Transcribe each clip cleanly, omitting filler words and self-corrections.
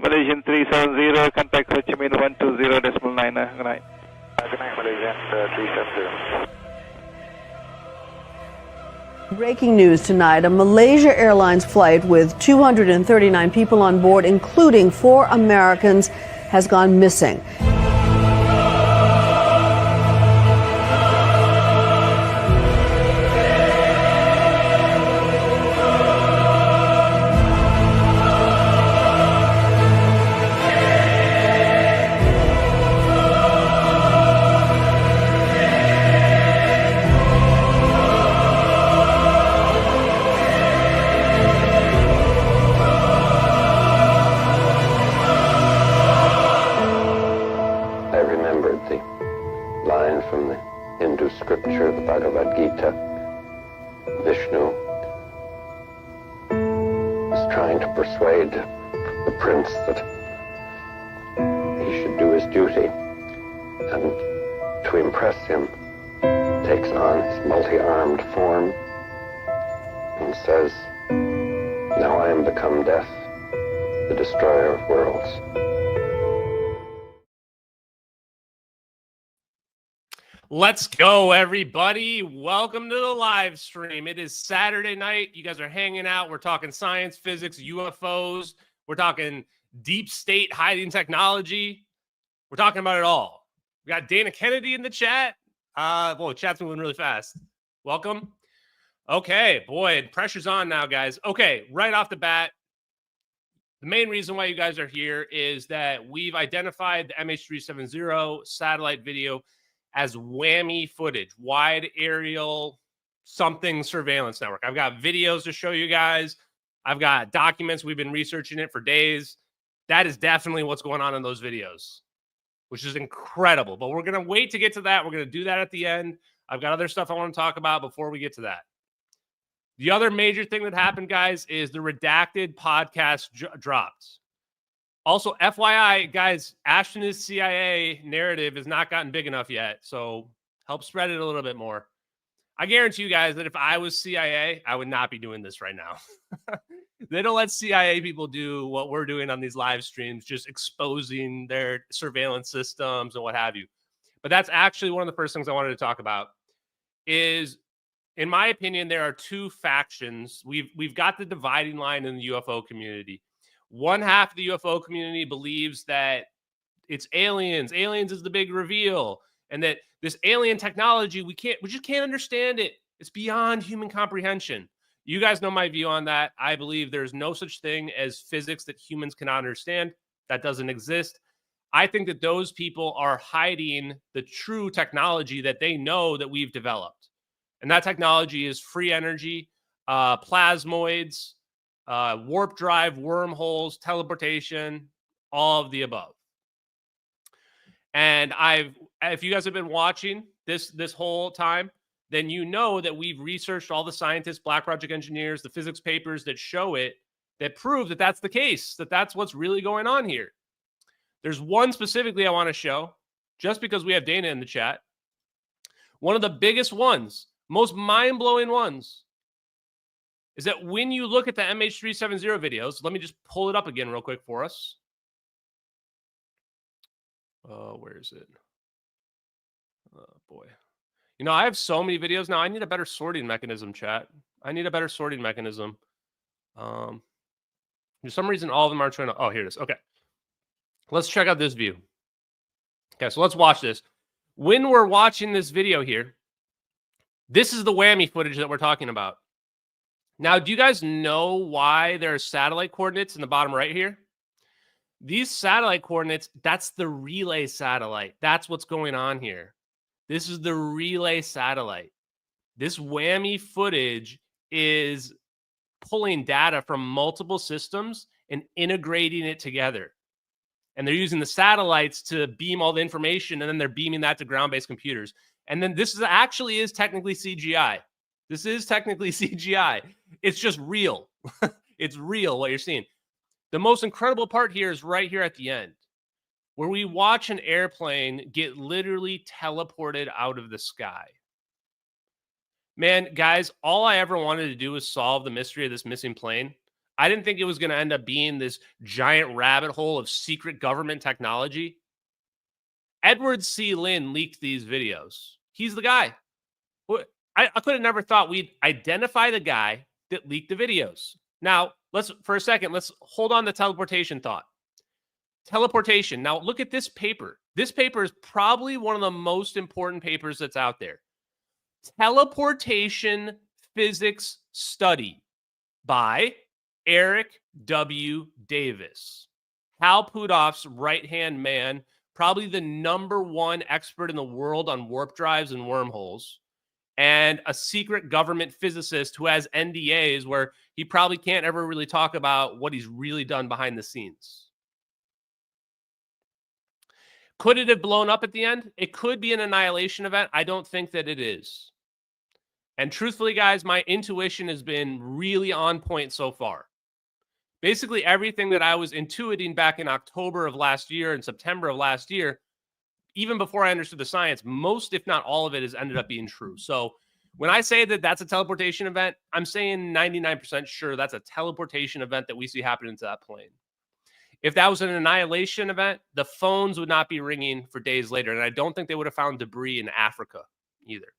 Malaysian 370, contact Ho Chi Minh 120.9. Good night. Good night, Malaysian 370. Breaking news tonight, a Malaysia Airlines flight with 239 people on board, including 4 Americans, has gone missing. Scripture, the Bhagavad Gita, Vishnu is trying to persuade the prince that he should do his duty, and to impress him takes on his multi-armed form and says, "Now I am become death, the destroyer of worlds." Let's go, everybody. Welcome to the live stream. It is Saturday night. You guys are hanging out. We're talking science, physics, UFOs. We're talking deep state hiding technology. We're talking about it all. We got Dana Kennedy in the chat. Boy, chat's moving really fast. Welcome. Okay, boy, pressure's on now, guys. Okay, right off the bat, the main reason why you guys are here is that we've identified the MH370 satellite video as WAMI footage, wide aerial something surveillance network. I've got videos to show you guys. I've got documents. We've been researching it for days. That is definitely what's going on in those videos, which is incredible. But we're going to wait to get to that. We're going to do that at the end. I've got other stuff I want to talk about before we get to that. The other major thing that happened, guys, is the Redacted podcast dropped. Also, FYI, guys, Ashton is CIA narrative has not gotten big enough yet, so help spread it a little bit more. I guarantee you guys that if I was CIA, I would not be doing this right now. They don't let CIA people do what we're doing on these live streams, just exposing their surveillance systems and what have you. But that's actually one of the first things I wanted to talk about is, in my opinion, there are two factions. We've got the dividing line in the UFO community. One half of the UFO community believes that it's aliens. Aliens is the big reveal. And that this alien technology, we just can't understand it. It's beyond human comprehension. You guys know my view on that. I believe there's no such thing as physics that humans cannot understand. That doesn't exist. I think that those people are hiding the true technology that they know that we've developed. And that technology is free energy, plasmoids, warp drive, wormholes, teleportation, all of the above. And if you guys have been watching this whole time, then you know that we've researched all the scientists, Black Project engineers, the physics papers that show it, that prove that that's the case, that that's what's really going on here. There's one specifically I want to show, just because we have Dana in the chat. One of the biggest ones, most mind-blowing ones, is that when you look at the MH370 videos, let me just pull it up again real quick for us. Where is it? Oh, boy. You know, I have so many videos now. I need a better sorting mechanism, chat. I need a better sorting mechanism. For some reason, all of them aren't showing up. Oh, here it is. Okay. Let's check out this view. Okay, so let's watch this. When we're watching this video here, this is the WAMI footage that we're talking about. Now, do you guys know why there are satellite coordinates in the bottom right here? These satellite coordinates, that's the relay satellite. That's what's going on here. This is the relay satellite. This WAMI footage is pulling data from multiple systems and integrating it together. And they're using the satellites to beam all the information, and then they're beaming that to ground-based computers. And then this actually is technically CGI. This is technically CGI. It's just real. It's real what you're seeing. The most incredible part here is right here at the end, where we watch an airplane get literally teleported out of the sky. Man, guys, all I ever wanted to do was solve the mystery of this missing plane. I didn't think it was going to end up being this giant rabbit hole of secret government technology. Edward C. Lin leaked these videos. He's the guy. I could have never thought we'd identify the guy that leaked the videos. Now, let's hold on to teleportation thought. Teleportation. Now, look at this paper. This paper is probably one of the most important papers that's out there. Teleportation Physics Study by Eric W. Davis. Hal Puthoff's right-hand man, probably the #1 expert in the world on warp drives and wormholes, and a secret government physicist who has NDAs where he probably can't ever really talk about what he's really done behind the scenes. Could it have blown up at the end? It could be an annihilation event. I don't think that it is. And truthfully, guys, my intuition has been really on point so far. Basically, everything that I was intuiting back in October of last year and September of last year, even before I understood the science, most, if not all of it, has ended up being true. So when I say that that's a teleportation event, I'm saying 99% sure that's a teleportation event that we see happen into that plane. If that was an annihilation event, the phones would not be ringing for days later. And I don't think they would have found debris in Africa either.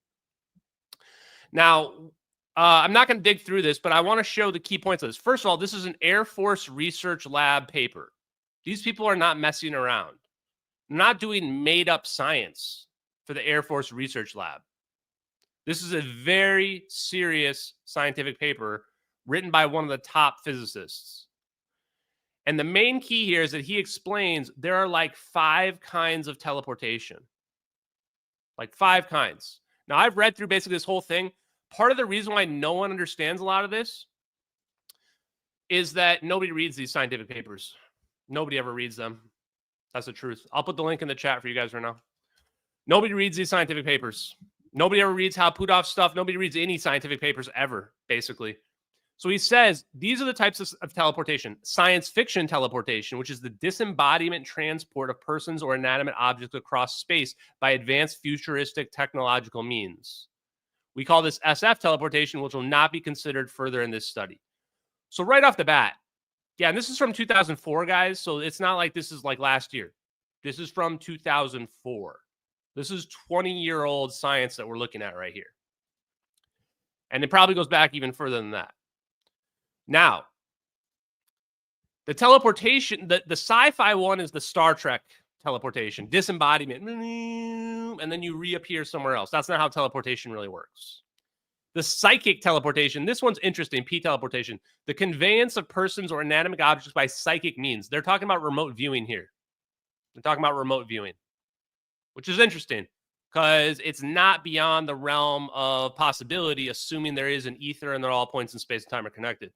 Now, I'm not going to dig through this, but I want to show the key points of this. First of all, this is an Air Force Research Lab paper. These people are not messing around. They're not doing made-up science for the Air Force Research Lab. This is a very serious scientific paper written by one of the top physicists. And the main key here is that he explains there are like 5 kinds of teleportation. Like 5 kinds. Now, I've read through basically this whole thing. Part of the reason why no one understands a lot of this is that nobody reads these scientific papers. Nobody ever reads them. That's the truth. I'll put the link in the chat for you guys right now. Nobody reads these scientific papers. Nobody ever reads Hal Puthoff stuff. Nobody reads any scientific papers ever, basically. So he says, these are the types of teleportation. Science fiction teleportation, which is the disembodiment transport of persons or inanimate objects across space by advanced futuristic technological means. We call this SF teleportation, which will not be considered further in this study. So right off the bat, yeah, and this is from 2004, guys. So it's not like this is like last year. This is from 2004. This is 20-year-old science that we're looking at right here. And it probably goes back even further than that. Now, the teleportation, the sci-fi one is the Star Trek teleportation, disembodiment, and then you reappear somewhere else. That's not how teleportation really works. The psychic teleportation, this one's interesting, P-teleportation, the conveyance of persons or inanimate objects by psychic means. They're talking about remote viewing here. They're talking about remote viewing, which is interesting because it's not beyond the realm of possibility, assuming there is an ether and that all points in space and time are connected.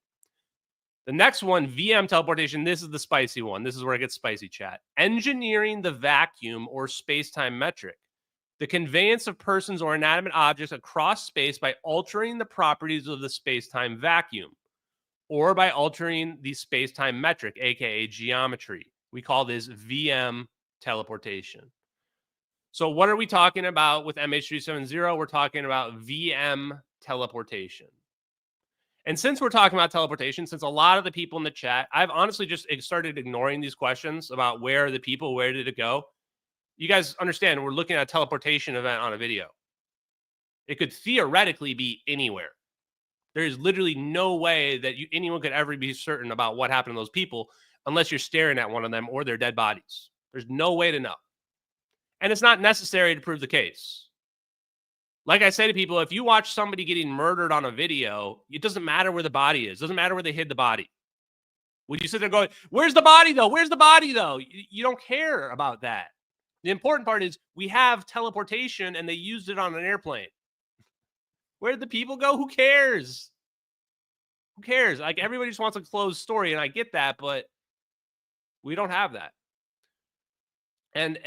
The next one, VM teleportation, this is the spicy one. This is where it gets spicy, chat. Engineering the vacuum or space-time metric. The conveyance of persons or inanimate objects across space by altering the properties of the space-time vacuum or by altering the space-time metric, aka geometry. We call this VM teleportation. So what are we talking about with MH370? We're talking about VM teleportation. And since we're talking about teleportation, since a lot of the people in the chat, I've honestly just started ignoring these questions about where are the people, where did it go? You guys understand we're looking at a teleportation event on a video. It could theoretically be anywhere. There is literally no way that anyone could ever be certain about what happened to those people unless you're staring at one of them or their dead bodies. There's no way to know. And it's not necessary to prove the case. Like I say to people, if you watch somebody getting murdered on a video, it doesn't matter where the body is. It doesn't matter where they hid the body. When you sit there going, where's the body though? Where's the body though? You don't care about that. The important part is we have teleportation and they used it on an airplane. Where did the people go? Who cares? Who cares? Like everybody just wants a closed story and I get that, but we don't have that. And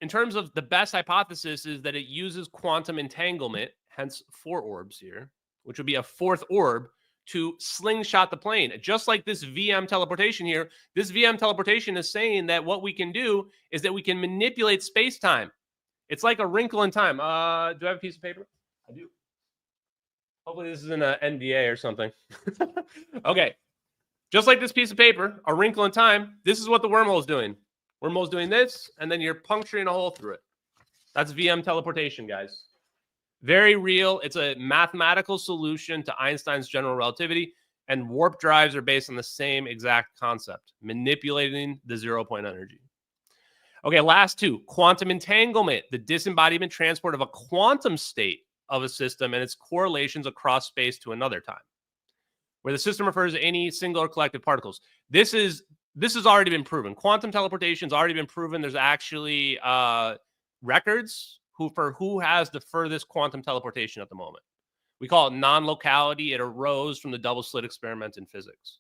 in terms of the best hypothesis is that it uses quantum entanglement, hence 4 orbs here, which would be a 4th orb to slingshot the plane. Just like this VM teleportation here, this VM teleportation is saying that what we can do is that we can manipulate space-time. It's like a wrinkle in time. Do I have a piece of paper? I do. Hopefully this isn't an NDA or something. Okay. Just like this piece of paper, a wrinkle in time, this is what the wormhole is doing. Wormhole's doing this, and then you're puncturing a hole through it. That's VM teleportation, guys. Very real. It's a mathematical solution to Einstein's general relativity, and warp drives are based on the same exact concept, manipulating the 0-point energy. Okay, last two. Quantum entanglement, the disembodiment transport of a quantum state of a system and its correlations across space to another time, where the system refers to any single or collective particles. This has already been proven. Quantum teleportation has already been proven. There's actually records for who has the furthest quantum teleportation at the moment. We call it non-locality. It arose from the double slit experiment in physics.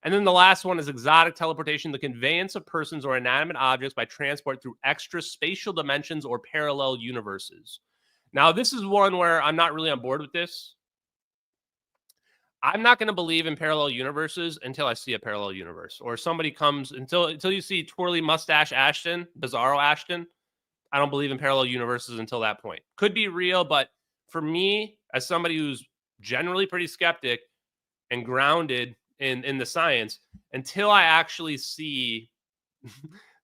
And then the last one is exotic teleportation, the conveyance of persons or inanimate objects by transport through extra spatial dimensions or parallel universes. Now, this is one where I'm not really on board with this. I'm not going to believe in parallel universes until I see a parallel universe, or somebody comes until you see twirly mustache Ashton, Bizarro Ashton. I don't believe in parallel universes until that point. Could be real, but for me, as somebody who's generally pretty skeptic and grounded in the science, until I actually see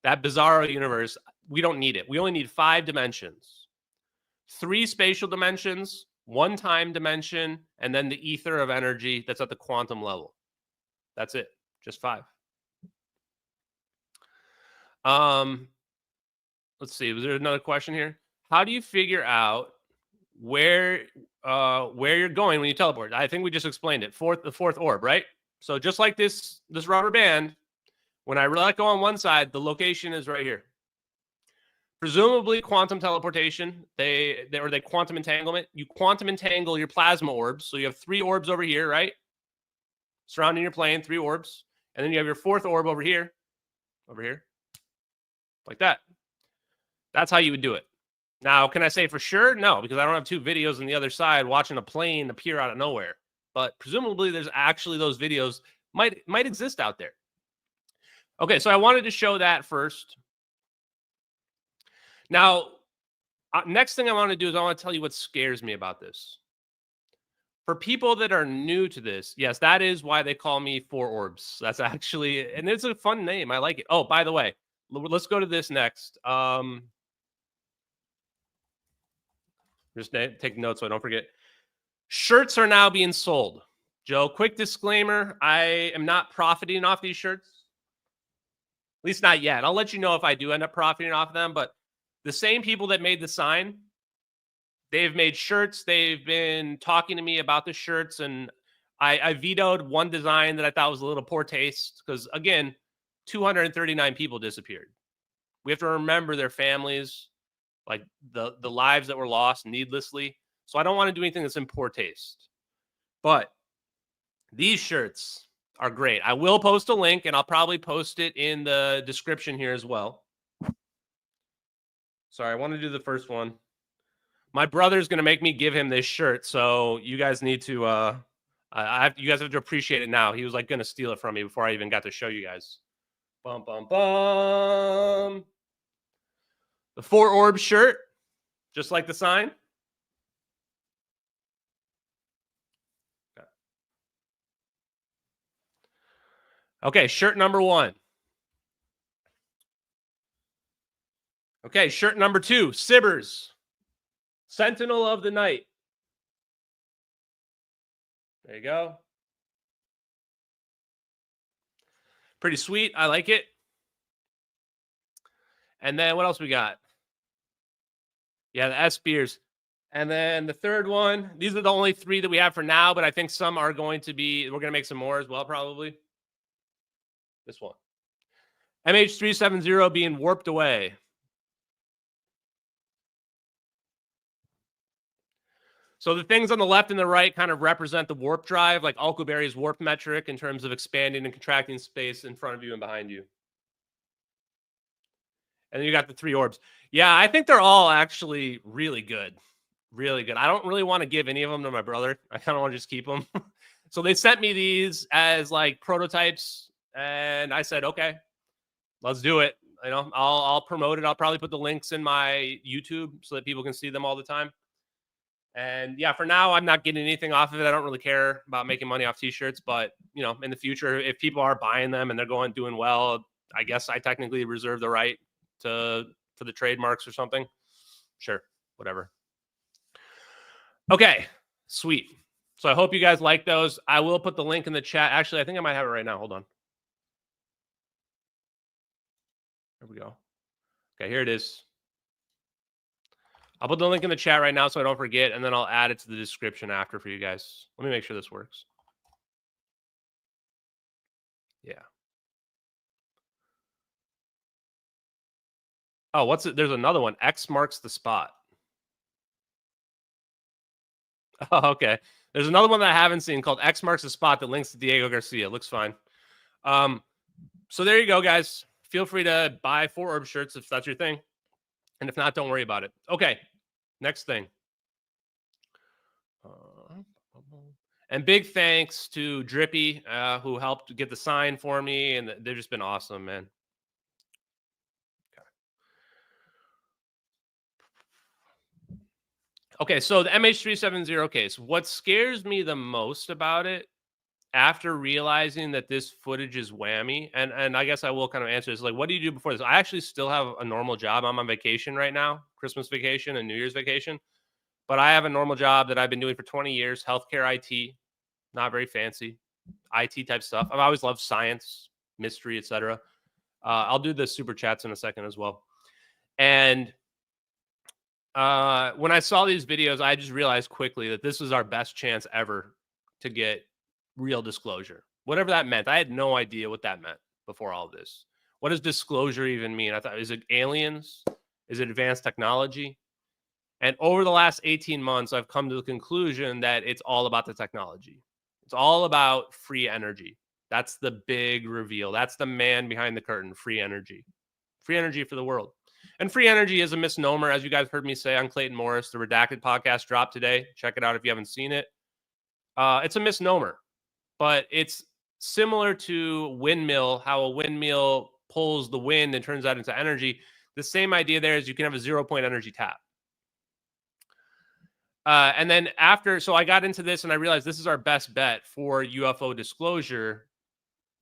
that Bizarro universe, we don't need it. We only need 5 dimensions, 3 spatial dimensions, 1 time dimension, and then the ether of energy that's at the quantum level. That's it. Just 5. Let's see. Was there another question here? How do you figure out where you're going when you teleport? I think we just explained it. The fourth orb, right? So just like this rubber band, when I let go on one side, the location is right here. Presumably quantum teleportation, they quantum entanglement. You quantum entangle your plasma orbs. So you have 3 orbs over here, right? Surrounding your plane, 3 orbs. And then you have your 4th orb over here. Like that. That's how you would do it. Now, can I say for sure? No, because I don't have 2 videos on the other side watching a plane appear out of nowhere. But presumably there's actually those videos might exist out there. Okay, so I wanted to show that first. Now, next thing I want to do is I want to tell you what scares me about this. For people that are new to this, yes, that is why they call me 4 Orbs. That's actually, and it's a fun name. I like it. Oh, by the way, let's go to this next. Just take notes so I don't forget. Shirts are now being sold. Joe, quick disclaimer. I am not profiting off these shirts. At least not yet. I'll let you know if I do end up profiting off them. But the same people that made the sign, they've made shirts. They've been talking to me about the shirts. And I vetoed one design that I thought was a little poor taste. Because, again, 239 people disappeared. We have to remember their families, like the lives that were lost needlessly. So I don't want to do anything that's in poor taste. But these shirts are great. I will post a link, and I'll probably post it in the description here as well. Sorry, I want to do the first one. My brother's going to make me give him this shirt, so you guys need to you guys have to appreciate it now. He was like going to steal it from me before I even got to show you guys. Bum, bum, bum. The 4 Orb shirt, just like the sign. Okay, shirt number 1. Okay, shirt number 2, Sibbers, Sentinel of the Night. There you go. Pretty sweet. I like it. And then what else we got? Yeah, the S Beers. And then the third one, these are the only 3 that we have for now, but I think some are going to be, we're going to make some more as well, probably. This one. MH370 being warped away. So the things on the left and the right kind of represent the warp drive, like Alcubierre's warp metric in terms of expanding and contracting space in front of you and behind you. And then you got the 3 orbs. Yeah, I think they're all actually really good. Really good. I don't really want to give any of them to my brother. I kind of want to just keep them. So they sent me these as like prototypes. And I said, okay, let's do it. You know, I'll promote it. I'll probably put the links in my YouTube so that people can see them all the time. And yeah, for now, I'm not getting anything off of it. I don't really care about making money off t-shirts, but you know, in the future, if people are buying them and they're doing well, I guess I technically reserve the right for the trademarks or something. Sure, whatever. Okay, sweet. So I hope you guys like those. I will put the link in the chat. Actually, I think I might have it right now. Hold on. There we go. Okay, here it is. I'll put the link in the chat right now so I don't forget, and then I'll add it to the description after for you guys. Let me make sure this works. Yeah. Oh, what's it? There's another one. X marks the spot. Oh, okay. There's another one that I haven't seen called X marks the spot that links to Diego Garcia. Looks fine. So there you go, guys. Feel free to buy 4 orb shirts if that's your thing. And if not, don't worry about it. Okay. Next thing. And big thanks to Drippy, who helped get the sign for me. And they've just been awesome, man. Okay, so the MH370 case. What scares me the most about it, after realizing that this footage is WAMI, and I guess I will kind of answer this, like, what do you do before this? I actually still have a normal job. I'm on vacation right now, Christmas vacation and New Year's vacation. But I have a normal job that I've been doing for 20 years, healthcare IT, not very fancy, IT type stuff. I've always loved science, mystery, etc. I'll do the super chats in a second as well. And when I saw these videos, I just realized quickly that this was our best chance ever to get real disclosure, whatever that meant. I had no idea what that meant before all of this. What does disclosure even mean? I thought, is it aliens? Is it advanced technology? And over the last 18 months, I've come to the conclusion that it's all about the technology. It's all about free energy. That's the big reveal. That's the man behind the curtain, free energy. Free energy for the world. And free energy is a misnomer, as you guys heard me say on Clayton Morris. The Redacted podcast dropped today. Check it out if you haven't seen it. It's a misnomer, but it's similar to windmill, how a windmill pulls the wind and turns that into energy. The same idea there is you can have a 0-point energy tap. And then so I got into this and I realized this is our best bet for UFO disclosure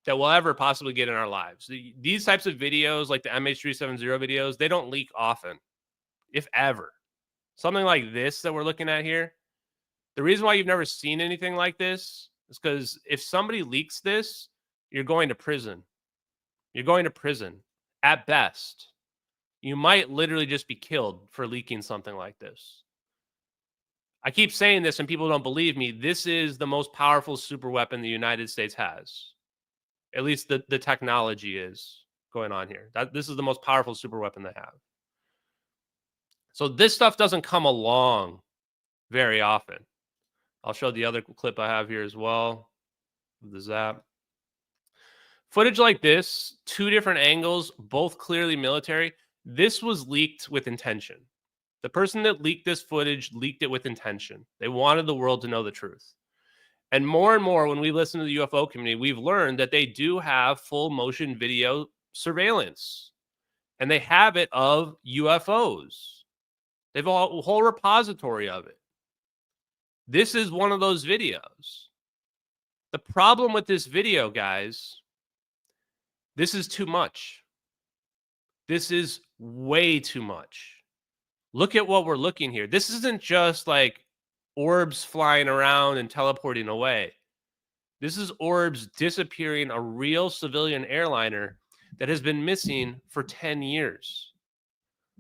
that we'll ever possibly get in our lives. These types of videos, like the MH370 videos, they don't leak often, if ever. Something like this that we're looking at here, the reason why you've never seen anything like this is because if somebody leaks this, you're going to prison. You're going to prison at best. You might literally just be killed for leaking something like this. I keep saying this and people don't believe me. This is the most powerful super weapon the United States has. At least the technology is going on here. This is the most powerful super weapon they have. So this stuff doesn't come along very often. I'll show the other clip I have here as well. The zap. Footage like this, 2 different angles, both clearly military. This was leaked with intention. The person that leaked this footage leaked it with intention. They wanted the world to know the truth. And more, when we listen to the UFO community, we've learned that they do have full motion video surveillance. And they have it of UFOs. They have a whole repository of it. This is one of those videos. The problem with this video, guys, this is too much. This is way too much. Look at what we're looking here. This isn't just like orbs flying around and teleporting away. This is orbs disappearing a real civilian airliner that has been missing for 10 years.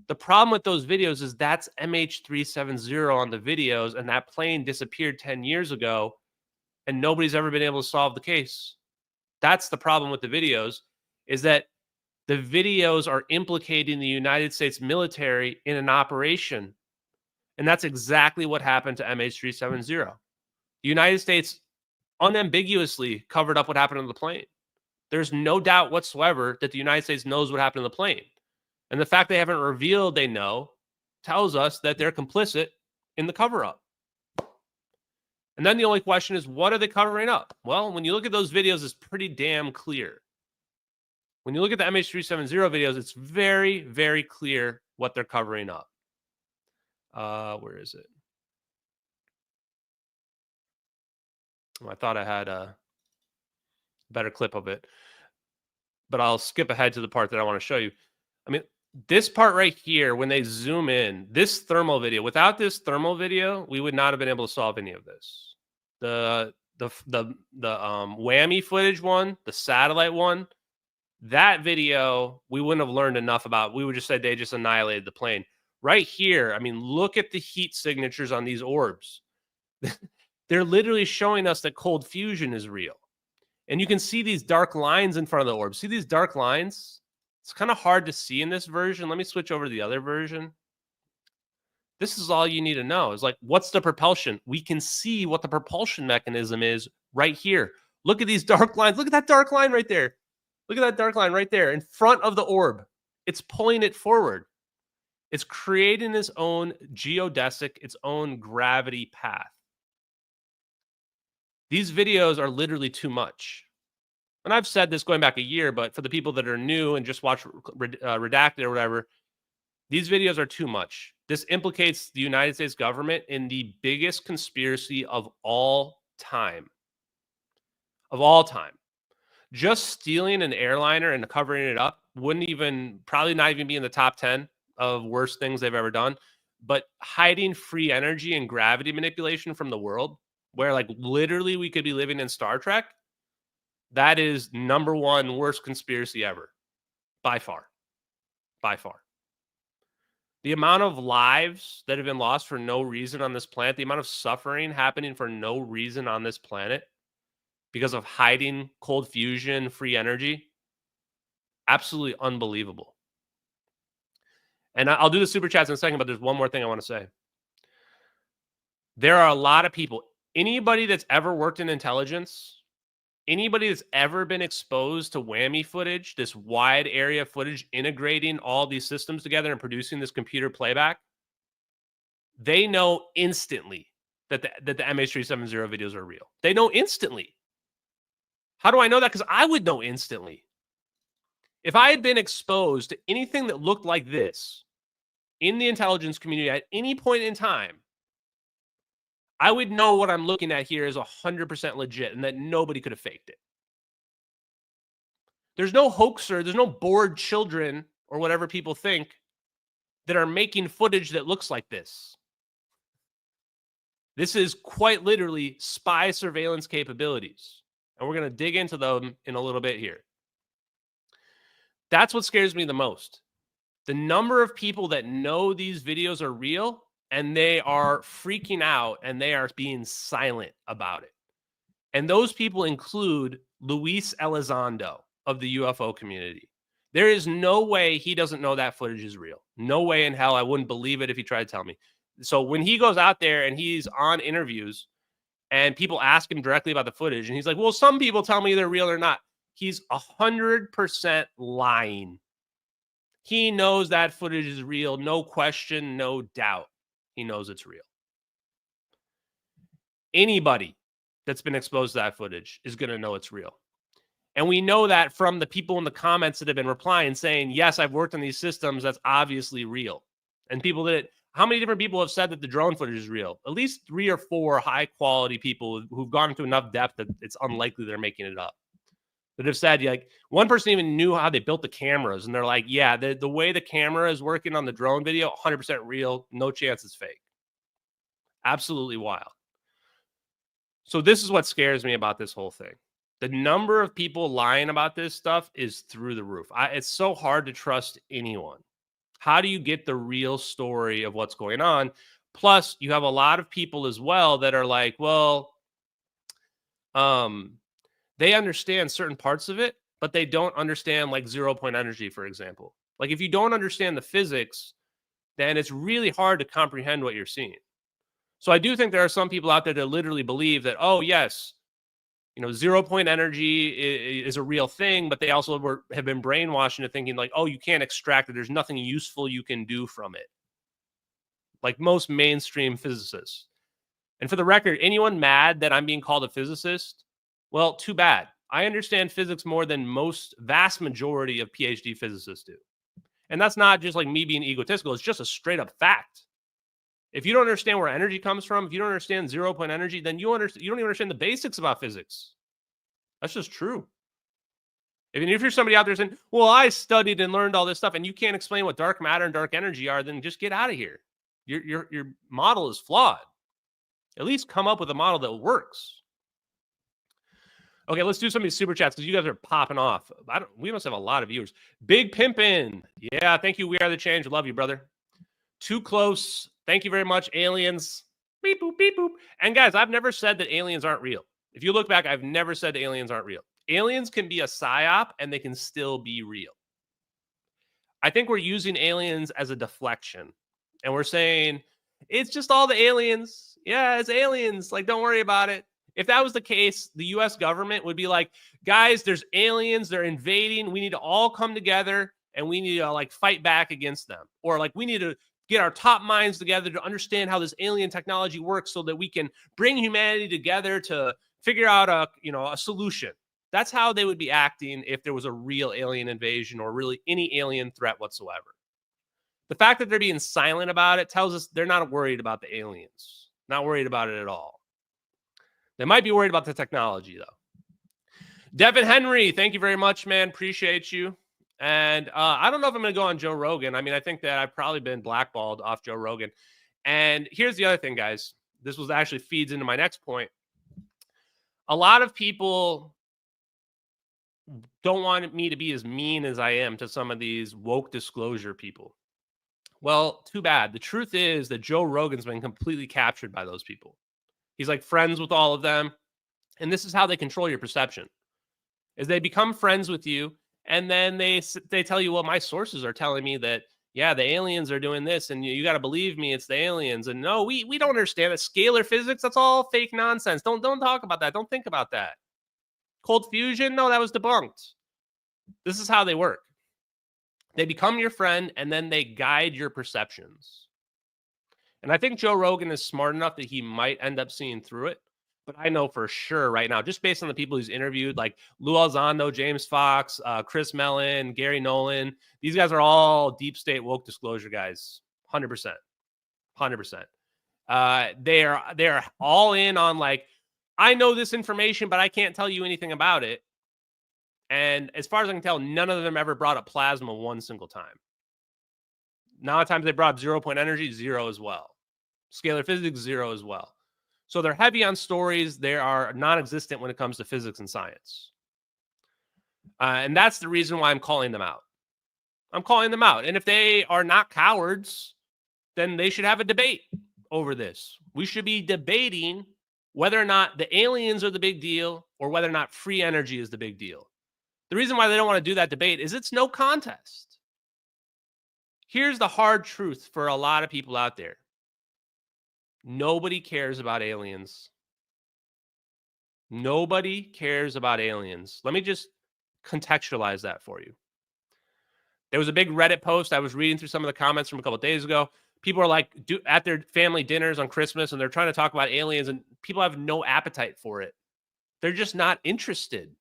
The problem with those videos is that's MH370 on the videos, and that plane disappeared 10 years ago, and nobody's ever been able to solve the case. That's the problem with the videos, is that the videos are implicating the United States military in an operation. And that's exactly what happened to MH370. The United States unambiguously covered up what happened on the plane. There's no doubt whatsoever that the United States knows what happened to the plane. And the fact they haven't revealed they know tells us that they're complicit in the cover-up. And then the only question is, what are they covering up? Well, when you look at those videos, it's pretty damn clear. When you look at the MH370 videos, it's very, very clear what they're covering up. Where is it? I thought I had a better clip of it, but I'll skip ahead to the part that I want to show you. I mean, this part right here, when they zoom in, this thermal video, without this thermal video, we would not have been able to solve any of this. The WAMI footage one, the satellite one, that video, we wouldn't have learned enough about. We would just say they just annihilated the plane. Right here, I mean, look at the heat signatures on these orbs. They're literally showing us that cold fusion is real. And you can see these dark lines in front of the orb. See these dark lines? It's kind of hard to see in this version. Let me switch over to the other version. This is all you need to know. Is like, what's the propulsion? We can see what the propulsion mechanism is right here. Look at these dark lines. Look at that dark line right there. Look at that dark line right there in front of the orb. It's pulling it forward. It's creating its own geodesic, its own gravity path. These videos are literally too much. And I've said this going back a year, but for the people that are new and just watch Redacted or whatever, these videos are too much. This implicates the United States government in the biggest conspiracy of all time. Of all time. Just stealing an airliner and covering it up wouldn't even, probably not even be in the top 10 of worst things they've ever done. But hiding free energy and gravity manipulation from the world, where like literally we could be living in Star Trek, that is number one worst conspiracy ever. By far. By far. The amount of lives that have been lost for no reason on this planet, the amount of suffering happening for no reason on this planet because of hiding cold fusion, free energy, absolutely unbelievable. And I'll do the super chats in a second, but there's one more thing I want to say. There are a lot of people, anybody that's ever worked in intelligence, anybody that's ever been exposed to WAMI footage, this wide area footage, integrating all these systems together and producing this computer playback, they know instantly that the MH370 videos are real. They know instantly. How do I know that? Because I would know instantly. If I had been exposed to anything that looked like this in the intelligence community at any point in time, I would know what I'm looking at here is 100% legit and that nobody could have faked it. There's no hoaxer, there's no bored children or whatever people think that are making footage that looks like this. This is quite literally spy surveillance capabilities. And we're going to dig into them in a little bit here. That's what scares me the most. The number of people that know these videos are real and they are freaking out and they are being silent about it. And those people include Luis Elizondo of the UFO community. There is no way he doesn't know that footage is real. No way in hell. I wouldn't believe it if he tried to tell me. So when he goes out there and he's on interviews and people ask him directly about the footage and he's like, well, some people tell me they're real or not. He's 100% lying. He knows that footage is real. No question, no doubt. He knows it's real. Anybody that's been exposed to that footage is going to know it's real. And we know that from the people in the comments that have been replying saying, yes, I've worked on these systems. That's obviously real. And people that, how many different people have said that the drone footage is real? At least 3 or 4 high quality people who've gone into enough depth that it's unlikely they're making it up. That have said, like, one person even knew how they built the cameras. And they're like, yeah, the way the camera is working on the drone video, 100% real. No chance it's fake. Absolutely wild. So this is what scares me about this whole thing. The number of people lying about this stuff is through the roof. It's so hard to trust anyone. How do you get the real story of what's going on? Plus, you have a lot of people as well that are like, well, they understand certain parts of it, but they don't understand like 0-point energy, for example. Like if you don't understand the physics, then it's really hard to comprehend what you're seeing. So I do think there are some people out there that literally believe that, oh, yes, 0-point energy is a real thing, but they also have been brainwashed into thinking like, oh, you can't extract it. There's nothing useful you can do from it. Like most mainstream physicists. And for the record, anyone mad that I'm being called a physicist? Well, too bad. I understand physics more than most vast majority of PhD physicists do. And that's not just like me being egotistical. It's just a straight up fact. If you don't understand where energy comes from, if you don't understand 0-point energy, then you don't even understand the basics about physics. That's just true. If you're somebody out there saying, well, I studied and learned all this stuff, and you can't explain what dark matter and dark energy are, then just get out of here. Your model is flawed. At least come up with a model that works. Okay, let's do some of these super chats because you guys are popping off. We must have a lot of viewers. Big Pimpin'. Yeah, thank you. We are the change. Love you, brother. Too close. Thank you very much, aliens. Beep, boop, beep, boop. And guys, I've never said that aliens aren't real. If you look back, I've never said aliens aren't real. Aliens can be a psyop and they can still be real. I think we're using aliens as a deflection. And we're saying, it's just all the aliens. Yeah, it's aliens. Like, don't worry about it. If that was the case, the U.S. government would be like, guys, there's aliens. They're invading. We need to all come together and we need to like fight back against them. Or like we need to get our top minds together to understand how this alien technology works so that we can bring humanity together to figure out a solution. That's how they would be acting if there was a real alien invasion or really any alien threat whatsoever. The fact that they're being silent about it tells us they're not worried about the aliens. Not worried about it at all. They might be worried about the technology, though. Devin Henry, thank you very much, man. Appreciate you. And I don't know if I'm going to go on Joe Rogan. I mean, I think that I've probably been blackballed off Joe Rogan. And here's the other thing, guys. This was actually feeds into my next point. A lot of people don't want me to be as mean as I am to some of these woke disclosure people. Well, too bad. The truth is that Joe Rogan's been completely captured by those people. He's like friends with all of them. And this is how they control your perception. Is they become friends with you. And then they tell you, well, my sources are telling me that, yeah, the aliens are doing this. And you got to believe me, it's the aliens. And no, we don't understand it. Scalar physics, that's all fake nonsense. Don't talk about that. Don't think about that. Cold fusion, no, that was debunked. This is how they work. They become your friend and then they guide your perceptions. And I think Joe Rogan is smart enough that he might end up seeing through it. But I know for sure right now, just based on the people he's interviewed, like Lou Alzando, James Fox, Chris Mellon, Gary Nolan, these guys are all deep state woke disclosure guys. 100%. 100%. They're all in on like, I know this information, but I can't tell you anything about it. And as far as I can tell, none of them ever brought up plasma one single time. Now, at times they brought up 0-point energy, 0 as well. Scalar physics, 0 as well. So they're heavy on stories. They are non-existent when it comes to physics and science. And that's the reason why I'm calling them out. I'm calling them out. And if they are not cowards, then they should have a debate over this. We should be debating whether or not the aliens are the big deal or whether or not free energy is the big deal. The reason why they don't want to do that debate is it's no contest. Here's the hard truth for a lot of people out there. Nobody cares about aliens. Nobody cares about aliens. Let me just contextualize that for you. There was a big Reddit post. I was reading through some of the comments from a couple of days ago. People are like at their family dinners on Christmas and they're trying to talk about aliens and people have no appetite for it. They're just not interested.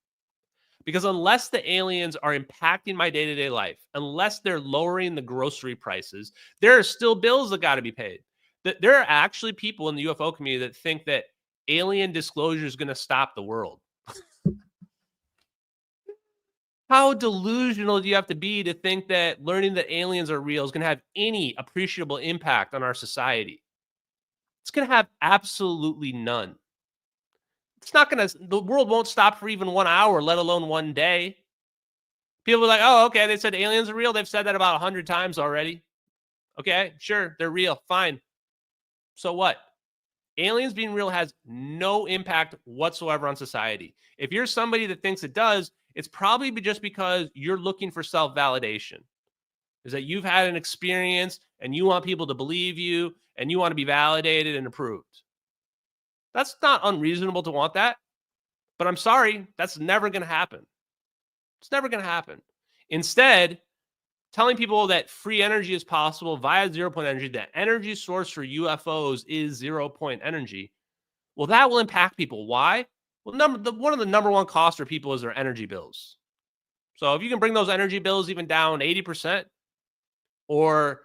Because unless the aliens are impacting my day-to-day life, unless they're lowering the grocery prices, there are still bills that got to be paid. There are actually people in the UFO community that think that alien disclosure is going to stop the world. How delusional do you have to be to think that learning that aliens are real is going to have any appreciable impact on our society? It's going to have absolutely none. It's not going to, the world won't stop for even 1 hour, let alone one day. People are like, oh, okay, they said aliens are real. They've said that about 100 times already. Okay, sure, they're real. Fine. So what? Aliens being real has no impact whatsoever on society. If you're somebody that thinks it does, it's probably just because you're looking for self-validation. Is that you've had an experience and you want people to believe you and you want to be validated and approved. That's not unreasonable to want that. But I'm sorry, that's never going to happen. It's never going to happen. Instead, telling people that free energy is possible via 0-point energy, the energy source for UFOs is 0-point energy. Well, that will impact people. Why? Well, one of the number one costs for people is their energy bills. So if you can bring those energy bills even down 80% or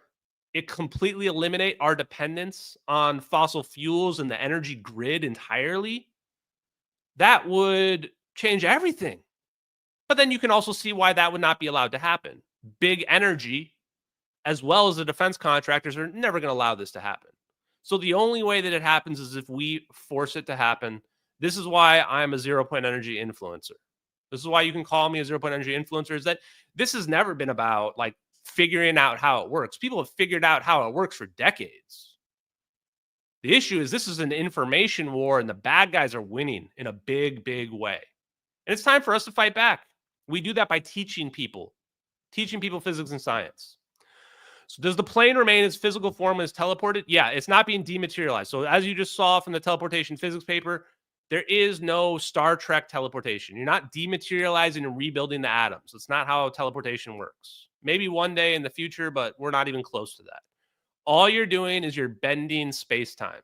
it completely eliminate our dependence on fossil fuels and the energy grid entirely, that would change everything. But then you can also see why that would not be allowed to happen. Big energy, as well as the defense contractors, are never going to allow this to happen. So the only way that it happens is if we force it to happen. This is why I'm a 0 point energy influencer. This is why you can call me a 0 point energy influencer, is that this has never been about like figuring out how it works. People have figured out how it works for decades. The issue is this is an information war, and the bad guys are winning in a big, big way. And it's time for us to fight back. We do that by teaching people physics and science. So does the plane remain its physical form when it's teleported? Yeah, it's not being dematerialized. So as you just saw from the teleportation physics paper, there is no Star Trek teleportation. You're not dematerializing and rebuilding the atoms. That's not how teleportation works. Maybe one day in the future, but we're not even close to that. All you're doing is you're bending space-time.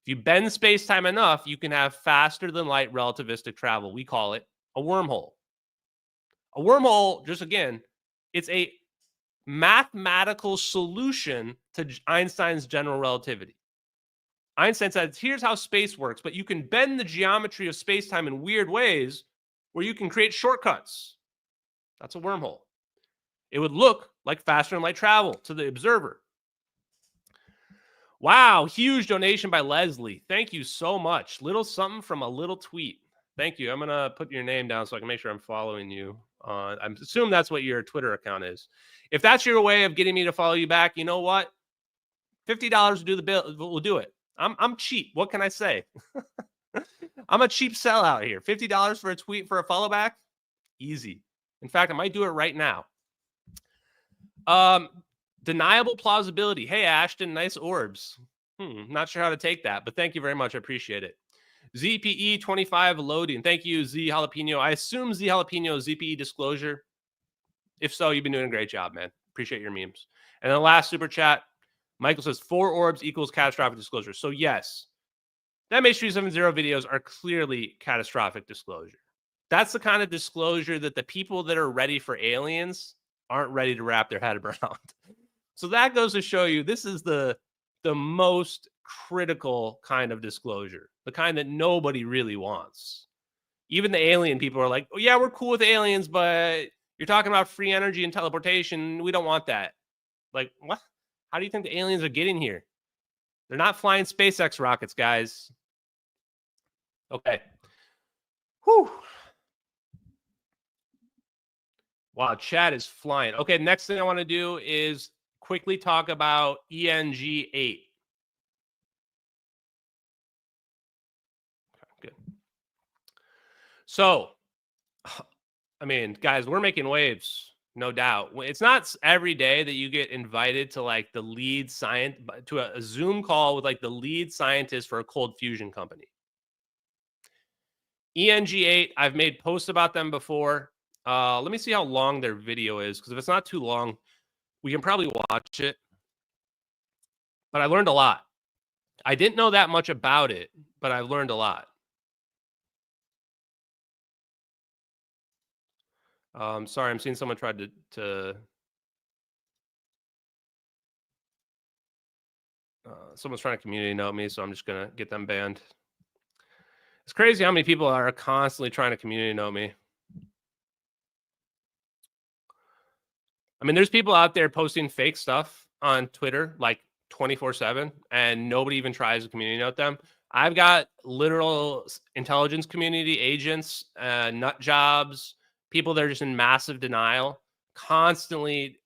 If you bend space-time enough, you can have faster than light relativistic travel. We call it a wormhole. A wormhole, just again, it's a mathematical solution to Einstein's general relativity. Einstein said, here's how space works, but you can bend the geometry of space-time in weird ways where you can create shortcuts. That's a wormhole. It would look like faster than light travel to the observer. Wow, huge donation by Leslie. Thank you so much. Little something from a little tweet. Thank you. I'm going to put your name down so I can make sure I'm following you. I assume that's what your Twitter account is. If that's your way of getting me to follow you back, you know what? $50 will do the bill. We'll do it. I'm cheap. What can I say? I'm a cheap sellout here. $50 for a tweet for a follow back? Easy. In fact, I might do it right now. Deniable plausibility. Hey, Ashton, nice orbs. Not sure how to take that, but thank you very much. I appreciate it. ZPE25 loading. Thank you, Z Jalapeno. I assume Z Jalapeno is ZPE disclosure. If so, you've been doing a great job, man. Appreciate your memes. And then last super chat, Michael says 4 orbs equals catastrophic disclosure. So yes, the MH370 videos are clearly catastrophic disclosure. That's the kind of disclosure that the people that are ready for aliens aren't ready to wrap their head around. So that goes to show you this is the most critical kind of disclosure, the kind that nobody really wants. Even the alien people are like, oh yeah, we're cool with aliens, but you're talking about free energy and teleportation. We don't want that. Like, what? How do you think the aliens are getting here? They're not flying SpaceX rockets, guys. Okay. Whew. Wow, chat is flying. Okay, next thing I want to do is quickly talk about ENG8. Okay, good. So, I mean, guys, we're making waves, no doubt. It's not every day that you get invited to like the lead science, to a Zoom call with like the lead scientist for a cold fusion company. ENG8, I've made posts about them before. Let me see how long their video is, because if it's not too long, we can probably watch it. But I learned a lot. I didn't know that much about it, but I've learned a lot. Sorry, I'm seeing someone tried to someone's trying to community note me, so I'm just gonna get them banned. It's crazy how many people are constantly trying to community note me. I mean, there's people out there posting fake stuff on Twitter like 24/7, and nobody even tries to community note them. I've got literal intelligence community agents, nut jobs, people that are just in massive denial, constantly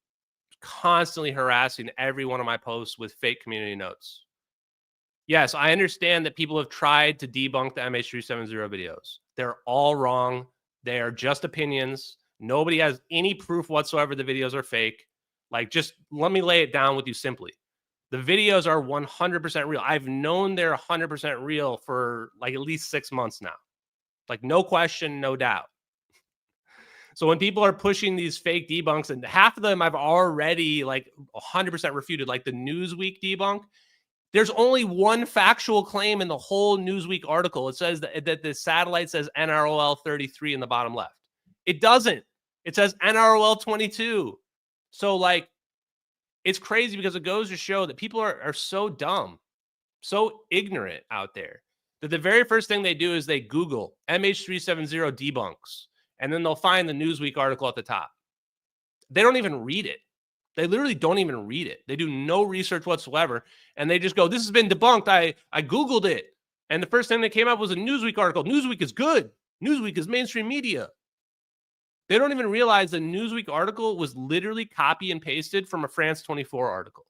harassing every one of my posts with fake community notes. Yes, I understand that people have tried to debunk the MH370 videos. They're all wrong. They are just opinions. Nobody has any proof whatsoever the videos are fake. Like, just let me lay it down with you simply. The videos are 100% real. I've known they're 100% real for like at least 6 months now. Like, no question, no doubt. So when people are pushing these fake debunks, and half of them I've already like 100% refuted, like the Newsweek debunk, there's only one factual claim in the whole Newsweek article. It says that the satellite says NROL 33 in the bottom left. It doesn't. It says NROL 22. So like, it's crazy because it goes to show that people are so dumb, so ignorant out there that the very first thing they do is they Google MH370 debunks, and then they'll find the Newsweek article at the top. They don't even read it. They literally don't even read it. They do no research whatsoever, and they just go, this has been debunked. I Googled it, and the first thing that came up was a Newsweek article. Newsweek is good. Newsweek is mainstream media. They don't even realize the Newsweek article was literally copy and pasted from a France 24 article.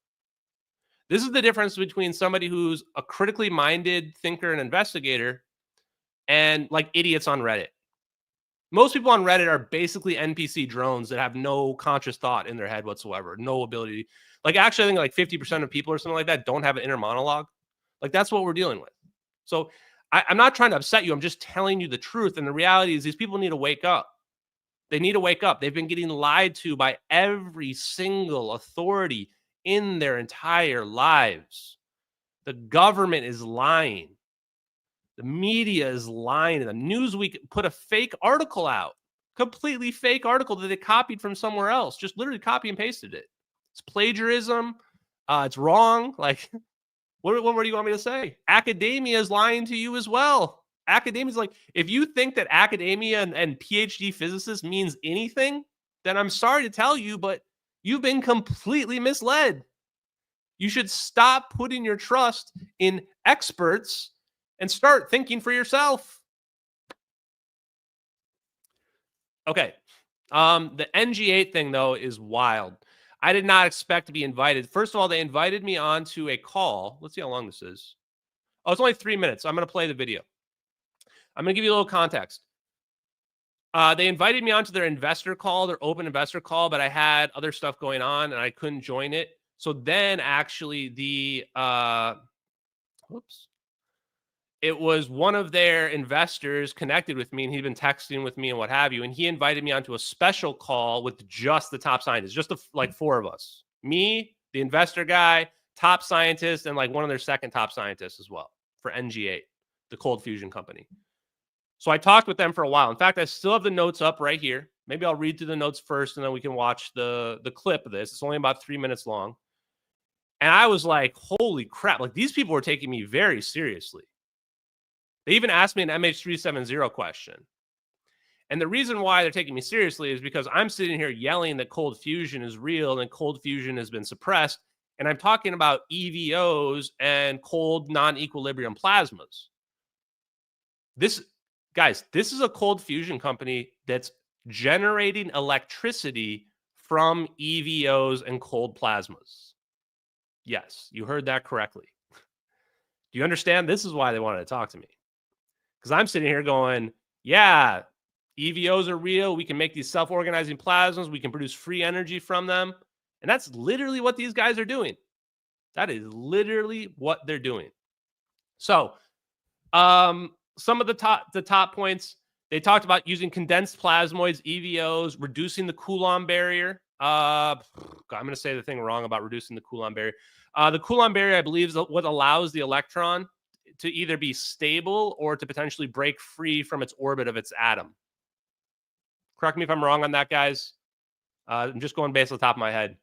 This is the difference between somebody who's a critically minded thinker and investigator and like idiots on Reddit. Most people on Reddit are basically NPC drones that have no conscious thought in their head whatsoever, no ability. Like, actually, I think like 50% of people or something like that don't have an inner monologue. Like, that's what we're dealing with. So I'm not trying to upset you. I'm just telling you the truth. And the reality is these people need to wake up. They need to wake up. They've been getting lied to by every single authority in their entire lives. The government is lying. The media is lying. The Newsweek put a fake article out, completely fake article that they copied from somewhere else, just literally copy and pasted it. It's plagiarism. It's wrong. Like, what more do you want me to say? Academia is lying to you as well. Academia is like, if you think that academia and PhD physicists means anything, then I'm sorry to tell you, but you've been completely misled. You should stop putting your trust in experts and start thinking for yourself. Okay. The ENG8 thing, though, is wild. I did not expect to be invited. First of all, they invited me onto a call. Let's see how long this is. Oh, it's only 3 minutes. I'm going to play the video. I'm going to give you a little context. They invited me onto their investor call, their open investor call, but I had other stuff going on and I couldn't join it. So then actually it was one of their investors connected with me, and he'd been texting with me and what have you. And he invited me onto a special call with just the top scientists, just like 4 of us. Me, the investor guy, top scientist, and like one of their second top scientists as well for ENG8, the cold fusion company. So I talked with them for a while. In fact, I still have the notes up right here. Maybe I'll read through the notes first, and then we can watch the clip of this. It's only about 3 minutes long. And I was like, holy crap. Like, these people were taking me very seriously. They even asked me an MH370 question. And the reason why they're taking me seriously is because I'm sitting here yelling that cold fusion is real and cold fusion has been suppressed. And I'm talking about EVOs and cold non-equilibrium plasmas. This is a cold fusion company that's generating electricity from EVOs and cold plasmas. Yes, you heard that correctly. Do you understand? This is why they wanted to talk to me. Because I'm sitting here going, yeah, EVOs are real. We can make these self-organizing plasmas. We can produce free energy from them. And that's literally what these guys are doing. That is literally what they're doing. So some of the top points, they talked about using condensed plasmoids, EVOs, reducing the Coulomb barrier. I'm going to say the thing wrong about reducing the Coulomb barrier. The Coulomb barrier, I believe, is what allows the electron to either be stable or to potentially break free from its orbit of its atom. Correct me if I'm wrong on that, guys. I'm just going based on the top of my head.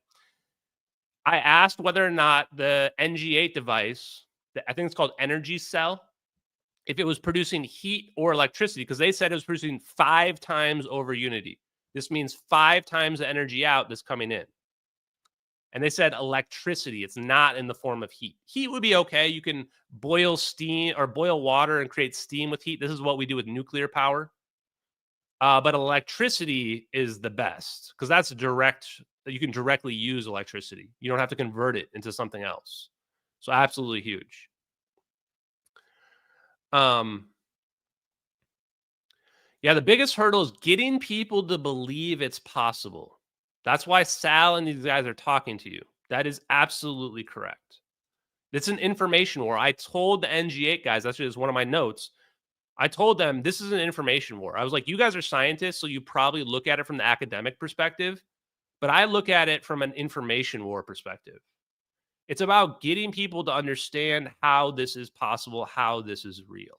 I asked whether or not the ENG8 device, I think it's called Energy Cell, if it was producing heat or electricity, because they said it was producing 5 times over unity. This means 5 times the energy out that's coming in. And they said electricity. It's not in the form of heat. Heat would be okay. You can boil steam or boil water and create steam with heat. This is what we do with nuclear power. But electricity is the best because that's direct. You can directly use electricity. You don't have to convert it into something else. So absolutely huge. Yeah, the biggest hurdle is getting people to believe it's possible. That's why Sal and these guys are talking to you. That is absolutely correct. It's an information war. I told the ENG8 guys, that's just one of my notes. I told them this is an information war. I was like, you guys are scientists, so you probably look at it from the academic perspective, but I look at it from an information war perspective. It's about getting people to understand how this is possible, how this is real.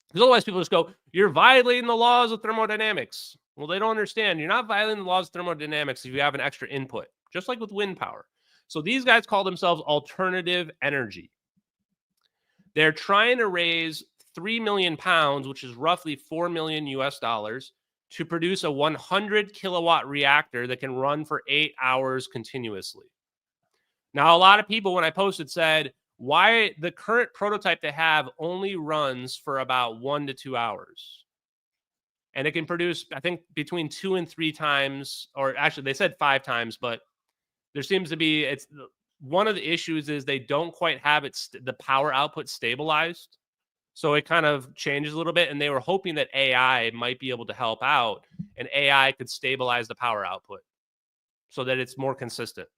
Because otherwise people just go, you're violating the laws of thermodynamics. Well, they don't understand. You're not violating the laws of thermodynamics if you have an extra input. just like with wind power. So these guys call themselves alternative energy. They're trying to raise 3 million pounds, which is roughly $4 million US, to produce a 100 kilowatt reactor that can run for 8 hours continuously. Now, a lot of people, when I posted, said, why the current prototype they have only runs for about 1 to 2 hours. And it can produce, I think, between 2 and 3 times, or actually they said 5 times, but there seems to be, it's one of the issues is they don't quite have the power output stabilized. So it kind of changes a little bit. And they were hoping that AI might be able to help out and AI could stabilize the power output so that it's more consistent.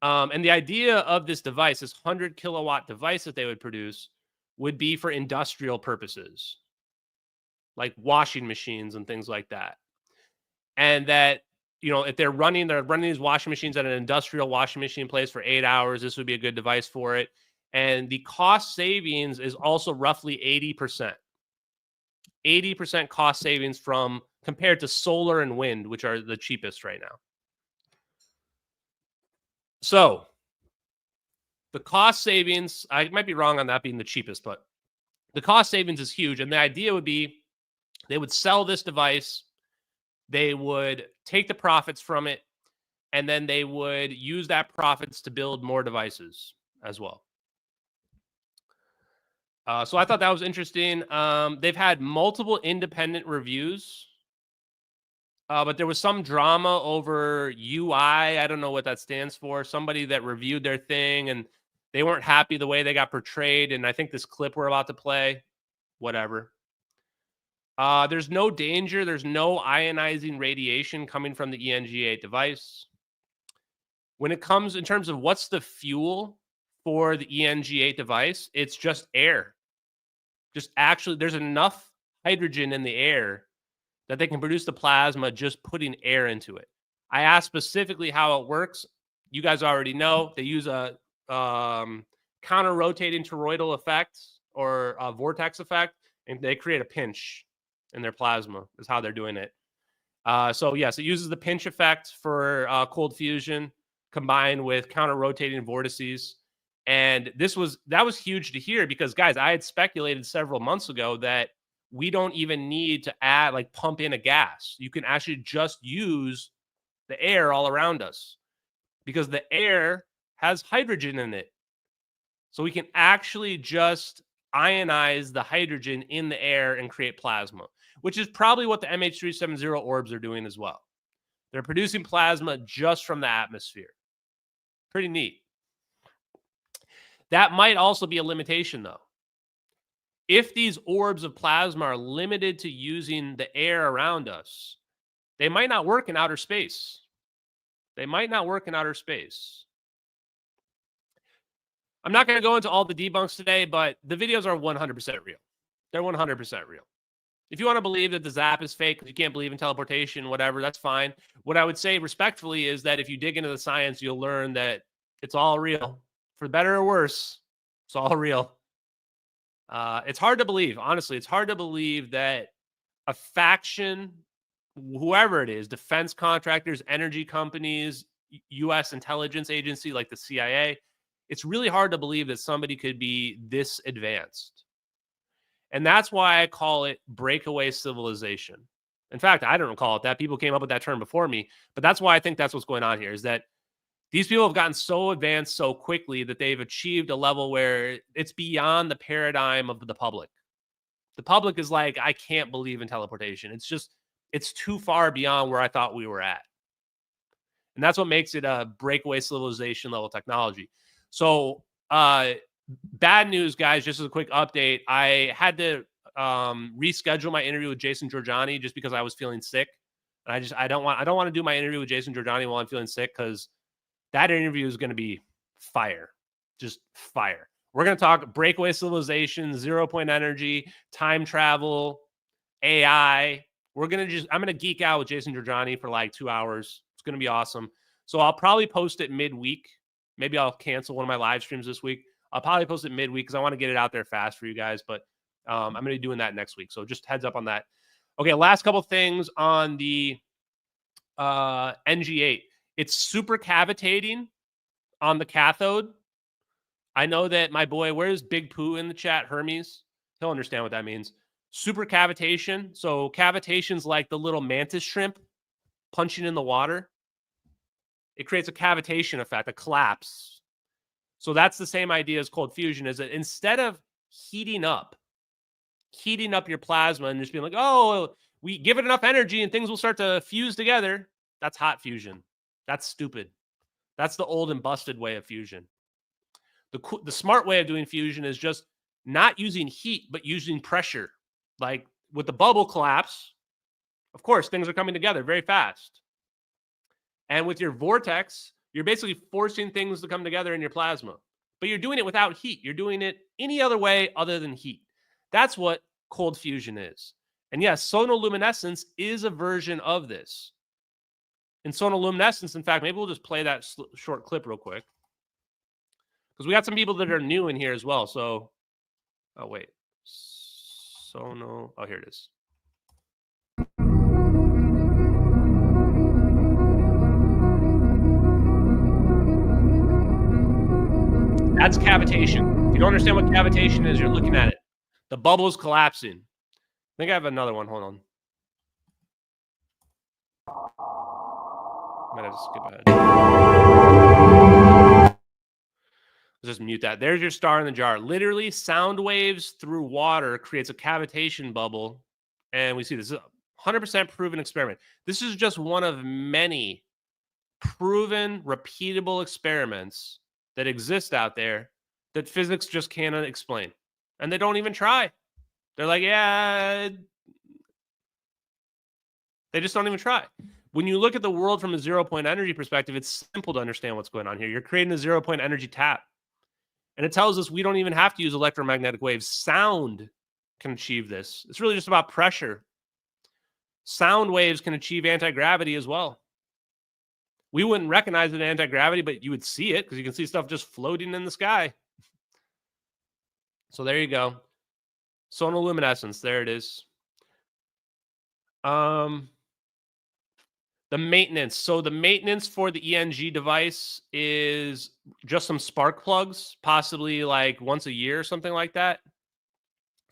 And the idea of this device, this 100 kilowatt device that they would produce, would be for industrial purposes, like washing machines and things like that. And that, you know, if they're running these washing machines at an industrial washing machine place for 8 hours, this would be a good device for it. And the cost savings is also roughly 80%. 80% cost savings compared to solar and wind, which are the cheapest right now. So the cost savings, I might be wrong on that being the cheapest, but the cost savings is huge. And the idea would be they would sell this device, they would take the profits from it, and then they would use that profits to build more devices as well. So I thought that was interesting. They've had multiple independent reviews, but there was some drama over UI. I don't know what that stands for. Somebody that reviewed their thing, and they weren't happy the way they got portrayed. And I think this clip we're about to play, whatever. There's no danger. There's no ionizing radiation coming from the ENG8 device. When it comes in terms of what's the fuel for the ENG8 device, it's just air. Just actually, there's enough hydrogen in the air that they can produce the plasma just putting air into it. I asked specifically how it works. You guys already know. They use a counter-rotating toroidal effect or a vortex effect, and they create a pinch in their plasma is how they're doing it. So yes, it uses the pinch effect for cold fusion combined with counter-rotating vortices. And that was huge to hear because, guys, I had speculated several months ago that we don't even need to pump in a gas. You can actually just use the air all around us because the air has hydrogen in it. So we can actually just ionize the hydrogen in the air and create plasma, which is probably what the MH370 orbs are doing as well. They're producing plasma just from the atmosphere. Pretty neat. That might also be a limitation, though. If these orbs of plasma are limited to using the air around us, they might not work in outer space. They might not work in outer space. I'm not going to go into all the debunks today, but the videos are 100% real. They're 100% real. If you want to believe that the Zap is fake, you can't believe in teleportation, whatever, that's fine. What I would say respectfully is that if you dig into the science, you'll learn that it's all real. For better or worse, it's all real. It's hard to believe. Honestly, it's hard to believe that a faction, whoever it is, defense contractors, energy companies, U.S. intelligence agency like the CIA, it's really hard to believe that somebody could be this advanced. And that's why I call it breakaway civilization. In fact, I don't call it that. People came up with that term before me. But that's why I think that's what's going on here, is that these people have gotten so advanced so quickly that they've achieved a level where it's beyond the paradigm of the public. The public is like, I can't believe in teleportation. It's too far beyond where I thought we were at. And that's what makes it a breakaway civilization level technology. So, bad news, guys, just as a quick update. I had to reschedule my interview with Jason Giorgiani just because I was feeling sick. And I don't want to do my interview with Jason Giorgiani while I'm feeling sick, because that interview is going to be fire. Just fire. We're going to talk breakaway civilization, 0-point energy, time travel, AI. I'm going to geek out with Jason Giorgiani for like 2 hours. It's going to be awesome. So I'll probably post it midweek. Maybe I'll cancel one of my live streams this week. I'll probably post it midweek because I want to get it out there fast for you guys. But I'm going to be doing that next week. So just heads up on that. Okay, last couple things on the ENG8. It's super cavitating on the cathode. I know that my boy, where's Big Pooh in the chat? Hermes. He'll understand what that means. Super cavitation. So cavitation's like the little mantis shrimp punching in the water. It creates a cavitation effect, a collapse. So that's the same idea as cold fusion, is that instead of heating up your plasma and just being like, oh, we give it enough energy and things will start to fuse together. That's hot fusion. That's stupid. That's the old and busted way of fusion. The smart way of doing fusion is just not using heat, but using pressure. Like with the bubble collapse, of course, things are coming together very fast. And with your vortex, you're basically forcing things to come together in your plasma. But you're doing it without heat. You're doing it any other way other than heat. That's what cold fusion is. And yes, sonoluminescence is a version of this. In sonoluminescence, in fact, maybe we'll just play that short clip real quick. Because we got some people that are new in here as well. So, oh, wait. Oh, here it is. That's cavitation. If you don't understand what cavitation is, you're looking at it. The bubble is collapsing. I think I have another one. Hold on. Might have to skip ahead. Let's just mute that. There's your star in the jar. Literally, sound waves through water creates a cavitation bubble. And we see this is a 100% proven experiment. This is just one of many proven, repeatable experiments that exist out there that physics just cannot explain. And they don't even try. They're like, yeah, they just don't even try. When you look at the world from a 0-point energy perspective, it's simple to understand what's going on here. You're creating a 0-point energy tap. And it tells us we don't even have to use electromagnetic waves. Sound can achieve this. It's really just about pressure. Sound waves can achieve anti-gravity as well. We wouldn't recognize it in anti-gravity, but you would see it because you can see stuff just floating in the sky. So there you go. Sonoluminescence. There it is. The maintenance. So the maintenance for the ENG device is just some spark plugs, possibly like once a year or something like that.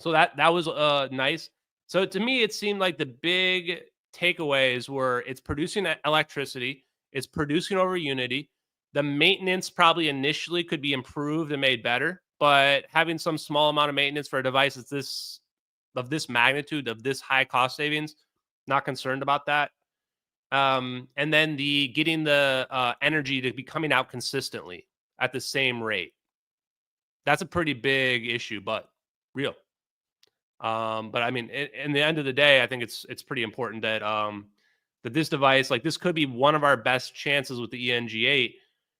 So that was nice. So to me, it seemed like the big takeaways were it's producing electricity, it's producing over unity. The maintenance probably initially could be improved and made better, but having some small amount of maintenance for a device of this magnitude, of this high cost savings, not concerned about that. And then getting the energy to be coming out consistently at the same rate. That's a pretty big issue, but real. But I mean, in the end of the day, I think it's pretty important that that this device, like this could be one of our best chances with the ENG8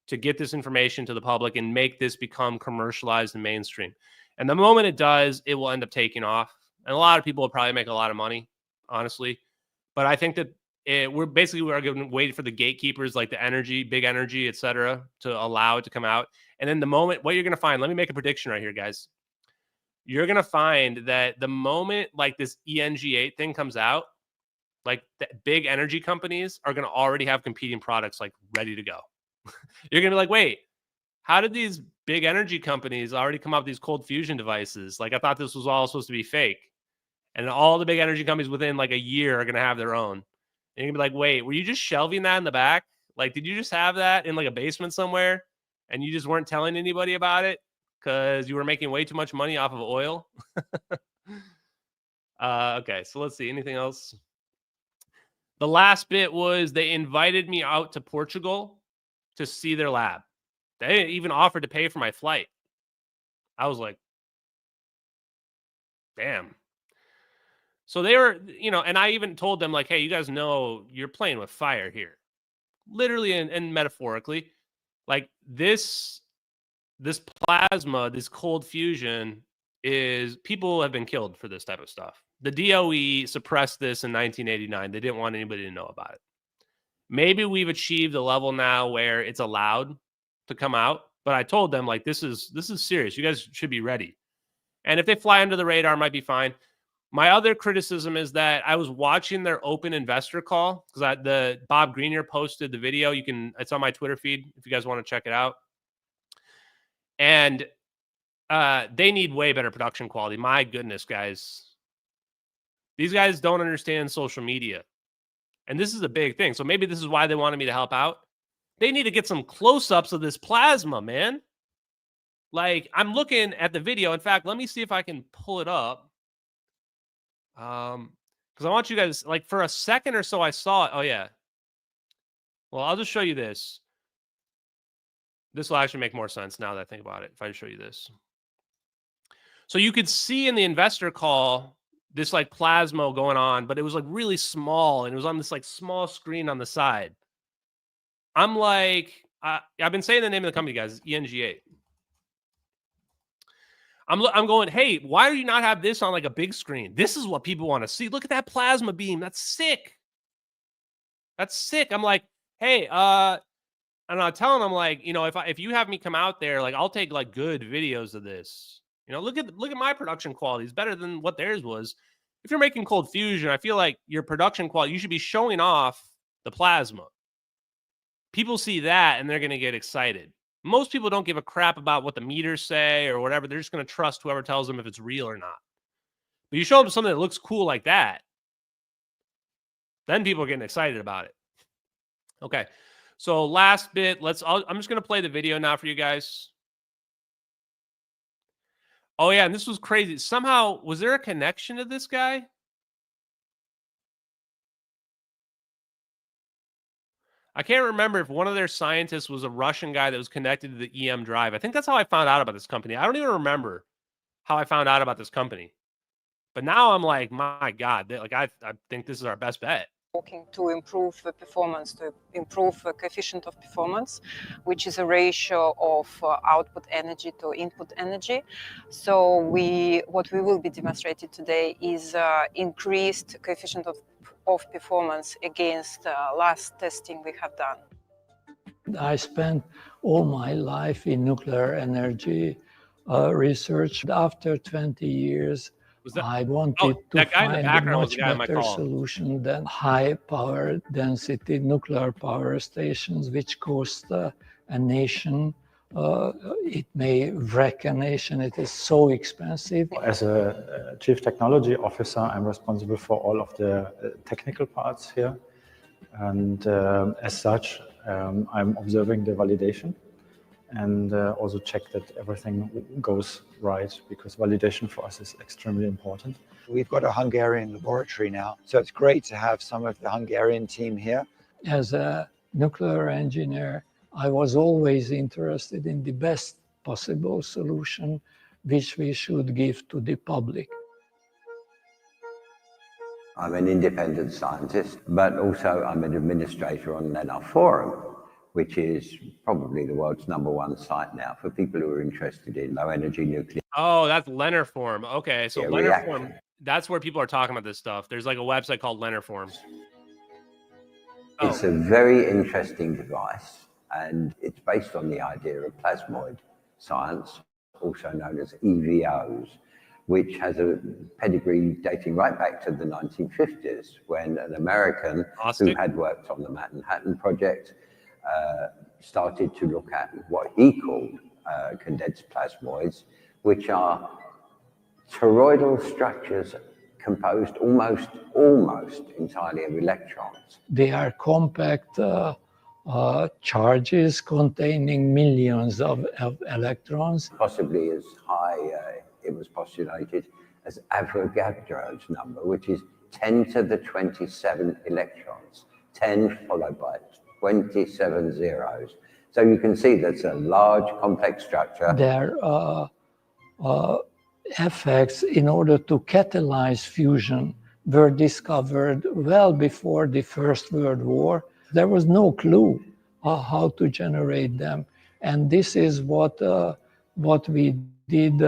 to get this information to the public and make this become commercialized and mainstream. And the moment it does, it will end up taking off. And a lot of people will probably make a lot of money, honestly. But I think that we're going to wait for the gatekeepers like the energy, big energy, et cetera, to allow it to come out. And then the moment, what you're going to find, let me make a prediction right here, guys. You're going to find that the moment like this ENG8 thing comes out, like the big energy companies are going to already have competing products like ready to go. You're going to be like, wait, how did these big energy companies already come up with these cold fusion devices? Like I thought this was all supposed to be fake. And all the big energy companies within like a year are going to have their own. And you're going to be like, wait, were you just shelving that in the back? Like, did you just have that in like a basement somewhere and you just weren't telling anybody about it because you were making way too much money off of oil? Okay, so let's see. Anything else? The last bit was they invited me out to Portugal to see their lab. They even offered to pay for my flight. I was like, damn. So they were, and I even told them like, hey, you guys know you're playing with fire here. Literally and metaphorically. Like this plasma, this cold fusion is, people have been killed for this type of stuff. The DOE suppressed this in 1989. They didn't want anybody to know about it. Maybe we've achieved a level now where it's allowed to come out. But I told them like, this is serious. You guys should be ready. And if they fly under the radar, it might be fine. My other criticism is that I was watching their open investor call because the Bob Greenier posted the video. It's on my Twitter feed if you guys want to check it out. And they need way better production quality. My goodness, guys. These guys don't understand social media. And this is a big thing. So maybe this is why they wanted me to help out. They need to get some close-ups of this plasma, man. Like, I'm looking at the video. In fact, let me see if I can pull it up. Because I want you guys, like, for a second or so, I saw it. Oh, yeah. Well, I'll just show you this. This will actually make more sense now that I think about it, if I show you this. So you could see in the investor call this, like, plasma going on, but it was, like, really small, and it was on this, like, small screen on the side. I'm like, I've been saying the name of the company, guys, ENG8. I'm going, hey, why do you not have this on like a big screen? This is what people want to see. Look at that plasma beam. That's sick. That's sick. I'm like, hey, and I'm telling them, like, you know, if you have me come out there, like, I'll take like good videos of this. You know, look at my production quality. It's better than what theirs was. If you're making cold fusion, I feel like your production quality, you should be showing off the plasma. People see that and they're going to get excited. Most people don't give a crap about what the meters say or whatever. They're just going to trust whoever tells them if it's real or not. But you show them something that looks cool like that, then people are getting excited about it. Okay. So last bit, I'm just going to play the video now for you guys. Oh yeah, and this was crazy. Somehow, was there a connection to this guy? I can't remember if one of their scientists was a Russian guy that was connected to the EM drive. I think that's how I found out about this company. I don't even remember how I found out about this company. But now I'm like, my God, I think this is our best bet. Working to improve the performance, to improve the coefficient of performance, which is a ratio of output energy to input energy. So what we will be demonstrating today is increased coefficient of performance against last testing we have done. I spent all my life in nuclear energy research. After 20 years, I wanted to find a much better solution than high power density nuclear power stations, which cost a nation. It may wreck a nation. It is so expensive. As a chief technology officer, I'm responsible for all of the technical parts here. And as such, I'm observing the validation and also check that everything goes right, because validation for us is extremely important. We've got a Hungarian laboratory now, so it's great to have some of the Hungarian team here. As a nuclear engineer, I was always interested in the best possible solution which we should give to the public. I'm an independent scientist, but also I'm an administrator on NENR Forum, which is probably the world's #1 site now for people who are interested in low energy nuclear. Oh, that's NENR Forum. Okay, so NENR reaction. Forum, that's where people are talking about this stuff. There's like a website called NENR Forum. It's a very interesting device, and it's based on the idea of plasmoid science, also known as EVOs, which has a pedigree dating right back to the 1950s, when an American who had worked on the Manhattan Project started to look at what he called condensed plasmoids, which are toroidal structures composed almost entirely of electrons. They are compact charges containing millions of electrons. Possibly as high, it was postulated, as Avogadro's number, which is 10 to the 27 electrons, 10 followed by 27 zeros. So you can see that's a large, complex structure. Their effects in order to catalyze fusion were discovered well before the First World War. There was no clue how to generate them. And this is what we did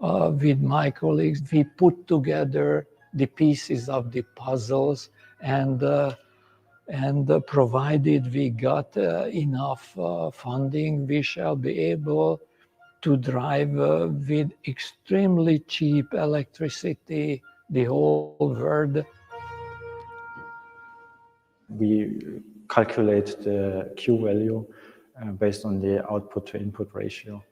with my colleagues. We put together the pieces of the puzzles, and provided we got enough funding, we shall be able to drive with extremely cheap electricity the whole world. We calculate the Q value based on the output to input ratio.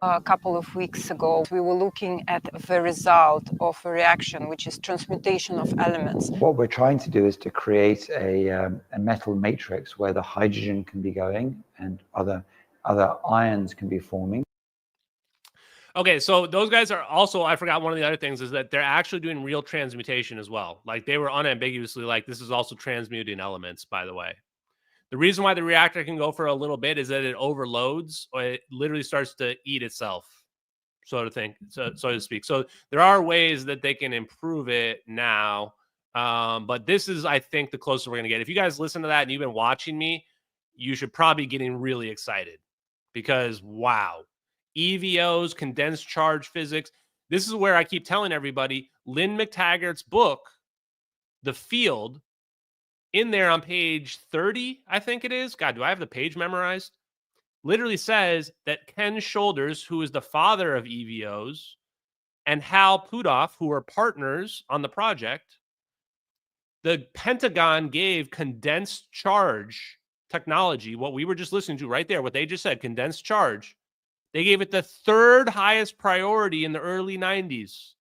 A couple of weeks ago, we were looking at the result of a reaction, which is transmutation of elements. What we're trying to do is to create a metal matrix where the hydrogen can be going and other ions can be forming. Okay, so those guys are also, I forgot one of the other things is that they're actually doing real transmutation as well. Like they were unambiguously like, this is also transmuting elements, by the way. The reason why the reactor can go for a little bit is that it overloads, or it literally starts to eat itself, so to speak. So there are ways that they can improve it now. But this is, I think, the closest we're going to get. If you guys listen to that and you've been watching me, you should probably be getting really excited because, wow. EVOs, condensed charge physics. This is where I keep telling everybody, Lynn McTaggart's book, The Field, in there on page 30, I think it is. God, do I have the page memorized? Literally says that Ken Shoulders, who is the father of EVOs, and Hal Puthoff, who are partners on the project, the Pentagon gave condensed charge technology, what we were just listening to right there, what they just said, condensed charge. They gave it the third highest priority in the early 90s,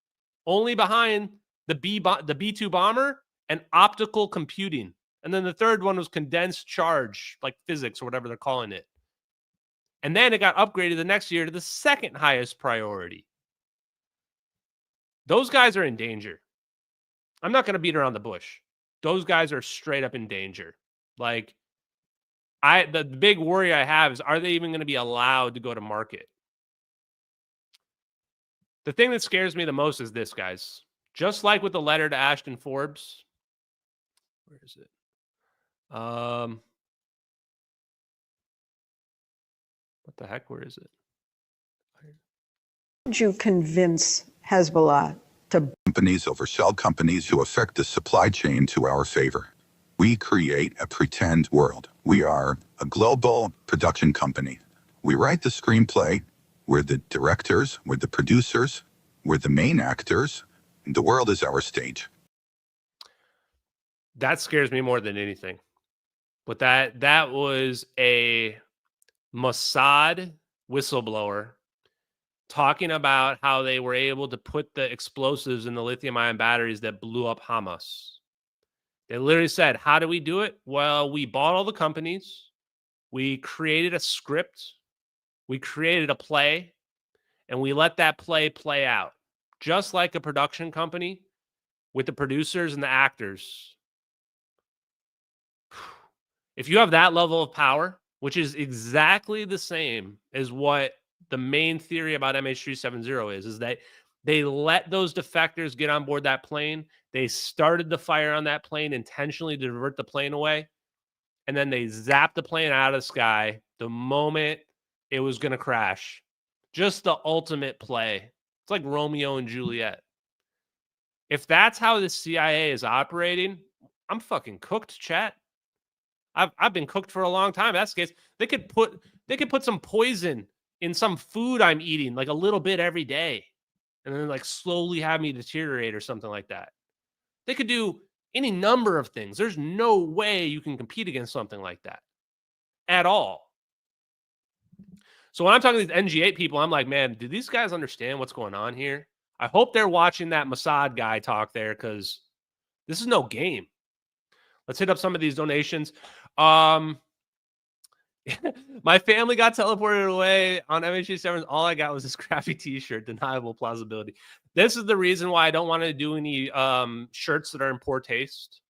only behind the B-2 bomber and optical computing. And then the third one was condensed charge, like physics or whatever they're calling it. And then it got upgraded the next year to the second highest priority. Those guys are in danger. I'm not going to beat around the bush. Those guys are straight up in danger. Like, the big worry I have is, are they even going to be allowed to go to market? The thing that scares me the most is this, guys. Just like with the letter to Ashton Forbes. Where is it? What the heck? Where is it? Did you convince Hezbollah to companies over shell companies who affect the supply chain to our favor? We create a pretend world. We are a global production company. We write the screenplay. We're the directors. We're the producers. We're the main actors. And the world is our stage. That scares me more than anything. But that was a Mossad whistleblower talking about how they were able to put the explosives in the lithium-ion batteries that blew up Hamas. They literally said, how do we do it? Well, we bought all the companies. We created a script. We created a play. And we let that play out. Just like a production company with the producers and the actors. If you have that level of power, which is exactly the same as what the main theory about MH370 is that they let those defectors get on board that plane. They started the fire on that plane intentionally to divert the plane away. And then they zapped the plane out of the sky the moment it was going to crash. Just the ultimate play. It's like Romeo and Juliet. If that's how the CIA is operating, I'm fucking cooked, chat. I've been cooked for a long time. That's the case. They could put some poison in some food I'm eating, like a little bit every day, and then like slowly have me deteriorate or something like that. They could do any number of things. There's no way you can compete against something like that at all. So when I'm talking to these NG8 people, I'm like, man, do these guys understand what's going on here? I hope they're watching that Mossad guy talk there, because this is no game. Let's hit up some of these donations. My family got teleported away on MH370. All I got was this crappy t-shirt, deniable plausibility. This is the reason why I don't want to do any shirts that are in poor taste.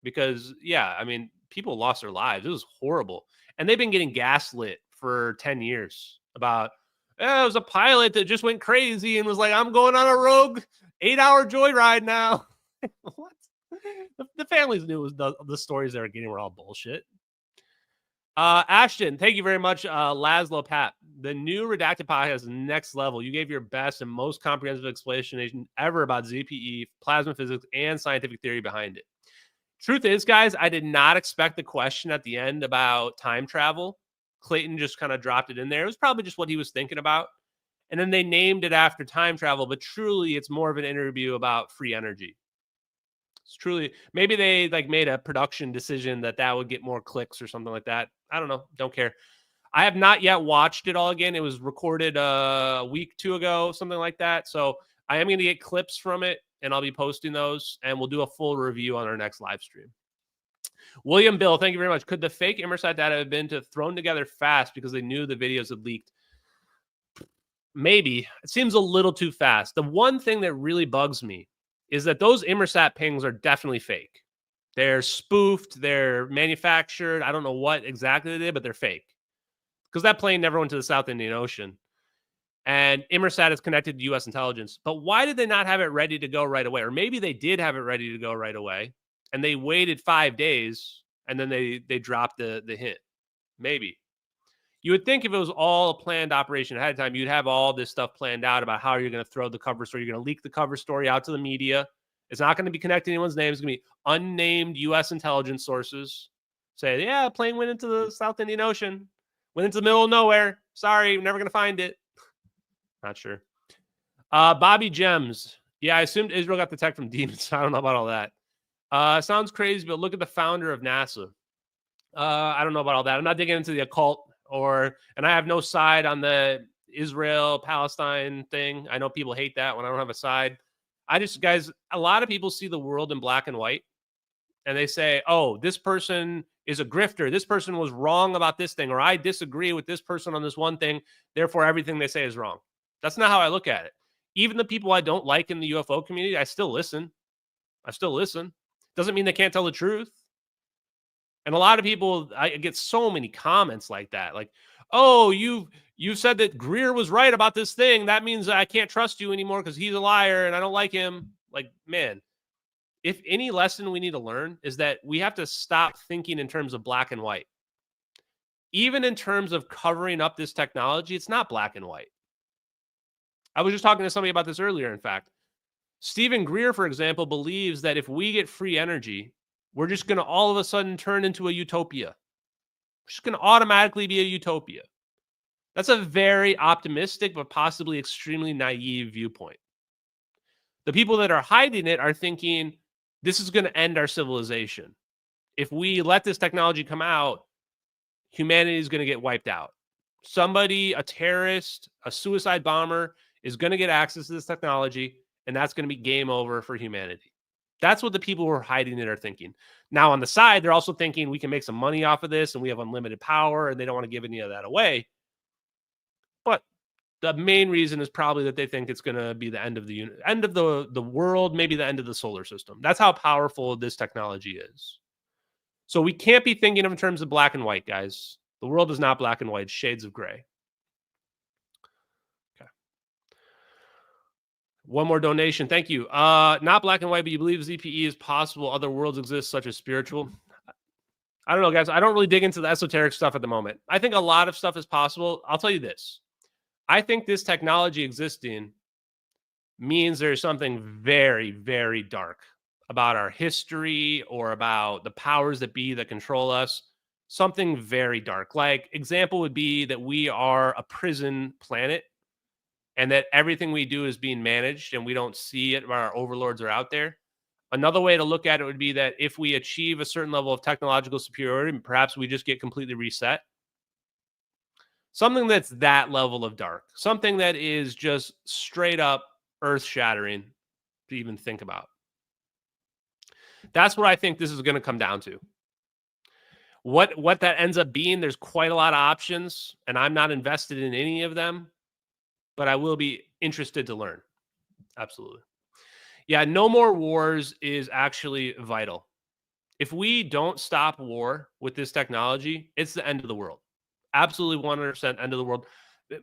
Because, yeah, I mean, people lost their lives. It was horrible. And they've been getting gaslit for 10 years about, it was a pilot that just went crazy and was like, I'm going on a rogue 8-hour joyride now. What? The families knew the stories they were getting were all bullshit. Ashton, thank you very much. Laszlo Pat, the new Redacted podcast is next level. You gave your best and most comprehensive explanation ever about ZPE, plasma physics, and scientific theory behind it. Truth is, guys, I did not expect the question at the end about time travel. Clayton just kind of dropped it in there. It was probably just what he was thinking about. And then they named it after time travel, but truly it's more of an interview about free energy. It's truly, maybe they like made a production decision that would get more clicks or something like that. I don't know. Don't care. I have not yet watched it all again. It was recorded a week, 2 ago, something like that. So I am going to get clips from it, and I'll be posting those, and we'll do a full review on our next live stream. William Bill, thank you very much. Could the fake Inmarsat data have been thrown together fast because they knew the videos had leaked? Maybe. It seems a little too fast. The one thing that really bugs me is that those Inmarsat pings are definitely fake. They're spoofed. They're manufactured. I don't know what exactly they did, but they're fake. Because that plane never went to the South Indian Ocean. And Inmarsat is connected to U.S. intelligence. But why did they not have it ready to go right away? Or maybe they did have it ready to go right away, and they waited 5 days, and then they dropped the hint. Maybe. You would think if it was all a planned operation ahead of time, you'd have all this stuff planned out about how you're going to throw the cover story. You're going to leak the cover story out to the media. It's not going to be connected to anyone's name. It's going to be unnamed U.S. intelligence sources. Say, yeah, plane went into the South Indian Ocean. Went into the middle of nowhere. Sorry, we're never going to find it. Not sure. Bobby Gems. Yeah, I assumed Israel got the tech from demons. I don't know about all that. Sounds crazy, but look at the founder of NASA. I don't know about all that. I'm not digging into the occult, and I have no side on the Israel-Palestine thing. I know people hate that when I don't have a side. Guys, a lot of people see the world in black and white, and they say, oh, this person is a grifter. This person was wrong about this thing, or I disagree with this person on this one thing. Therefore, everything they say is wrong. That's not how I look at it. Even the people I don't like in the UFO community, I still listen. Doesn't mean they can't tell the truth. And a lot of people, I get so many comments like that. Like, oh, you said that Greer was right about this thing. That means I can't trust you anymore because he's a liar and I don't like him. Like, man, if any lesson we need to learn is that we have to stop thinking in terms of black and white. Even in terms of covering up this technology, it's not black and white. I was just talking to somebody about this earlier, in fact. Stephen Greer, for example, believes that if we get free energy, we're just going to all of a sudden turn into a utopia. We're just going to automatically be a utopia. That's a very optimistic, but possibly extremely naive viewpoint. The people that are hiding it are thinking this is going to end our civilization. If we let this technology come out, humanity is going to get wiped out. Somebody, a terrorist, a suicide bomber, is going to get access to this technology, and that's going to be game over for humanity. That's what the people who are hiding it are thinking. Now, on the side, they're also thinking we can make some money off of this, and we have unlimited power, and they don't want to give any of that away. But the main reason is probably that they think it's going to be the end of the world, maybe the end of the solar system. That's how powerful this technology is. So we can't be thinking of in terms of black and white, guys. The world is not black and white, shades of gray. Okay. One more donation. Thank you. Not black and white, but you believe ZPE is possible. Other worlds exist, such as spiritual. I don't know, guys. I don't really dig into the esoteric stuff at the moment. I think a lot of stuff is possible. I'll tell you this. I think this technology existing means there's something very, very dark about our history or about the powers that be that control us. Something very dark. Like, example would be that we are a prison planet and that everything we do is being managed and we don't see it, our overlords are out there. Another way to look at it would be that if we achieve a certain level of technological superiority, perhaps we just get completely reset. Something that's that level of dark. Something that is just straight up earth-shattering to even think about. That's what I think this is going to come down to. What that ends up being, there's quite a lot of options, and I'm not invested in any of them, but I will be interested to learn. Absolutely. Yeah, no more wars is actually vital. If we don't stop war with this technology, it's the end of the world. Absolutely 100% end of the world.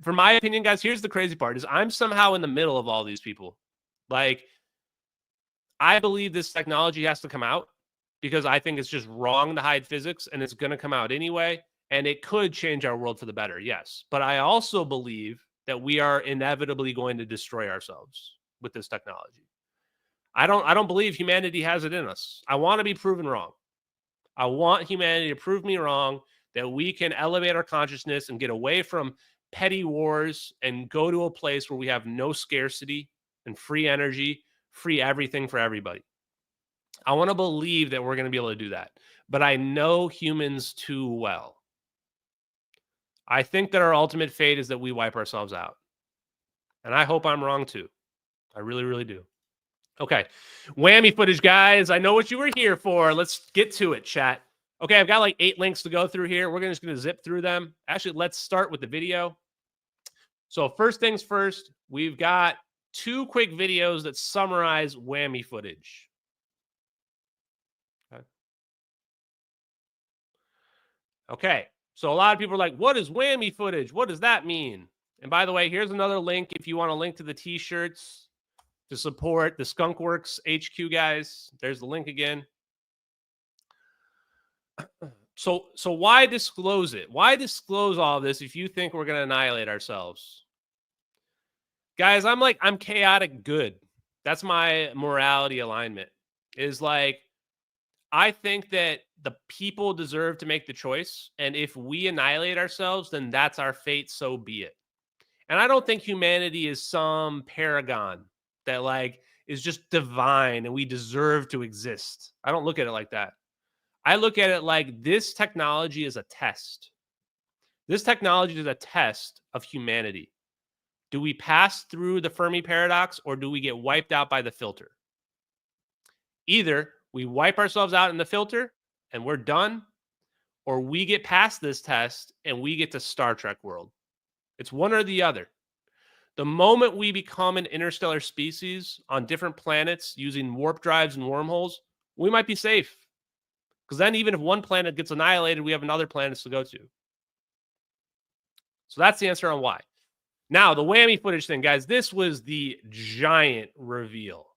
For my opinion, guys, here's the crazy part, is I'm somehow in the middle of all these people. Like, I believe this technology has to come out because I think it's just wrong to hide physics, and it's going to come out anyway, and it could change our world for the better, yes. But I also believe that we are inevitably going to destroy ourselves with this technology. I don't believe humanity has it in us. I want to be proven wrong. I want humanity to prove me wrong, that we can elevate our consciousness and get away from petty wars and go to a place where we have no scarcity and free energy, free everything for everybody. I want to believe that we're going to be able to do that, but I know humans too well. I think that our ultimate fate is that we wipe ourselves out. And I hope I'm wrong too. I really, really do. Okay. WAMI footage, guys. I know what you were here for. Let's get to it, chat. Okay, I've got like 8 links to go through here. We're just going to zip through them. Actually, let's start with the video. So first things first, we've got 2 quick videos that summarize WAMI footage. Okay, so a lot of people are like, what is WAMI footage? What does that mean? And by the way, here's another link if you want to link to the t-shirts to support the Skunkworks HQ guys. There's the link again. So why disclose it? Why disclose all this if you think we're going to annihilate ourselves? Guys, I'm chaotic good. That's my morality alignment. Is like, I think that the people deserve to make the choice. And if we annihilate ourselves, then that's our fate, so be it. And I don't think humanity is some paragon that like is just divine and we deserve to exist. I don't look at it like that. I look at it like this technology is a test. This technology is a test of humanity. Do we pass through the Fermi paradox or do we get wiped out by the filter? Either we wipe ourselves out in the filter and we're done, or we get past this test and we get to Star Trek world. It's one or the other. The moment we become an interstellar species on different planets using warp drives and wormholes, we might be safe. Because then even if one planet gets annihilated, we have another planet to go to. So that's the answer on why. Now, the WAMI footage thing, guys, this was the giant reveal.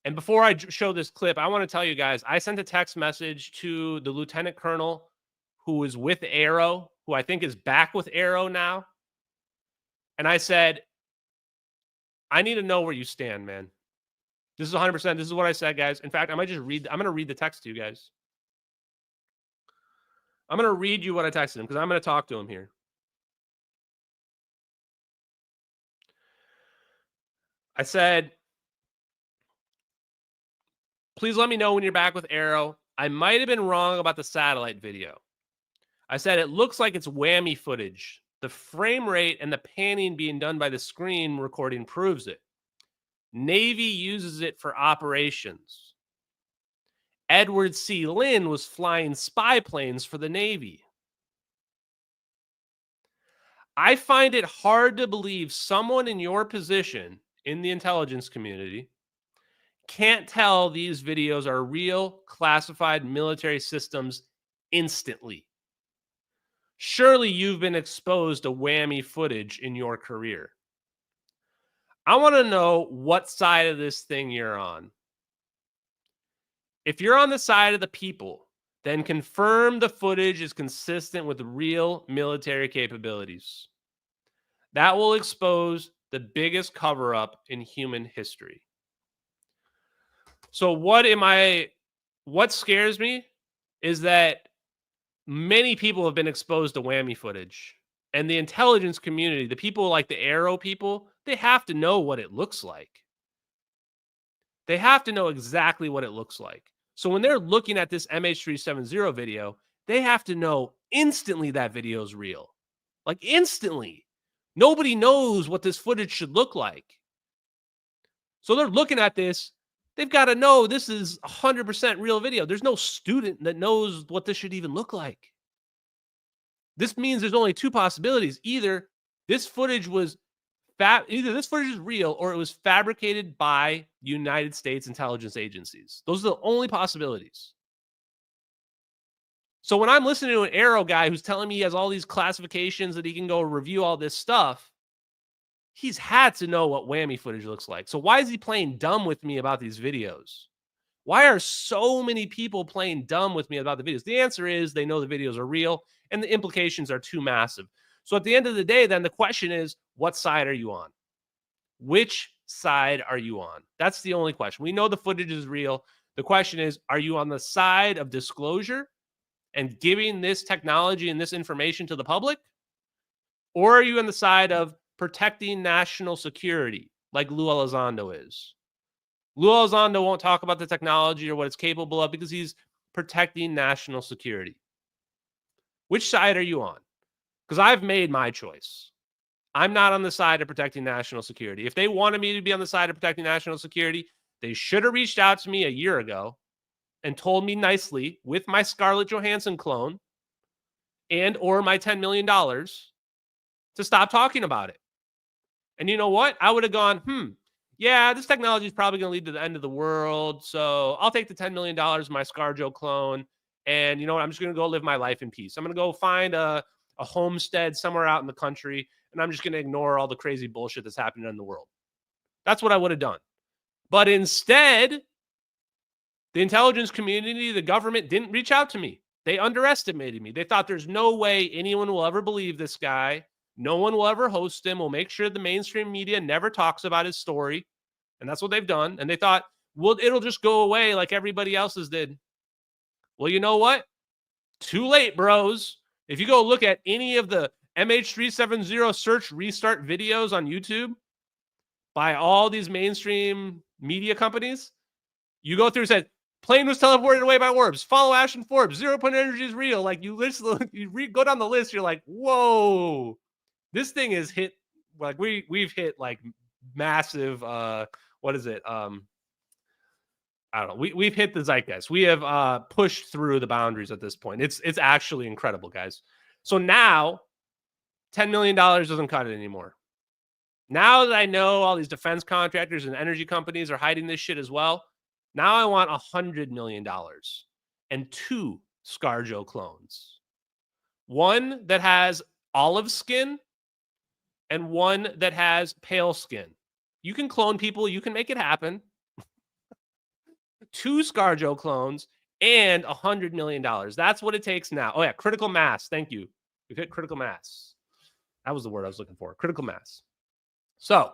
And before I show this clip, I want to tell you guys, I sent a text message to the lieutenant colonel who was with Arrow, who I think is back with Arrow now. And I said, I need to know where you stand, man. This is 100%. This is what I said, guys. In fact, I might just read. I'm going to read the text to you guys. I'm going to read you what I texted him because I'm going to talk to him here. I said, please let me know when you're back with Arrow. I might have been wrong about the satellite video. I said, it looks like it's WAMI footage. The frame rate and the panning being done by the screen recording proves it. Navy uses it for operations. Edward C. Lynn was flying spy planes for the Navy. I find it hard to believe someone in your position in the intelligence community can't tell these videos are real classified military systems instantly. Surely you've been exposed to WAMI footage in your career. I want to know what side of this thing you're on. If you're on the side of the people, then confirm the footage is consistent with real military capabilities. That will expose the biggest cover-up in human history. So what scares me is that many people have been exposed to WAMI footage. And the intelligence community, the people like the Arrow people, they have to know what it looks like. They have to know exactly what it looks like. So when they're looking at this MH370 video, they have to know instantly that video is real. Like instantly. Nobody knows what this footage should look like. So they're looking at this. They've got to know this is 100% real video. There's no student that knows what this should even look like. This means there's only 2 possibilities. Either this footage is real or it was fabricated by United States intelligence agencies. Those are the only possibilities. So when I'm listening to an Arrow guy who's telling me he has all these classifications that he can go review all this stuff, he's had to know what WAMI footage looks like. So why is he playing dumb with me about these videos? Why are so many people playing dumb with me about the videos? The answer is they know the videos are real and the implications are too massive. So at the end of the day, then the question is, what side are you on? Which side are you on? That's the only question. We know the footage is real. The question is, are you on the side of disclosure and giving this technology and this information to the public? Or are you on the side of protecting national security, like Lou Elizondo is? Lou Elizondo won't talk about the technology or what it's capable of because he's protecting national security. Which side are you on? Because I've made my choice. I'm not on the side of protecting national security. If they wanted me to be on the side of protecting national security, they should have reached out to me a year ago and told me nicely with my Scarlett Johansson clone and or my $10 million to stop talking about it. And you know what? I would have gone, yeah, this technology is probably going to lead to the end of the world. So I'll take the $10 million, my ScarJo clone. And you know what? I'm just going to go live my life in peace. I'm going to go find a homestead somewhere out in the country. And I'm just going to ignore all the crazy bullshit that's happening in the world. That's what I would have done. But instead, the intelligence community, the government didn't reach out to me. They underestimated me. They thought there's no way anyone will ever believe this guy. No one will ever host him. We'll make sure the mainstream media never talks about his story. And that's what they've done. And they thought, well, it'll just go away like everybody else's did. Well, you know what? Too late, bros. If you go look at any of the MH370 search restart videos on YouTube by all these mainstream media companies, you go through and said, plane was teleported away by orbs. Follow Ash and Forbes. 0 point energy is real. Like you go down the list, you're like, whoa, this thing is hit. Like we've hit like massive. What is it? I don't know. We've hit the zeitgeist. We have pushed through the boundaries at this point. It's actually incredible, guys. So now, $10 million doesn't cut it anymore. Now that I know all these defense contractors and energy companies are hiding this shit as well, now I want $100 million and 2 ScarJo clones. One that has olive skin and one that has pale skin. You can clone people. You can make it happen. 2 ScarJo clones and $100 million. That's what it takes now. Oh, yeah. Critical mass. Thank you. We've hit critical mass. That was the word I was looking for. Critical mass. So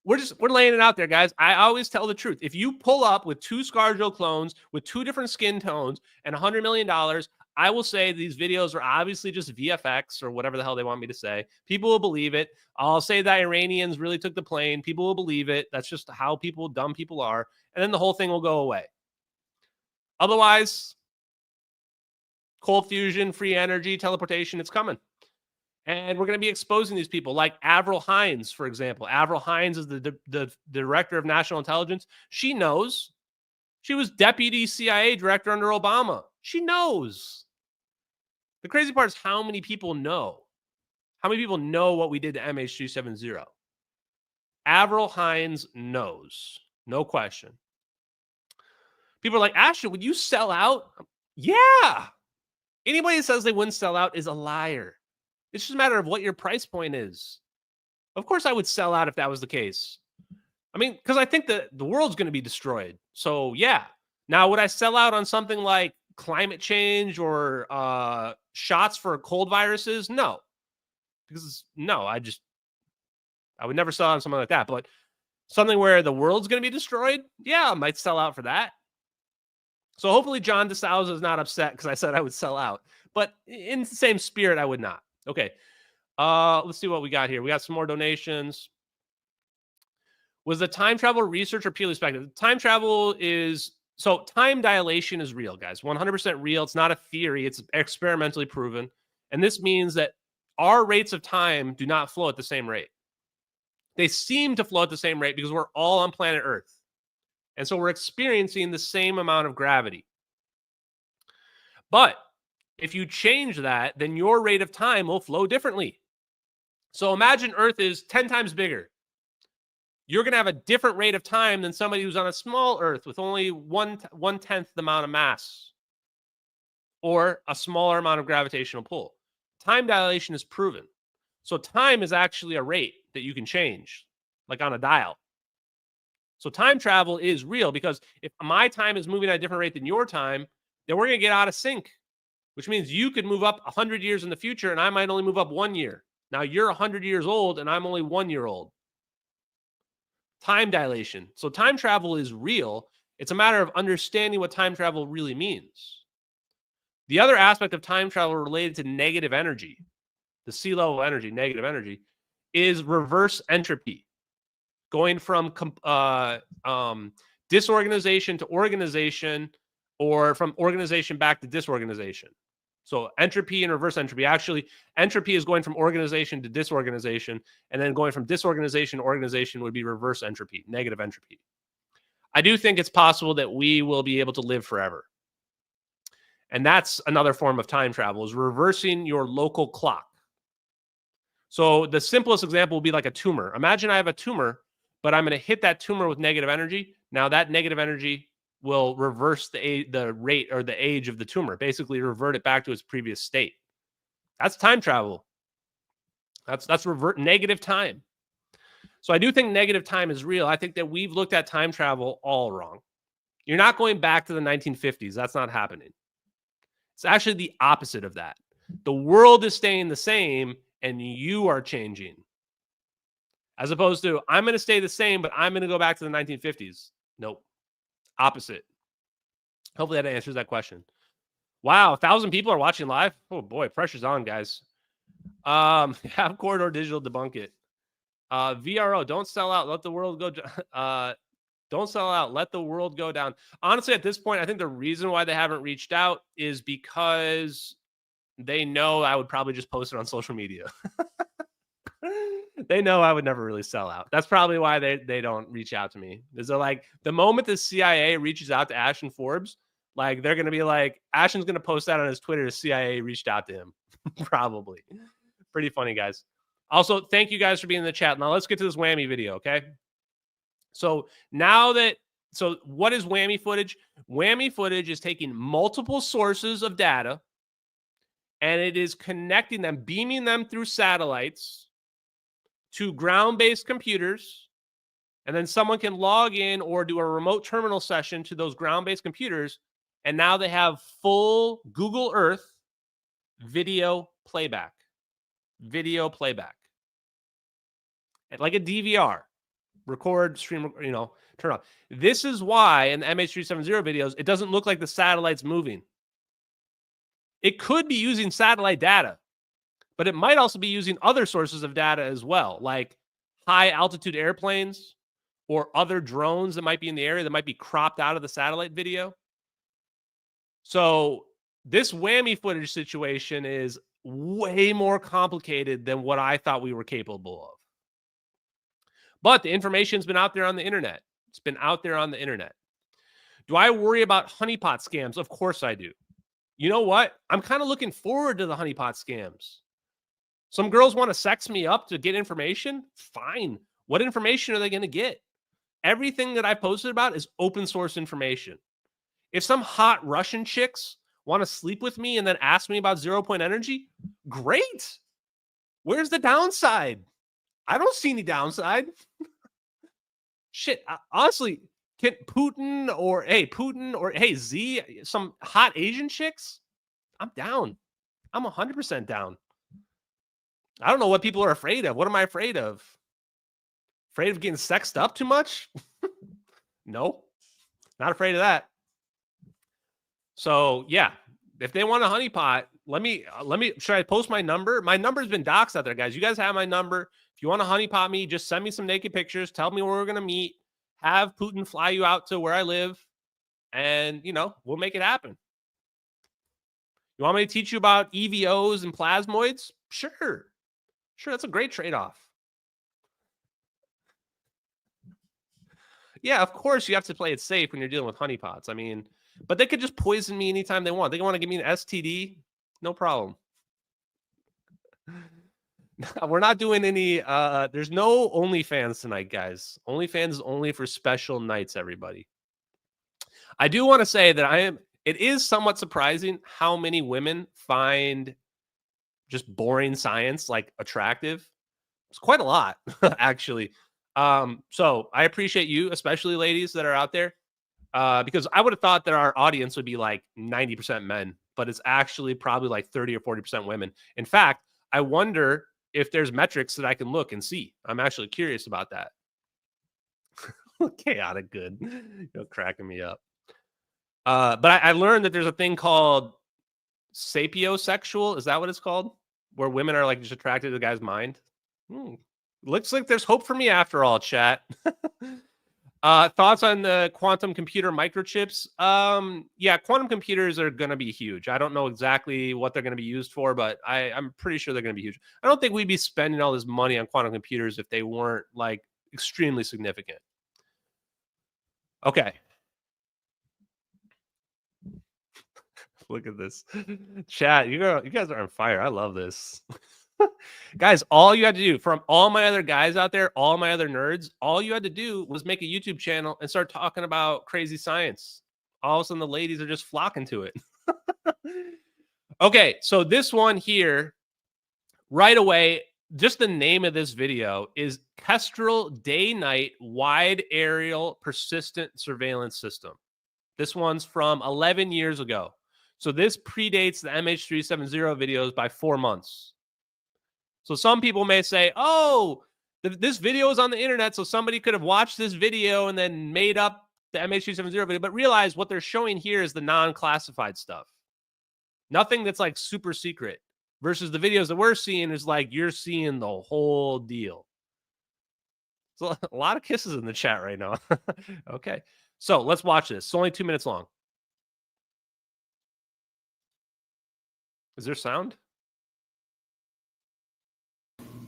we're laying it out there, guys. I always tell the truth. If you pull up with 2 ScarJo clones with 2 different skin tones and $100 million, I will say these videos are obviously just VFX or whatever the hell they want me to say. People will believe it. I'll say that Iranians really took the plane. People will believe it. That's just how dumb people are. And then the whole thing will go away. Otherwise, cold fusion, free energy, teleportation, it's coming. And we're going to be exposing these people like Avril Haines, for example. Avril Haines is the director of national intelligence. She knows. She was deputy CIA director under Obama. She knows. The crazy part is how many people know. How many people know what we did to MH370? Avril Haines knows. No question. People are like, Ashton, would you sell out? Yeah. Anybody that says they wouldn't sell out is a liar. It's just a matter of what your price point is. Of course I would sell out if that was the case. I mean, because I think that the world's going to be destroyed. So, yeah. Now, would I sell out on something like climate change or shots for cold viruses? No. Because, no, I would never sell out on something like that. But something where the world's going to be destroyed? Yeah, I might sell out for that. So hopefully John DeSouza is not upset because I said I would sell out. But in the same spirit, I would not. Okay. Let's see what we got here. We got some more donations. Was the time travel research or purely speculative? Time travel is... So time dilation is real, guys. 100% real. It's not a theory. It's experimentally proven. And this means that our rates of time do not flow at the same rate. They seem to flow at the same rate because we're all on planet Earth. And so we're experiencing the same amount of gravity. But if you change that, then your rate of time will flow differently. So imagine Earth is 10 times bigger. You're going to have a different rate of time than somebody who's on a small Earth with only one-tenth the amount of mass or a smaller amount of gravitational pull. Time dilation is proven. So time is actually a rate that you can change, like on a dial. So time travel is real because if my time is moving at a different rate than your time, then we're going to get out of sync, which means you could move up 100 years in the future and I might only move up 1 year. Now you're 100 years old and I'm only 1 year old. Time dilation. So time travel is real. It's a matter of understanding what time travel really means. The other aspect of time travel related to negative energy. the sea level energy, negative energy, is reverse entropy, going from disorganization to organization, or from organization back to disorganization. So entropy and reverse entropy. Actually, entropy is going from organization to disorganization, and then going from disorganization to organization would be reverse entropy, negative entropy. I do think it's possible that we will be able to live forever. And that's another form of time travel, is reversing your local clock. So the simplest example will be like a tumor. Imagine I have a tumor, but I'm going to hit that tumor with negative energy. Now that negative energy will reverse the rate or the age of the tumor, basically revert it back to its previous state. That's time travel. That's revert negative time. So I do think negative time is real. I think that we've looked at time travel all wrong. You're not going back to the 1950s. That's not happening. It's actually the opposite of that. The world is staying the same and you are changing. As opposed to, I'm going to stay the same, but I'm going to go back to the 1950s. Nope. Opposite. Hopefully that answers that question. Wow, 1,000 people are watching live. Oh boy, pressure's on, guys. Have Corridor Digital debunk it. VRO, don't sell out. Let the world go. Don't sell out. Let the world go down. Honestly, at this point, I think the reason why they haven't reached out is because they know I would probably just post it on social media. They know I would never really sell out. That's probably why they don't reach out to me. Is they're like, the moment the CIA reaches out to Ashton Forbes, like they're going to be like, Ashton's going to post that on his Twitter. The CIA reached out to him. Probably. Pretty funny, guys. Also, thank you guys for being in the chat. Now let's get to this WAMI video, okay? So what is WAMI footage? WAMI footage is taking multiple sources of data and it is connecting them, beaming them through satellites to ground-based computers, and then someone can log in or do a remote terminal session to those ground-based computers, and now they have full Google Earth video playback. Video playback. Like a DVR. Record, stream, turn off. This is why in the MH370 videos, it doesn't look like the satellite's moving. It could be using satellite data, but it might also be using other sources of data as well, like high altitude airplanes or other drones that might be in the area that might be cropped out of the satellite video. So this WAMI footage situation is way more complicated than what I thought we were capable of. But the information's been out there on the internet. It's been out there on the internet. Do I worry about honeypot scams? Of course I do. You know what? I'm kind of looking forward to the honeypot scams. Some girls want to sex me up to get information. Fine. What information are they going to get? Everything that I posted about is open source information. If some hot Russian chicks want to sleep with me and then ask me about 0-point energy, great. Where's the downside? I don't see any downside. Shit, honestly, can Putin or hey Z, some hot Asian chicks? I'm down. I'm 100% down. I don't know what people are afraid of. What am I afraid of? Afraid of getting sexed up too much? No, not afraid of that. So yeah, if they want a honeypot, let me. Should I post my number? My number's been doxed out there, guys. You guys have my number. If you want to honeypot me, just send me some naked pictures. Tell me where we're gonna meet. Have Putin fly you out to where I live, and we'll make it happen. You want me to teach you about EVOs and plasmoids? Sure, that's a great trade-off. Yeah, of course you have to play it safe when you're dealing with honeypots. I mean, but they could just poison me anytime they want. They want to give me an STD, no problem. We're not doing any, there's no OnlyFans tonight, guys. OnlyFans is only for special nights, everybody. I do want to say that it is somewhat surprising how many women find just boring science like attractive. It's quite a lot, actually. So I appreciate you, especially ladies that are out there, because I would have thought that our audience would be like 90% men, but it's actually probably like 30 or 40% women. In fact, I wonder if there's metrics that I can look and see. I'm actually curious about that. Chaotic good. You're cracking me up. But I learned that there's a thing called sapiosexual. Is that what it's called? where women are like just attracted to the guy's mind. Looks like there's hope for me after all, chat. Thoughts on the quantum computer microchips? Yeah, quantum computers are going to be huge. I don't know exactly what they're going to be used for, but I'm pretty sure they're going to be huge. I don't think we'd be spending all this money on quantum computers if they weren't like extremely significant. Okay. Look at this. Chat, you guys are on fire. I love this. Guys, all you had to do, from all my other guys out there, all my other nerds, all you had to do was make a YouTube channel and start talking about crazy science. All of a sudden, the ladies are just flocking to it. Okay, so this one here, right away, just the name of this video is Kestrel Day-Night Wide Aerial Persistent Surveillance System. This one's from 11 years ago. So this predates the MH370 videos by 4 months. So some people may say, oh, this video is on the internet, so somebody could have watched this video and then made up the MH370 video. But realize what they're showing here is the non-classified stuff. Nothing that's like super secret. Versus the videos that we're seeing is like you're seeing the whole deal. So a lot of kisses in the chat right now. Okay. So let's watch this. It's only 2 minutes long. Is there sound?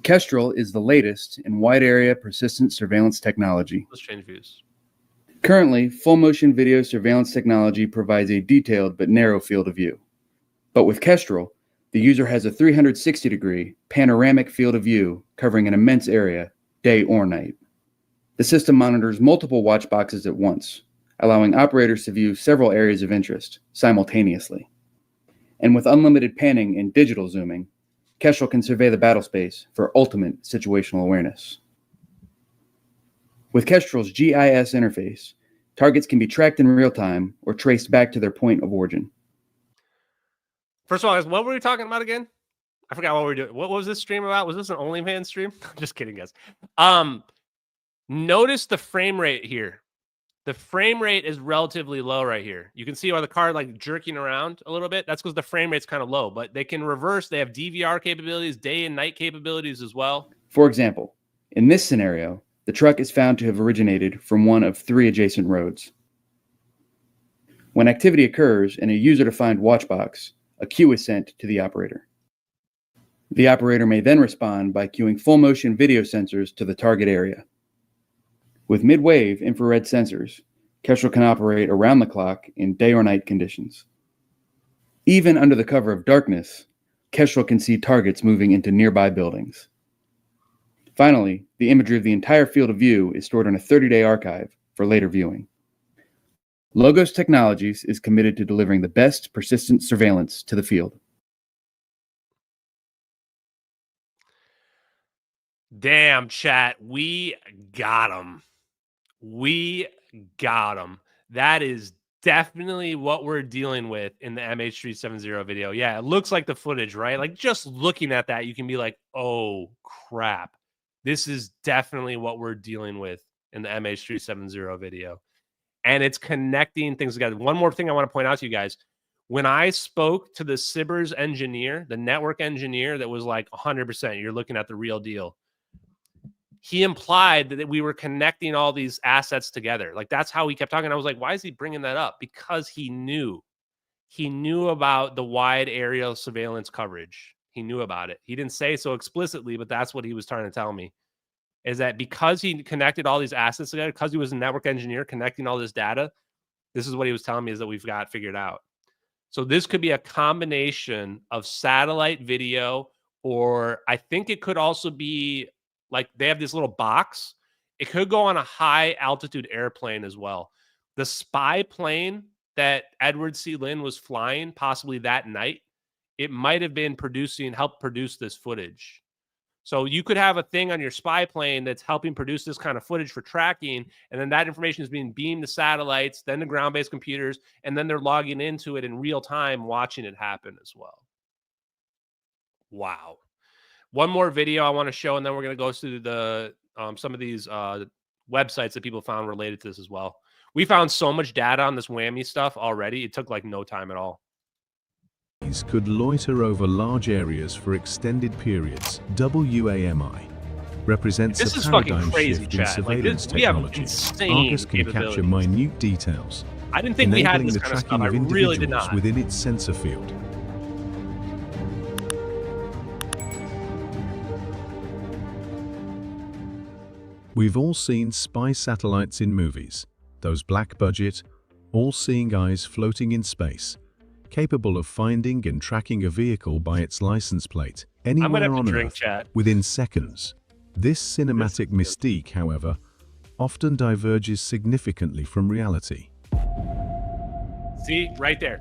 Kestrel is the latest in wide area persistent surveillance technology. Let's change views. Currently, full motion video surveillance technology provides a detailed but narrow field of view. But with Kestrel, the user has a 360-degree panoramic field of view covering an immense area, day or night. The system monitors multiple watch boxes at once, allowing operators to view several areas of interest simultaneously. And with unlimited panning and digital zooming, Kestrel can survey the battle space for ultimate situational awareness. With Kestrel's GIS interface, targets can be tracked in real time or traced back to their point of origin. First of all, guys, what were we talking about again? I forgot what we were doing. What was this stream about? Was this an OnlyFans stream? Just kidding, guys. Notice the frame rate here. The frame rate is relatively low right here. You can see why the car like jerking around a little bit. That's because the frame rate's kind of low, but they can reverse. They have DVR capabilities, day and night capabilities as well. For example, in this scenario, the truck is found to have originated from one of 3 adjacent roads. When activity occurs in a user-defined watch box, a cue is sent to the operator. The operator may then respond by cueing full-motion video sensors to the target area. With mid-wave infrared sensors, Kestrel can operate around the clock in day or night conditions. Even under the cover of darkness, Kestrel can see targets moving into nearby buildings. Finally, the imagery of the entire field of view is stored in a 30-day archive for later viewing. Logos Technologies is committed to delivering the best persistent surveillance to the field. Damn, chat. We got him. We got him. That is definitely what we're dealing with in the MH370 video. Yeah, it looks like the footage, right? Like just looking at that, you can be like, oh, crap. This is definitely what we're dealing with in the MH370 video. And it's connecting things together. One more thing I want to point out to you guys. When I spoke to the Cibers engineer, the network engineer that was like 100%, you're looking at the real deal. He implied that we were connecting all these assets together. Like that's how he kept talking. I was like, why is he bringing that up? Because he knew about the wide aerial surveillance coverage. He knew about it. He didn't say so explicitly, but that's what he was trying to tell me, is that because he connected all these assets together, because he was a network engineer connecting all this data, this is what he was telling me is that we've got figured out. So this could be a combination of satellite video, or I think it could also be like they have this little box. It could go on a high altitude airplane as well. The spy plane that Edward C. Lynn was flying, possibly that night, it might have been helped produce this footage. So you could have a thing on your spy plane that's helping produce this kind of footage for tracking, and then that information is being beamed to satellites, then to ground-based computers, and then they're logging into it in real time, watching it happen as well. Wow. One more video I want to show, and then we're going to go through the some of these websites that people found related to this as well. We found so much data on this WAMI stuff already. It took like no time at all. could loiter over large areas for extended periods. WAMI represents This a is fucking paradigm crazy, shift in chat. Like surveillance this, we have technology. insane Argus can capture capabilities. minute details, I didn't think we had enabling this the kind of stuff. tracking I of really did individuals not. within its sensor field. We've all seen spy satellites in movies, those black-budget, all-seeing eyes floating in space, capable of finding and tracking a vehicle by its license plate anywhere on Earth within seconds. This cinematic mystique, however, often diverges significantly from reality. See, right there.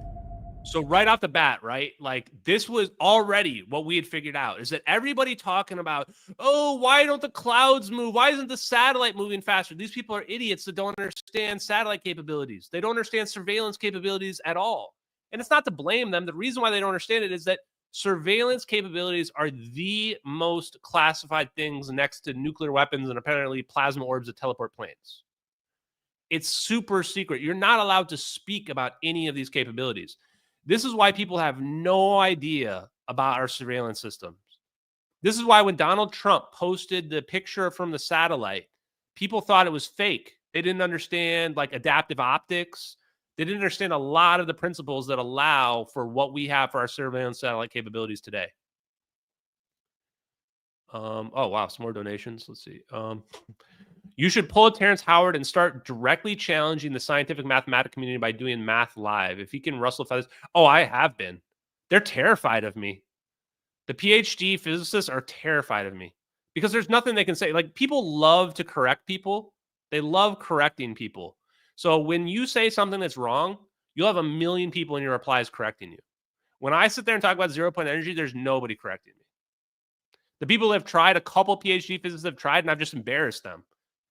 So right off the bat, right? Like this was already what we had figured out is that everybody talking about, oh, why don't the clouds move? Why isn't the satellite moving faster? These people are idiots that don't understand satellite capabilities. They don't understand surveillance capabilities at all. And it's not to blame them. The reason why they don't understand it is that surveillance capabilities are the most classified things next to nuclear weapons and apparently plasma orbs that teleport planes. It's super secret. You're not allowed to speak about any of these capabilities. This is why people have no idea about our surveillance systems. This is why when Donald Trump posted the picture from the satellite, people thought it was fake. They didn't understand like adaptive optics. They didn't understand a lot of the principles that allow for what we have for our surveillance satellite capabilities today. Oh, wow. Some more donations. Let's see. You should pull a Terrence Howard and start directly challenging the scientific mathematics community by doing math live. If he can rustle feathers. Oh, I have been. They're terrified of me. The PhD physicists are terrified of me because there's nothing they can say. Like people love to correct people. They love correcting people. So when you say something that's wrong, you'll have 1 million people in your replies correcting you. When I sit there and talk about 0-point energy, there's nobody correcting me. The people that have tried, a couple PhD physicists have tried, and I've just embarrassed them.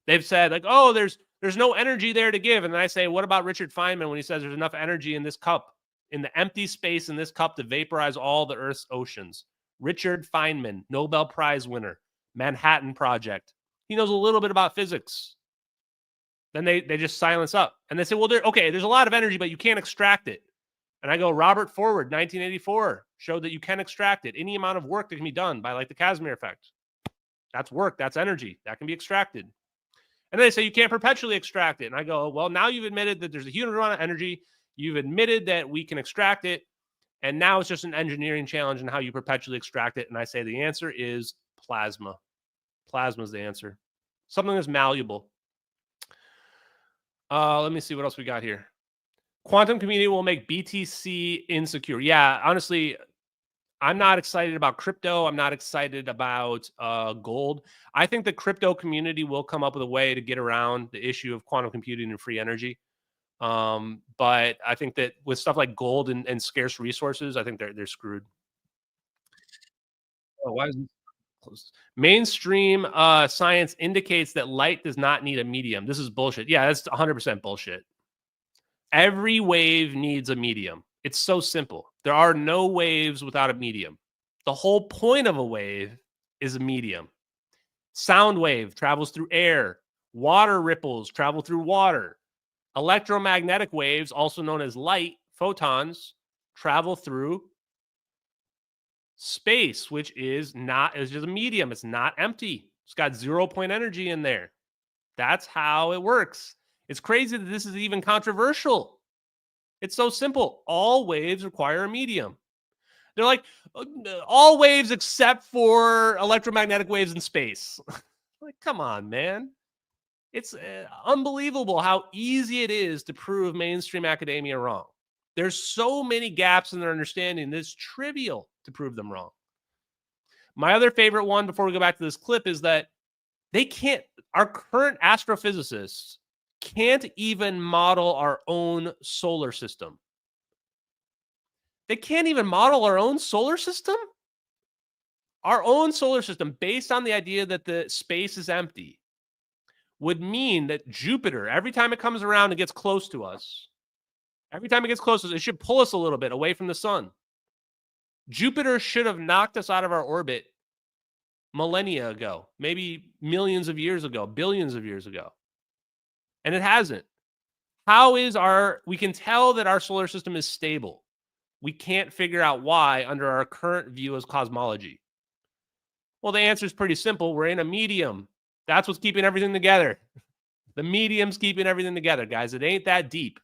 They've said, like, oh, there's no energy there to give. And then I say, what about Richard Feynman when he says there's enough energy in this cup, in the empty space in this cup to vaporize all the Earth's oceans? Richard Feynman, Nobel Prize winner, Manhattan Project. He knows a little bit about physics. Then they just silence up. And they say, well, there's a lot of energy, but you can't extract it. And I go, Robert Forward, 1984, showed that you can extract it. Any amount of work that can be done by like the Casimir effect. That's work. That's energy. That can be extracted. And they say you can't perpetually extract it. And I go, well, now you've admitted that there's a huge amount of energy. You've admitted that we can extract it. And now it's just an engineering challenge in how you perpetually extract it. And I say the answer is plasma. Plasma is the answer. Something that's malleable. Let me see what else we got here. Quantum community will make BTC insecure. Yeah, honestly, I'm not excited about crypto. I'm not excited about gold. I think the crypto community will come up with a way to get around the issue of quantum computing and free energy. But I think that with stuff like gold and scarce resources, I think they're screwed. Oh, why is it close? Mainstream science indicates that light does not need a medium. This is bullshit. Yeah, that's 100% bullshit. Every wave needs a medium. It's so simple. There are no waves without a medium. The whole point of a wave is a medium. Sound wave travels through air. Water ripples travel through water. Electromagnetic waves, also known as light, photons, travel through space, which is just a medium. It's not empty. It's got 0-point energy in there. That's how it works. It's crazy that this is even controversial. It's so simple. All waves require a medium. They're like, all waves except for electromagnetic waves in space. Like, come on, man. It's unbelievable how easy it is to prove mainstream academia wrong. There's so many gaps in their understanding that it's trivial to prove them wrong. My other favorite one before we go back to this clip is that our current astrophysicists can't even model our own solar system. They can't even model our own solar system? Our own solar system, based on the idea that the space is empty, would mean that Jupiter, every time it comes around and gets close to us, it should pull us a little bit away from the sun. Jupiter should have knocked us out of our orbit millennia ago, maybe millions of years ago, billions of years ago. And it hasn't. We can tell that our solar system is stable. we can't figure out why under our current view as cosmology? Well, the answer is pretty simple. We're in a medium. That's what's keeping everything together. The medium's keeping everything together, guys. It ain't that deep.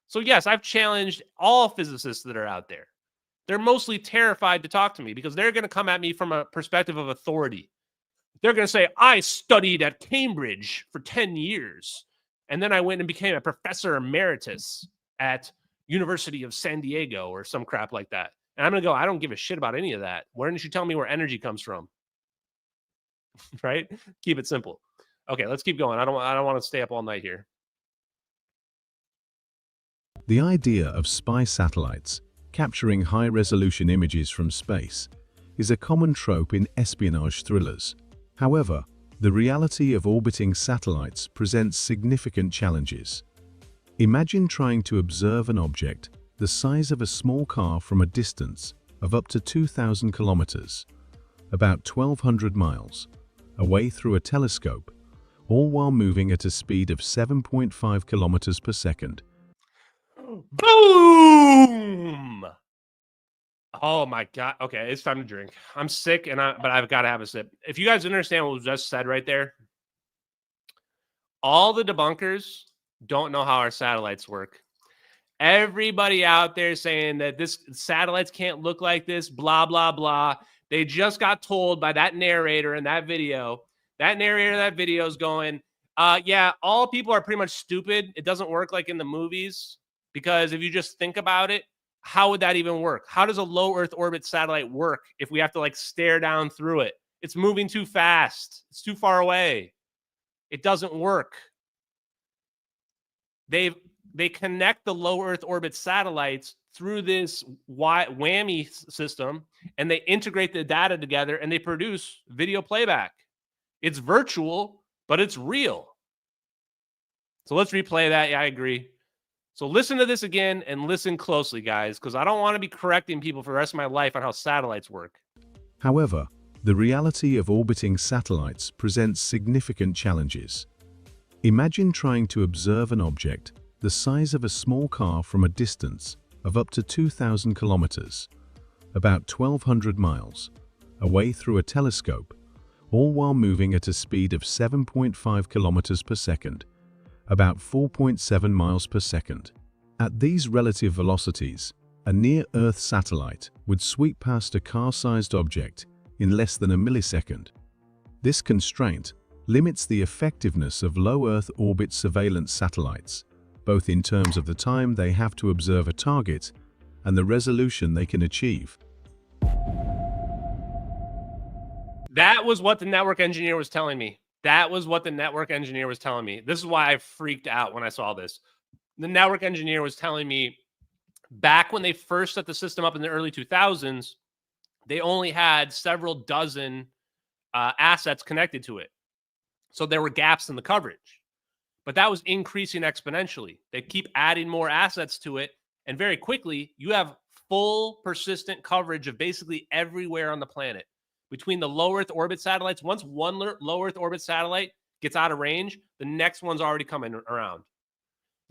So yes, I've challenged all physicists that are out there. They're mostly terrified to talk to me because they're going to come at me from a perspective of authority. They're going to say, I studied at Cambridge for 10 years. And then I went and became a professor emeritus at University of San Diego or some crap like that. And I'm going to go, I don't give a shit about any of that. Why didn't you tell me where energy comes from? Right? Keep it simple. Okay, let's keep going. I don't want to stay up all night here. The idea of spy satellites capturing high-resolution images from space is a common trope in espionage thrillers. However, the reality of orbiting satellites presents significant challenges. Imagine trying to observe an object the size of a small car from a distance of up to 2,000 kilometers, about 1,200 miles, away through a telescope, all while moving at a speed of 7.5 kilometers per second. Boom! Oh my God. Okay, it's time to drink. I'm sick, but I've got to have a sip. If you guys understand what was just said right there, all the debunkers don't know how our satellites work. Everybody out there saying that this satellites can't look like this, blah, blah, blah. They just got told by that narrator in that video. That narrator in that video is going, yeah, all people are pretty much stupid. It doesn't work like in the movies. Because if you just think about it, how would that even work? How does a low Earth orbit satellite work if we have to like stare down through it? It's moving too fast. It's too far away. It doesn't work. They connect the low Earth orbit satellites through this WAMI system, and they integrate the data together, and they produce video playback. It's virtual, but it's real. So let's replay that. Yeah, I agree. So listen to this again and listen closely, guys, because I don't want to be correcting people for the rest of my life on how satellites work. However, the reality of orbiting satellites presents significant challenges. Imagine trying to observe an object the size of a small car from a distance of up to 2,000 kilometers, about 1,200 miles, away through a telescope, all while moving at a speed of 7.5 kilometers per second, about 4.7 miles per second. At these relative velocities, a near-Earth satellite would sweep past a car-sized object in less than a millisecond. This constraint limits the effectiveness of low Earth orbit surveillance satellites, both in terms of the time they have to observe a target and the resolution they can achieve. That was what the network engineer was telling me. That was what the network engineer was telling me. This is why I freaked out when I saw this. The network engineer was telling me back when they first set the system up in the early 2000s, they only had several dozen assets connected to it. So there were gaps in the coverage. But that was increasing exponentially. They keep adding more assets to it. And very quickly, you have full persistent coverage of basically everywhere on the planet. Between the low Earth orbit satellites, once one low Earth orbit satellite gets out of range, the next one's already coming around.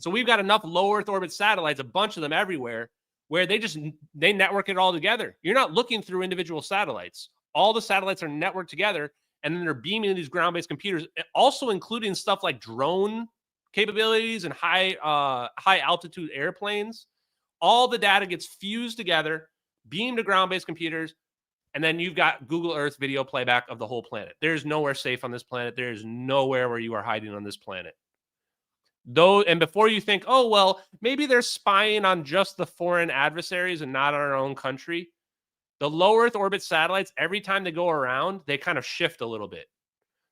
So we've got enough low Earth orbit satellites, a bunch of them everywhere, where they network it all together. You're not looking through individual satellites. All the satellites are networked together, and then they're beaming these ground-based computers, also including stuff like drone capabilities and high altitude airplanes. All the data gets fused together, beamed to ground-based computers, and then you've got Google Earth video playback of the whole planet. There's nowhere safe on this planet. There's nowhere where you are hiding on this planet. And before you think, oh, well, maybe they're spying on just the foreign adversaries and not on our own country. The low Earth orbit satellites, every time they go around, they kind of shift a little bit.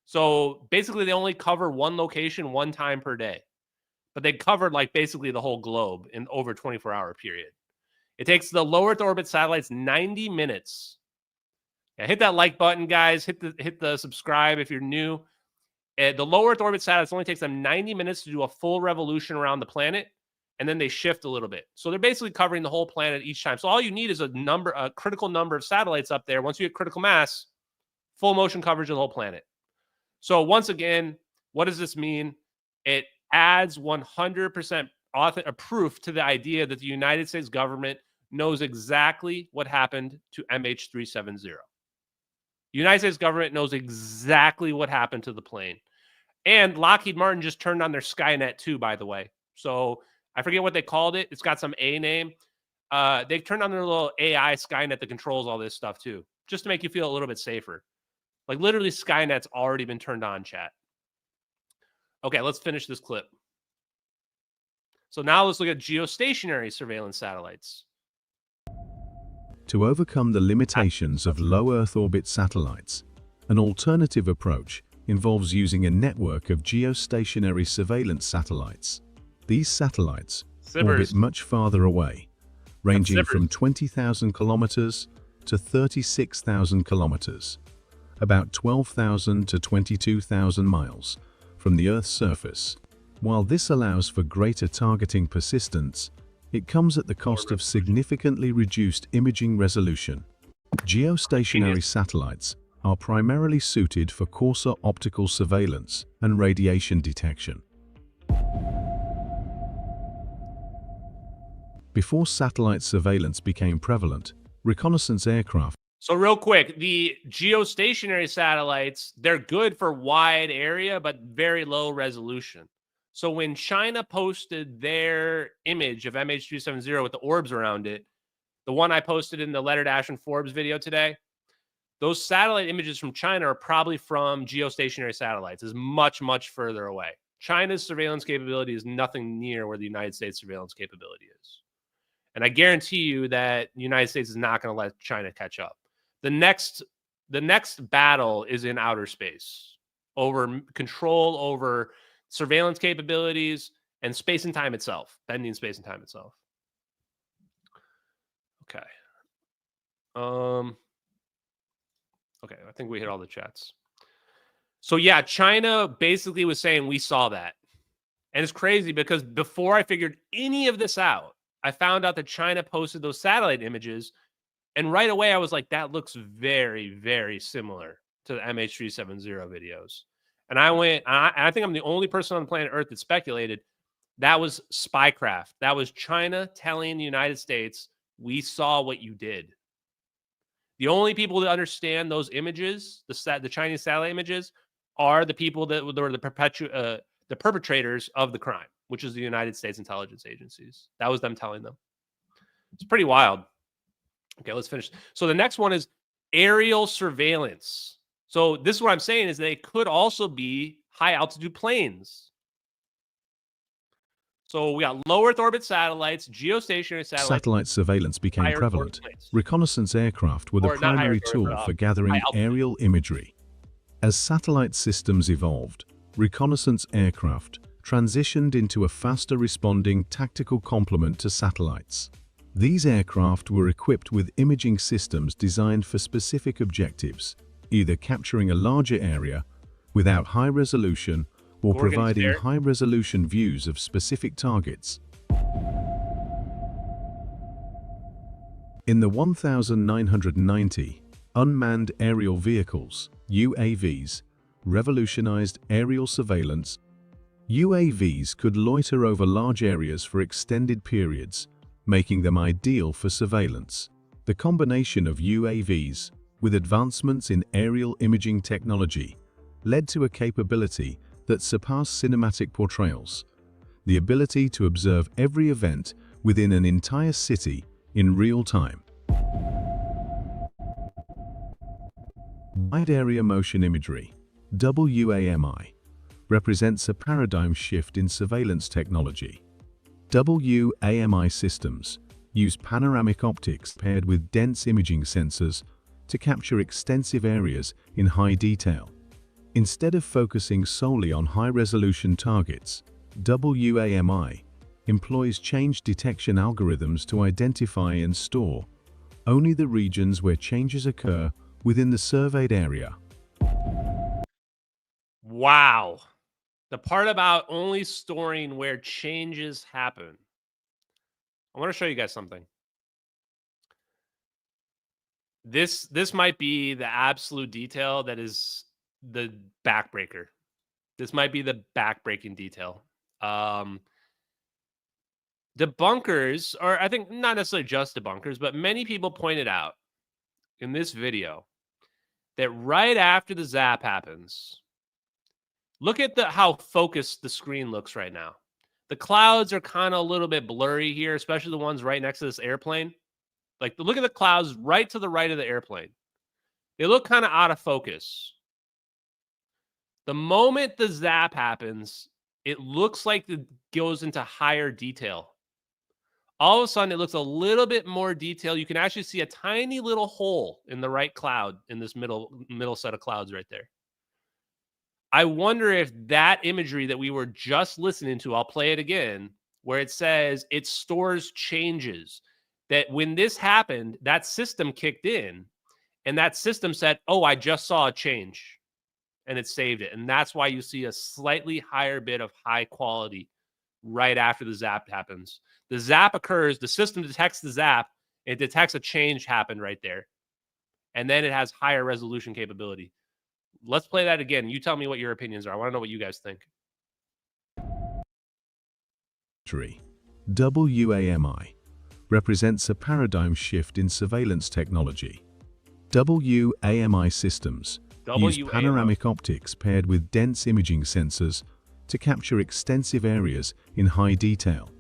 So basically, they only cover one location one time per day. But they covered like basically the whole globe in over a 24-hour period. It takes the low Earth orbit satellites 90 minutes. Yeah, hit that like button, guys. Hit the subscribe if you're new. The low Earth orbit satellites only takes them 90 minutes to do a full revolution around the planet, and then they shift a little bit. So they're basically covering the whole planet each time. So all you need is a critical number of satellites up there. Once you get critical mass, full motion coverage of the whole planet. So once again, what does this mean? It adds 100% a proof to the idea that the United States government knows exactly what happened to MH370. The United States government knows exactly what happened to the plane. And Lockheed Martin just turned on their Skynet too, by the way. So I forget what they called it. It's got some A name. They turned on their little AI Skynet that controls all this stuff too, just to make you feel a little bit safer. Like literally Skynet's already been turned on, chat. Okay, let's finish this clip. So now let's look at geostationary surveillance satellites. To overcome the limitations of low Earth orbit satellites, an alternative approach involves using a network of geostationary surveillance satellites. These satellites orbit much farther away, ranging from 20,000 kilometers to 36,000 kilometers, about 12,000 to 22,000 miles from the Earth's surface. While this allows for greater targeting persistence, it comes at the cost of significantly reduced imaging resolution. Geostationary satellites are primarily suited for coarser optical surveillance and radiation detection. Before satellite surveillance became prevalent, reconnaissance aircraft. So real quick, the geostationary satellites, they're good for wide area, but very low resolution. So when China posted their image of MH370 with the orbs around it, the one I posted in the Letter Dash and Forbes video today, those satellite images from China are probably from geostationary satellites. Is much, much further away. China's surveillance capability is nothing near where the United States surveillance capability is. And I guarantee you that the United States is not going to let China catch up. The next battle is in outer space over control over surveillance capabilities and space and time itself, bending space and time itself. Okay. Okay, I think we hit all the chats. So yeah, China basically was saying we saw that. And it's crazy because before I figured any of this out, I found out that China posted those satellite images. And right away, I was like, that looks very, very similar to the MH370 videos. And I went, I think I'm the only person on the planet Earth that speculated that was spycraft. That was China telling the United States, we saw what you did. The only people that understand those images, the Chinese satellite images, are the people that were the perpetrators of the crime, which is the United States intelligence agencies. That was them telling them. It's pretty wild. Okay, let's finish. So the next one is aerial surveillance. So this is what I'm saying is they could also be high altitude planes. So we got low Earth orbit satellites, geostationary satellites. Satellite surveillance became prevalent. Reconnaissance aircraft were the primary tool for gathering aerial imagery. As satellite systems evolved, reconnaissance aircraft transitioned into a faster responding tactical complement to satellites. These aircraft were equipped with imaging systems designed for specific objectives, either capturing a larger area without high resolution or providing high-resolution views of specific targets. In the 1990, unmanned aerial vehicles, UAVs, revolutionized aerial surveillance. UAVs could loiter over large areas for extended periods, making them ideal for surveillance. The combination of UAVs with advancements in aerial imaging technology led to a capability that surpassed cinematic portrayals, the ability to observe every event within an entire city in real time. Wide Area Motion Imagery, WAMI, represents a paradigm shift in surveillance technology. WAMI systems use panoramic optics paired with dense imaging sensors to capture extensive areas in high detail. Instead of focusing solely on high-resolution targets, WAMI employs change detection algorithms to identify and store only the regions where changes occur within the surveyed area. Wow. The part about only storing where changes happen. I want to show you guys something. This might be the absolute detail that is the backbreaker. This might be the backbreaking detail. Debunkers, or I think not necessarily just debunkers, but many people pointed out in this video that right after the zap happens, look at how focused the screen looks right now. The clouds are kind of a little bit blurry here, especially the ones right next to this airplane. Like, look at the clouds right to the right of the airplane. They look kind of out of focus. The moment the zap happens, it looks like it goes into higher detail. All of a sudden, it looks a little bit more detailed. You can actually see a tiny little hole in the right cloud in this middle set of clouds right there. I wonder if that imagery that we were just listening to, I'll play it again, where it says it stores changes, that when this happened, that system kicked in and that system said, oh, I just saw a change, and it saved it. And that's why you see a slightly higher bit of high quality right after the zap happens. The zap occurs, the system detects the zap, it detects a change happened right there. And then it has higher resolution capability. Let's play that again. You tell me what your opinions are. I want to know what you guys think. WAMI represents a paradigm shift in surveillance technology. WAMI systems use panoramic optics paired with dense imaging sensors to capture extensive areas in high detail.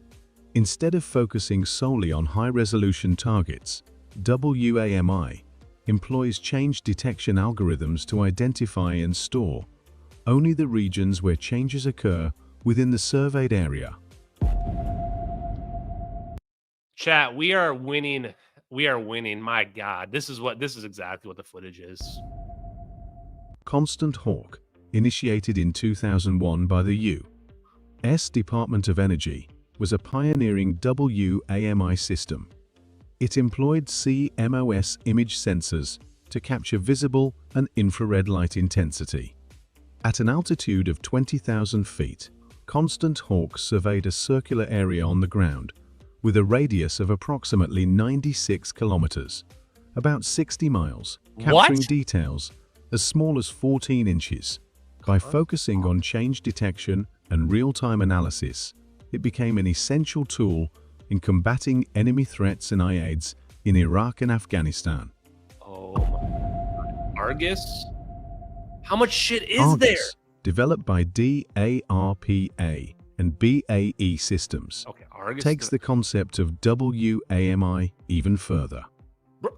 Instead of focusing solely on high-resolution targets, WAMI employs change detection algorithms to identify and store only the regions where changes occur within the surveyed area. Chat, we are winning. We are winning. My God, this is exactly what the footage is. Constant Hawk, initiated in 2001 by the U.S. Department of Energy, was a pioneering WAMI system. It employed CMOS image sensors to capture visible and infrared light intensity. At an altitude of 20,000 feet, Constant Hawk surveyed a circular area on the ground with a radius of approximately 96 kilometers, about 60 miles, capturing details as small as 14 inches. By focusing on change detection and real-time analysis, it became an essential tool in combating enemy threats and IADs in Iraq and Afghanistan. Oh my. Argus? How much shit is Argus, there? Developed by DARPA and BAE Systems, Argus takes the concept of WAMI even further.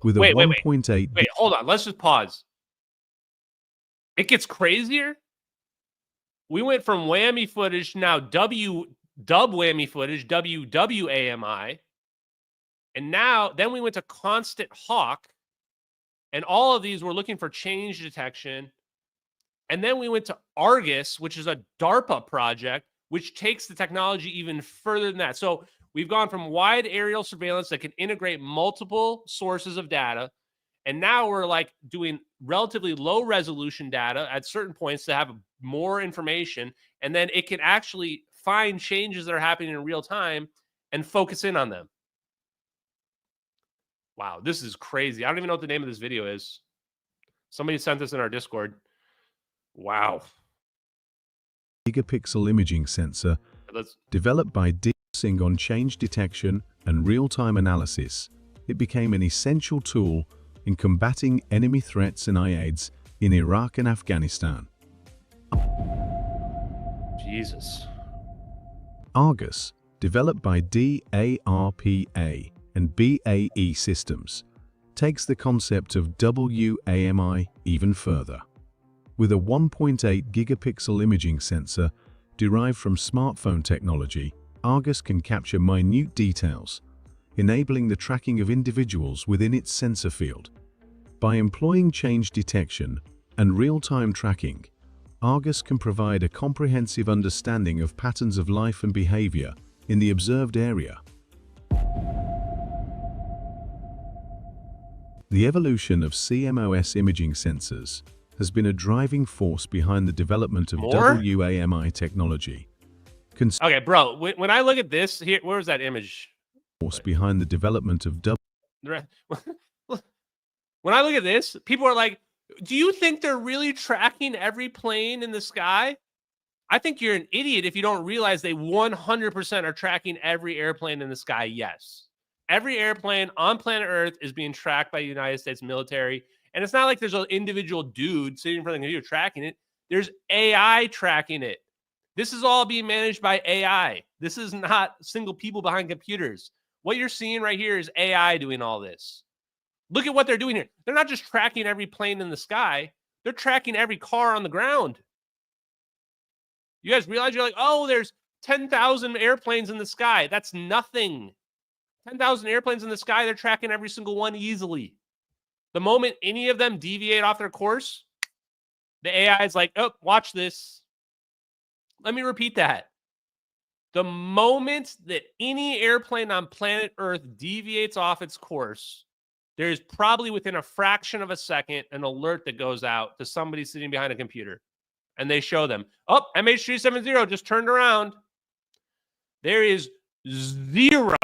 With a wait, 1.8... Wait, hold on. Let's just pause. It gets crazier? We went from WAMI footage to now WAMI footage, WWAMI, and then we went to Constant Hawk, and all of these were looking for change detection, and then we went to Argus, which is a DARPA project, which takes the technology even further than that. So we've gone from wide aerial surveillance that can integrate multiple sources of data, and now we're like doing relatively low resolution data at certain points to have more information, and then it can actually find changes that are happening in real time and focus in on them. Wow, this is crazy. I don't even know what the name of this video is. Somebody sent this in our Discord. Wow. Gigapixel imaging sensor developed by focusing on change detection and real-time analysis. It became an essential tool in combating enemy threats and IADs in Iraq and Afghanistan. Jesus. Argus, developed by DARPA and BAE Systems, takes the concept of WAMI even further. With a 1.8 gigapixel imaging sensor derived from smartphone technology, Argus can capture minute details, enabling the tracking of individuals within its sensor field. By employing change detection and real-time tracking, Argus can provide a comprehensive understanding of patterns of life and behavior in the observed area. The evolution of CMOS imaging sensors has been a driving force behind the development of WAMI technology. Okay, bro, when I look at this, here, where's that image? Force behind the development of When I look at this, people are like, do you think they're really tracking every plane in the sky? I think you're an idiot if you don't realize they 100% are tracking every airplane in the sky. Yes. Every airplane on planet Earth is being tracked by the United States military. And it's not like there's an individual dude sitting in front of the computer tracking it. There's AI tracking it. This is all being managed by AI. This is not single people behind computers. What you're seeing right here is AI doing all this. Look at what they're doing here. They're not just tracking every plane in the sky. They're tracking every car on the ground. You guys realize you're like, oh, there's 10,000 airplanes in the sky. That's nothing. 10,000 airplanes in the sky, they're tracking every single one easily. The moment any of them deviate off their course, the AI is like, oh, watch this. Let me repeat that. The moment that any airplane on planet Earth deviates off its course, there's probably within a fraction of a second an alert that goes out to somebody sitting behind a computer. And they show them, oh, MH370 just turned around. There is 0%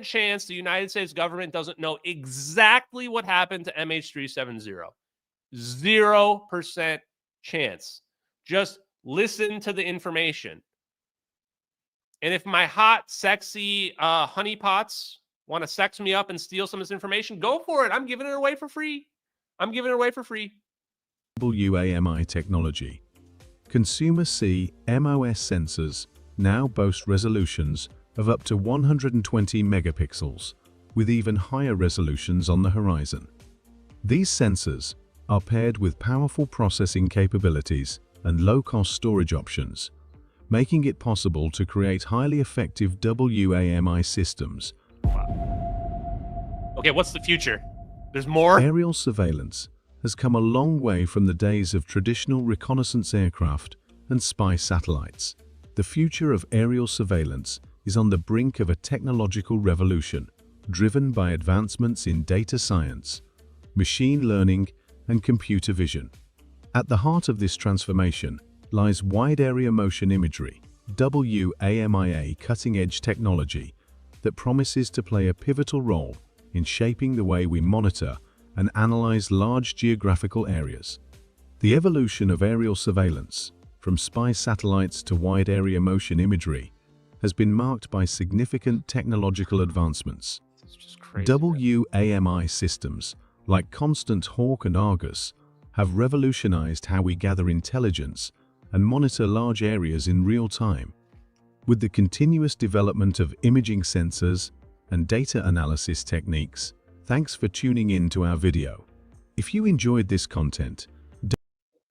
chance the United States government doesn't know exactly what happened to MH370. 0% chance. Just listen to the information. And if my hot, sexy honeypots want to sex me up and steal some of this information, go for it. I'm giving it away for free. I'm giving it away for free. WAMI technology. Consumer C MOS sensors now boast resolutions of up to 120 megapixels, with even higher resolutions on the horizon. These sensors are paired with powerful processing capabilities and low-cost storage options, making it possible to create highly effective WAMI systems. Okay, what's the future? There's more? Aerial surveillance has come a long way from the days of traditional reconnaissance aircraft and spy satellites. The future of aerial surveillance is on the brink of a technological revolution, driven by advancements in data science, machine learning, and computer vision. At the heart of this transformation lies wide area motion imagery, WAMI, cutting-edge technology that promises to play a pivotal role in shaping the way we monitor and analyze large geographical areas. The evolution of aerial surveillance, from spy satellites to wide area motion imagery, has been marked by significant technological advancements. WAMI systems, like Constant Hawk and Argus, have revolutionized how we gather intelligence and monitor large areas in real time. With the continuous development of imaging sensors and data analysis techniques, thanks for tuning in to our video. If you enjoyed this content...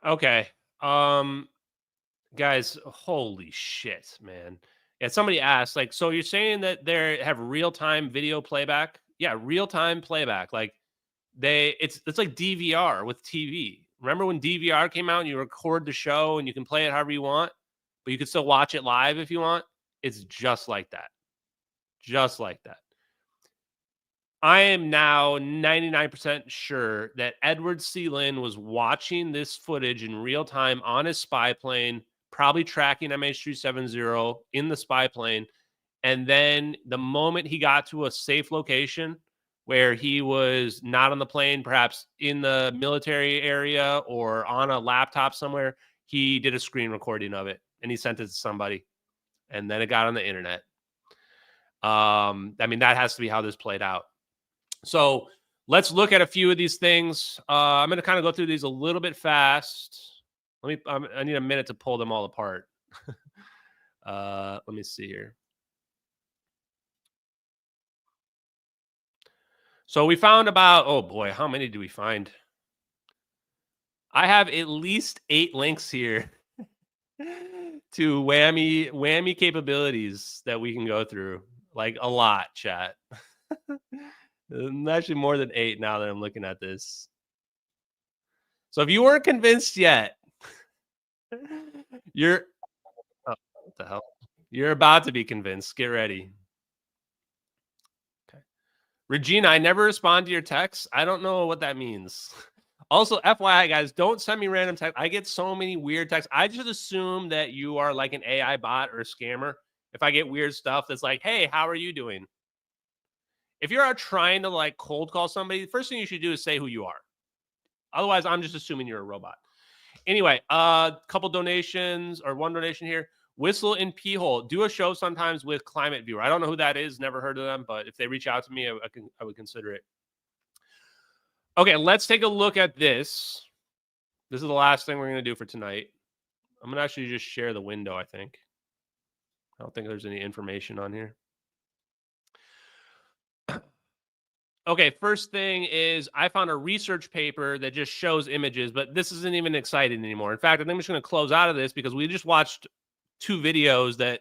Okay. Guys, holy shit, man. Yeah, somebody asked, like, so you're saying that they have real-time video playback? Yeah, real-time playback. Like, it's like DVR with TV. Remember when DVR came out and you record the show and you can play it however you want, but you can still watch it live if you want? It's just like that. Just like that. I am now 99% sure that Edward C. Lin was watching this footage in real time on his spy plane, probably tracking MH370 in the spy plane. And then the moment he got to a safe location where he was not on the plane, perhaps in the military area or on a laptop somewhere, he did a screen recording of it and he sent it to somebody. And then it got on the internet. I mean, that has to be how this played out. So let's look at a few of these things. I'm going to kind of go through these a little bit fast. I need a minute to pull them all apart. Let me see here. So we found about, oh boy, how many do we find? I have at least 8 links here to WAMI capabilities that we can go through. Like a lot, chat. Actually more than 8 now that I'm looking at this. So if you weren't convinced yet, what the hell? You're about to be convinced. Get ready. Okay. Regina, I never respond to your texts. I don't know what that means. Also, FYI, guys, don't send me random texts. I get so many weird texts. I just assume that you are like an AI bot or a scammer. If I get weird stuff that's like, hey, how are you doing? If you're trying to like cold call somebody, the first thing you should do is say who you are. Otherwise, I'm just assuming you're a robot. Anyway, a couple donations, or one donation here. Whistle in Pee Hole. Do a show sometimes with Climate Viewer. I don't know who that is. Never heard of them, but if they reach out to me, I would consider it. Okay, let's take a look at this. This is the last thing we're going to do for tonight. I'm going to actually just share the window, I think. I don't think there's any information on here. Okay, first thing is I found a research paper that just shows images, but this isn't even exciting anymore. In fact, I think I'm just going to close out of this because we just watched 2 videos that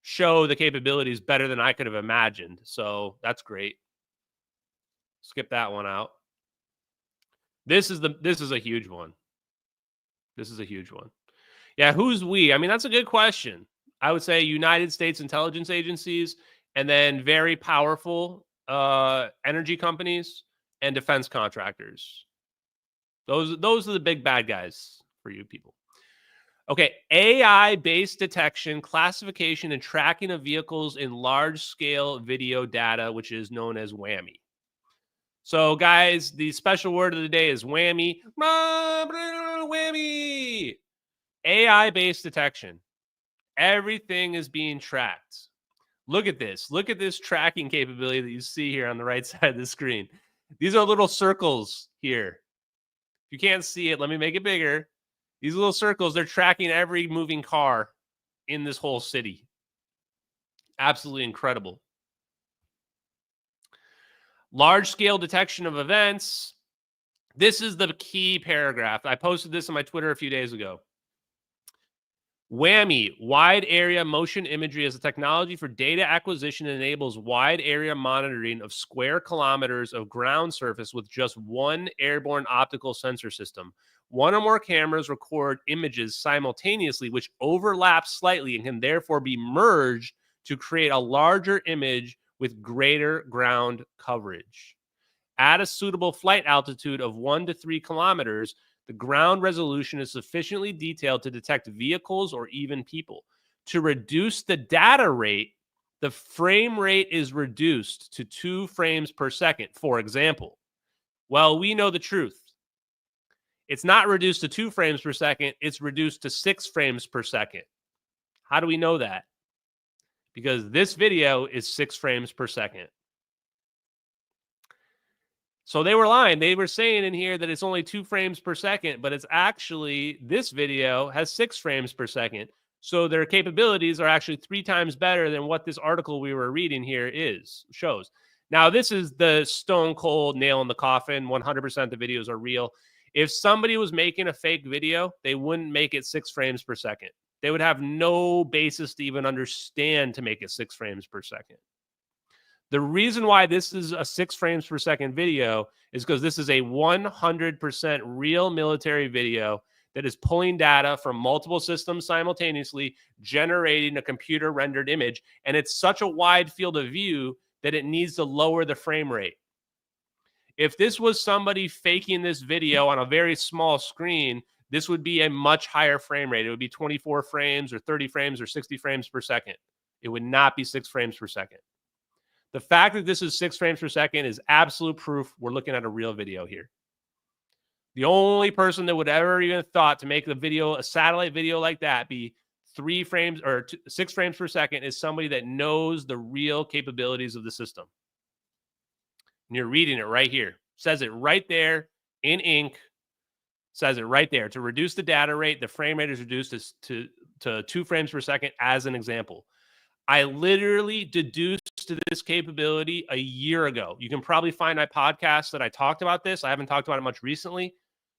show the capabilities better than I could have imagined. So that's great. Skip that one out. This is a huge one. This is a huge one. Yeah, who's we? I mean, that's a good question. I would say United States intelligence agencies, and then very powerful energy companies and defense contractors. Those are the big bad guys for you people. Okay, AI-based detection, classification, and tracking of vehicles in large-scale video data, which is known as WAMI. So, guys, the special word of the day is WAMI. WAMI. AI-based detection. Everything is being tracked. Look at this. Look at this tracking capability that you see here on the right side of the screen. These are little circles here. If you can't see it, let me make it bigger. These little circles, they're tracking every moving car in this whole city. Absolutely incredible. Large-scale detection of events. This is the key paragraph. I posted this on my Twitter a few days ago. WAMI, wide area motion imagery, as a technology for data acquisition, enables wide area monitoring of square kilometers of ground surface with just one airborne optical sensor system. One or more cameras record images simultaneously, which overlap slightly and can therefore be merged to create a larger image with greater ground coverage. At a suitable flight altitude of 1 to 3 kilometers, the ground resolution is sufficiently detailed to detect vehicles or even people. To reduce the data rate, the frame rate is reduced to 2 frames per second, for example. Well, we know the truth. It's not reduced to 2 frames per second, it's reduced to 6 frames per second. How do we know that? Because this video is 6 frames per second. So they were lying. They were saying in here that it's only 2 frames per second, but it's actually, this video has 6 frames per second. So their capabilities are actually 3 times better than what this article we were reading here shows. Now, this is the stone cold nail in the coffin. 100% the videos are real. If somebody was making a fake video, they wouldn't make it 6 frames per second. They would have no basis to even understand to make it 6 frames per second. The reason why this is a 6 frames per second video is because this is a 100% real military video that is pulling data from multiple systems simultaneously, generating a computer rendered image. And it's such a wide field of view that it needs to lower the frame rate. If this was somebody faking this video on a very small screen, this would be a much higher frame rate. It would be 24 frames or 30 frames or 60 frames per second. It would not be 6 frames per second. The fact that this is 6 frames per second is absolute proof we're looking at a real video here. The only person that would ever even thought to make the video, a satellite video like that, be 3 frames or 6 frames per second is somebody that knows the real capabilities of the system. And you're reading it right here. Says it right there in ink. Says it right there. To reduce the data rate, the frame rate is reduced to 2 frames per second as an example. I literally deduced to this capability a year ago. You can probably find my podcast that I talked about this. I haven't talked about it much recently,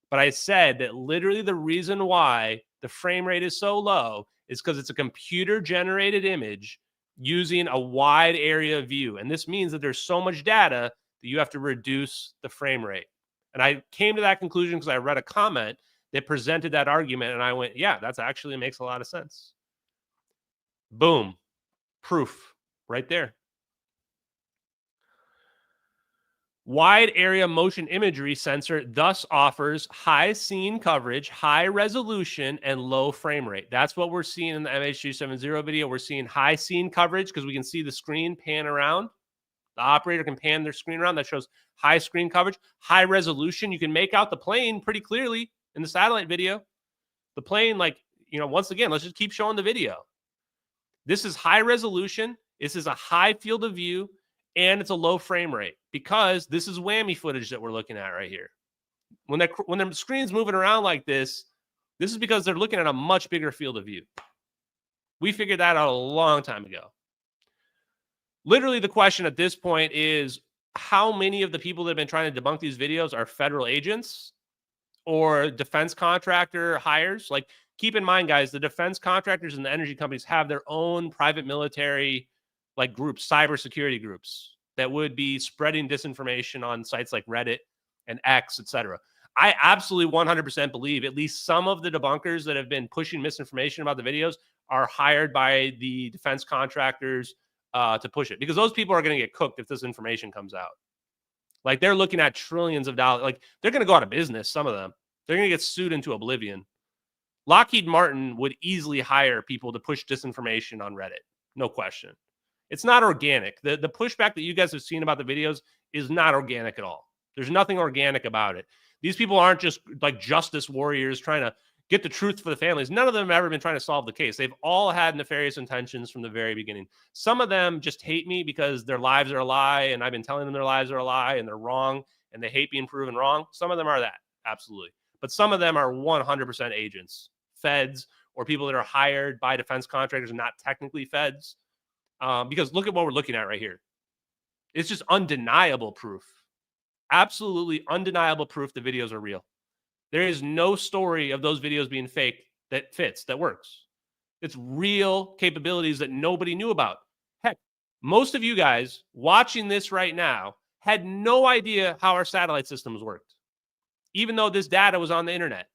but I said that literally the reason why the frame rate is so low is because it's a computer-generated image using a wide area view. And this means that there's so much data that you have to reduce the frame rate. And I came to that conclusion because I read a comment that presented that argument, and I went, yeah, that's actually makes a lot of sense. Boom. Proof right there. Wide area motion imagery sensor thus offers high scene coverage, high resolution, and low frame rate. That's what we're seeing in the MH370 video. We're seeing high scene coverage because we can see the screen pan around. The operator can pan their screen around. That shows high screen coverage, high resolution. You can make out the plane pretty clearly in the satellite video. The plane, like, once again, let's just keep showing the video. This is high resolution. This is a high field of view, and it's a low frame rate because this is WAMI footage that we're looking at right here. When the screen's moving around like this is because they're looking at a much bigger field of view. We figured that out a long time ago. Literally, the question at this point is how many of the people that have been trying to debunk these videos are federal agents or defense contractor hires? Like, keep in mind, guys, the defense contractors and the energy companies have their own private military like groups, cybersecurity groups that would be spreading disinformation on sites like Reddit and X, etc. I absolutely 100% believe at least some of the debunkers that have been pushing misinformation about the videos are hired by the defense contractors to push it, because those people are going to get cooked if this information comes out. Like, they're looking at trillions of dollars. Like, they're going to go out of business. Some of them, they're going to get sued into oblivion. Lockheed Martin would easily hire people to push disinformation on Reddit. No question. It's not organic. The pushback that you guys have seen about the videos is not organic at all. There's nothing organic about it. These people aren't just like justice warriors trying to get the truth for the families. None of them have ever been trying to solve the case. They've all had nefarious intentions from the very beginning. Some of them just hate me because their lives are a lie, and I've been telling them their lives are a lie, and they're wrong, and they hate being proven wrong. Some of them are that, absolutely. But some of them are 100% agents, feds, or people that are hired by defense contractors and not technically feds. Because look at what we're looking at right here. It's just undeniable proof. Absolutely undeniable proof the videos are real. There is no story of those videos being fake that fits, that works. It's real capabilities that nobody knew about. Heck, most of you guys watching this right now had no idea how our satellite systems worked, even though this data was on the internet.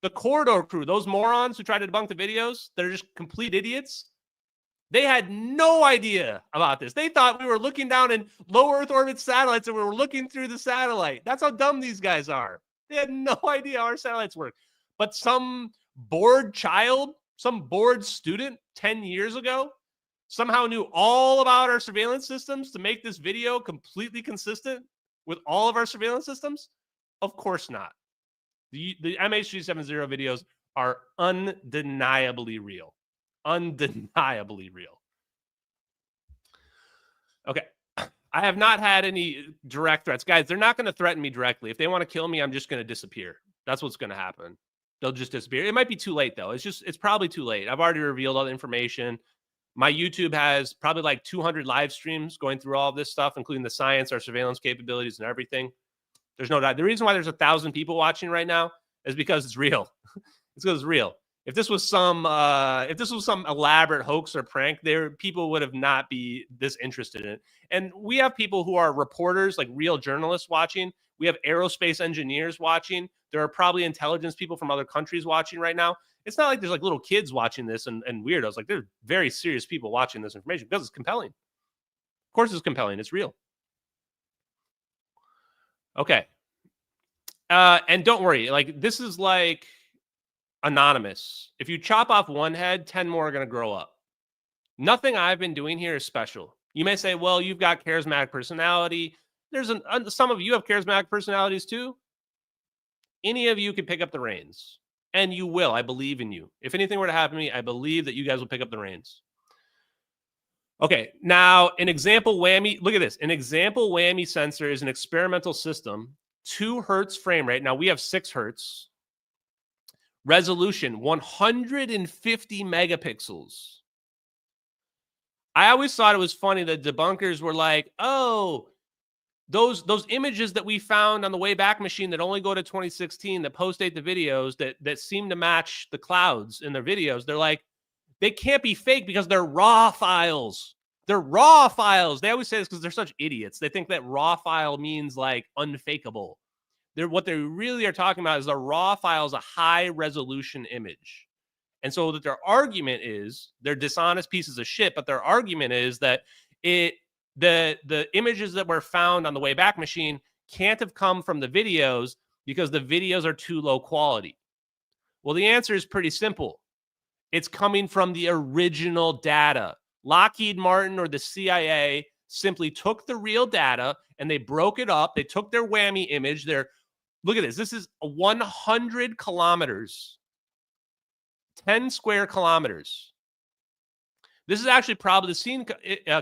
The corridor crew, those morons who tried to debunk the videos, they're just complete idiots. They had no idea about this. They thought we were looking down in low Earth orbit satellites and we were looking through the satellite. That's how dumb these guys are. They had no idea how our satellites work. But some bored child, some bored student 10 years ago somehow knew all about our surveillance systems to make this video completely consistent with all of our surveillance systems? Of course not. The MH370 videos are undeniably real. Undeniably real. Okay. I have not had any direct threats. Guys, they're not going to threaten me directly. If they want to kill me, I'm just going to disappear. That's what's going to happen. They'll just disappear. It might be too late, though. It's probably too late. I've already revealed all the information. My YouTube has probably like 200 live streams going through all of this stuff, including the science, our surveillance capabilities, and everything. There's no doubt. The reason why there's 1,000 people watching right now is because it's real. It's because it's real. If this was some elaborate hoax or prank, people would have not be this interested in it. And we have people who are reporters, like real journalists watching. We have aerospace engineers watching. There are probably intelligence people from other countries watching right now. It's not like there's like little kids watching this and weirdos. Like, there's very serious people watching this information because it's compelling. Of course it's compelling. It's real. Okay. And don't worry. Like, this is like anonymous. If you chop off one head, 10 more are going to grow up. Nothing I've been doing here is special. You may say, well, you've got charismatic personality. Some of you have charismatic personalities too. Any of you can pick up the reins, and you will. I believe in you. If anything were to happen to me, I believe that you guys will pick up the reins. Okay, now an example WAMI, look at this. An example WAMI sensor is an experimental system, 2 hertz frame rate. Now we have 6 hertz. Resolution, 150 megapixels. I always thought it was funny that debunkers were like, oh, those images that we found on the Wayback Machine that only go to 2016, that post-date the videos, that seem to match the clouds in their videos, they're like, they can't be fake because they're raw files. They're raw files. They always say this because they're such idiots. They think that raw file means like unfakeable. What they really are talking about is a raw file is a high resolution image. And so that their argument is, they're dishonest pieces of shit, but their argument is that the images that were found on the Wayback Machine can't have come from the videos because the videos are too low quality. Well, the answer is pretty simple. It's coming from the original data. Lockheed Martin or the CIA simply took the real data and they broke it up. They took their WAMI image. Look at this. This is 100 kilometers 10 square kilometers. This is actually probably, the scene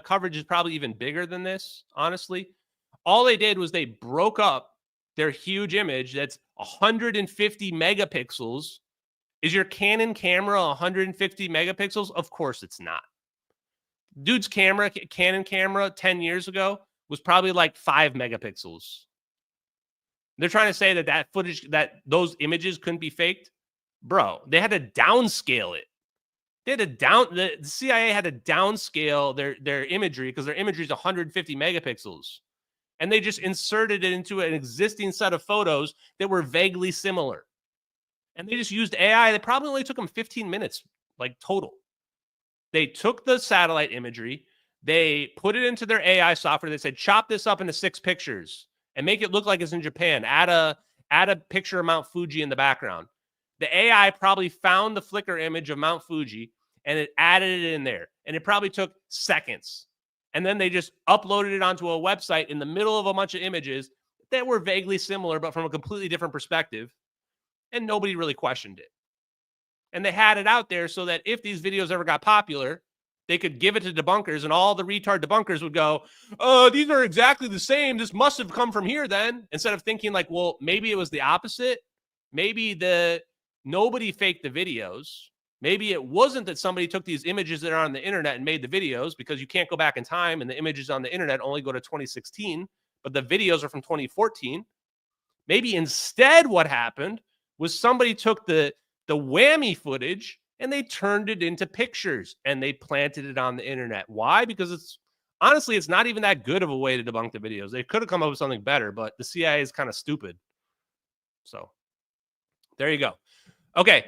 coverage is probably even bigger than this, honestly. All they did was they broke up their huge image that's 150 megapixels. Is your Canon camera 150 megapixels? Of course it's not. Dude's Canon camera 10 years ago was probably like 5 megapixels. They're trying to say that that footage, that those images couldn't be faked. Bro, they had to downscale it. They had to the CIA had to downscale their imagery because their imagery is 150 megapixels. And they just inserted it into an existing set of photos that were vaguely similar. And they just used AI. They probably only took them 15 minutes, like total. They took the satellite imagery, they put it into their AI software. They said, chop this up into 6 pictures and make it look like it's in Japan. Add a picture of Mount Fuji in the background. The AI probably found the Flickr image of Mount Fuji and it added it in there. And it probably took seconds. And then they just uploaded it onto a website in the middle of a bunch of images that were vaguely similar, but from a completely different perspective. And nobody really questioned it. And they had it out there so that if these videos ever got popular, they could give it to debunkers and all the retard debunkers would go, oh, these are exactly the same. This must have come from here then. Instead of thinking like, well, maybe it was the opposite. Maybe nobody faked the videos. Maybe it wasn't that somebody took these images that are on the internet and made the videos, because you can't go back in time and the images on the internet only go to 2016, but the videos are from 2014. Maybe instead what happened was somebody took the WAMI footage and they turned it into pictures and they planted it on the internet. Why? Because honestly, it's not even that good of a way to debunk the videos. They could have come up with something better, but the CIA is kind of stupid. So there you go. Okay.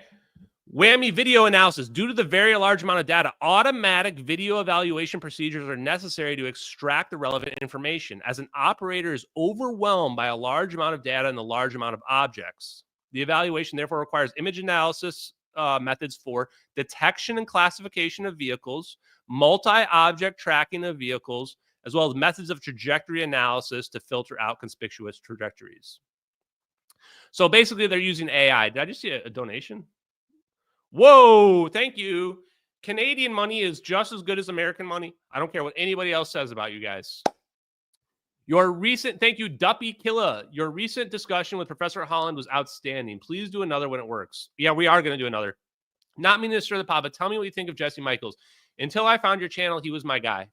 WAMI video analysis. Due to the very large amount of data, automatic video evaluation procedures are necessary to extract the relevant information. As an operator is overwhelmed by a large amount of data and a large amount of objects, the evaluation therefore requires image analysis methods for detection and classification of vehicles, multi-object tracking of vehicles, as well as methods of trajectory analysis to filter out conspicuous trajectories. So basically, they're using AI. Did I just see a donation? Whoa, thank you. Canadian money is just as good as American money. I don't care what anybody else says about you guys. Thank you, Duppy Killa. Your recent discussion with Professor Holland was outstanding. Please do another when it works. Yeah, we are going to do another. Not meaning to stir the pot, but tell me what you think of Jesse Michaels. Until I found your channel, he was my guy.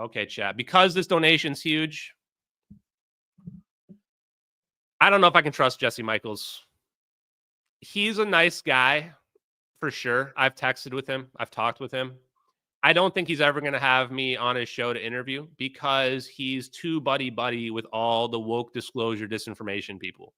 Okay, chat. Because this donation's huge, I don't know if I can trust Jesse Michaels. He's a nice guy, for sure. I've texted with him. I've talked with him. I don't think he's ever going to have me on his show to interview because he's too buddy-buddy with all the woke disclosure disinformation people.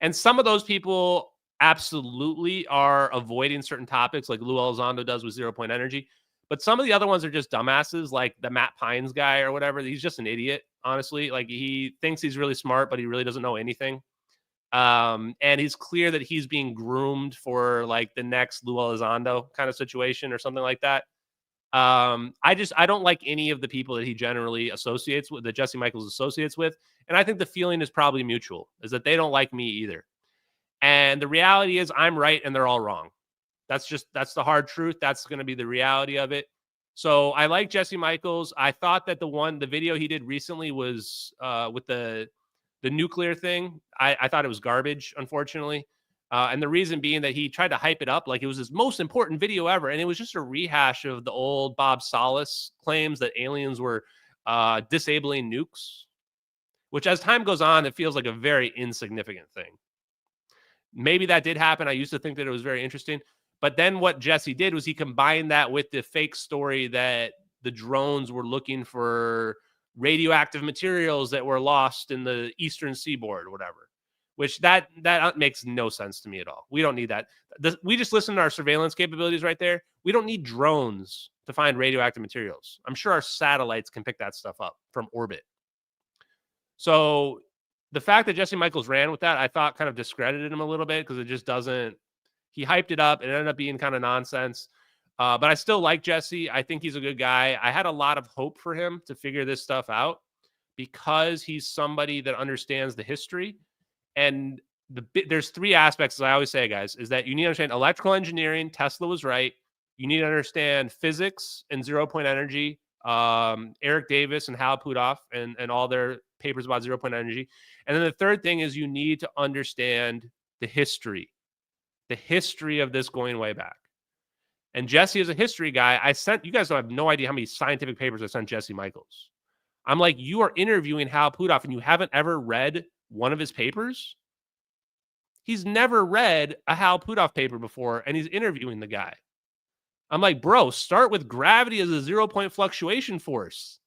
And some of those people absolutely are avoiding certain topics like Lou Elizondo does with 0 Point Energy. But some of the other ones are just dumbasses, like the Matt Pines guy or whatever. He's just an idiot, honestly. Like, he thinks he's really smart, but he really doesn't know anything. And he's clear that he's being groomed for like the next Lou Elizondo kind of situation or something like that. I don't like any of the people that he generally associates with, that Jesse Michaels associates with. And I think the feeling is probably mutual, is that they don't like me either. And the reality is I'm right and they're all wrong. That's the hard truth. That's going to be the reality of it. So I like Jesse Michaels. I thought that the video he did recently was with the nuclear thing. I thought it was garbage, unfortunately. And the reason being that he tried to hype it up like it was his most important video ever. And it was just a rehash of the old Bob Salas claims that aliens were disabling nukes, which as time goes on, it feels like a very insignificant thing. Maybe that did happen. I used to think that it was very interesting. But then what Jesse did was he combined that with the fake story that the drones were looking for radioactive materials that were lost in the eastern seaboard or whatever, which that makes no sense to me at all. We don't need that. We just listen to our surveillance capabilities right there. We don't need drones to find radioactive materials. I'm sure our satellites can pick that stuff up from orbit. So the fact that Jesse Michaels ran with that, I thought kind of discredited him a little bit because it just doesn't, he hyped it up. It ended up being kind of nonsense. But I still like Jesse. I think he's a good guy. I had a lot of hope for him to figure this stuff out because he's somebody that understands the history. And there's three aspects, as I always say, guys, is that you need to understand electrical engineering. Tesla was right. You need to understand physics and zero-point energy. Eric Davis and Hal Puthoff and all their papers about zero-point energy. And then the third thing is you need to understand the history of this going way back. And Jesse is a history guy. You guys don't have no idea how many scientific papers I sent Jesse Michaels. I'm like, you are interviewing Hal Puthoff and you haven't ever read one of his papers? He's never read a Hal Puthoff paper before, and he's interviewing the guy. I'm like, bro, start with gravity as a 0-point fluctuation force.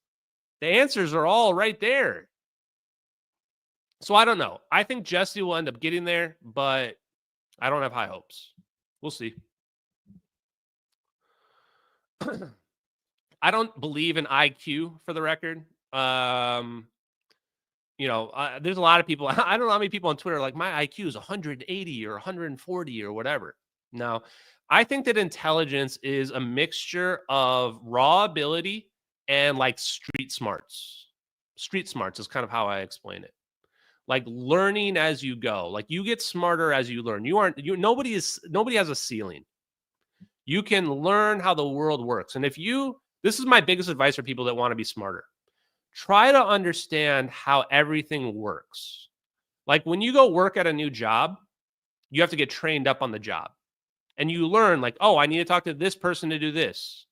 The answers are all right there. So I don't know. I think Jesse will end up getting there, but I don't have high hopes. We'll see. I don't believe in IQ, for the record. There's a lot of people. I don't know how many people on Twitter are like, my IQ is 180 or 140 or whatever. No, I think that intelligence is a mixture of raw ability and like street smarts. Street smarts is kind of how I explain it. Like learning as you go. Like you get smarter as you learn. Nobody has a ceiling. You can learn how the world works. And this is my biggest advice for people that want to be smarter. Try to understand how everything works. Like when you go work at a new job, you have to get trained up on the job. And you learn like, oh, I need to talk to this person to do this.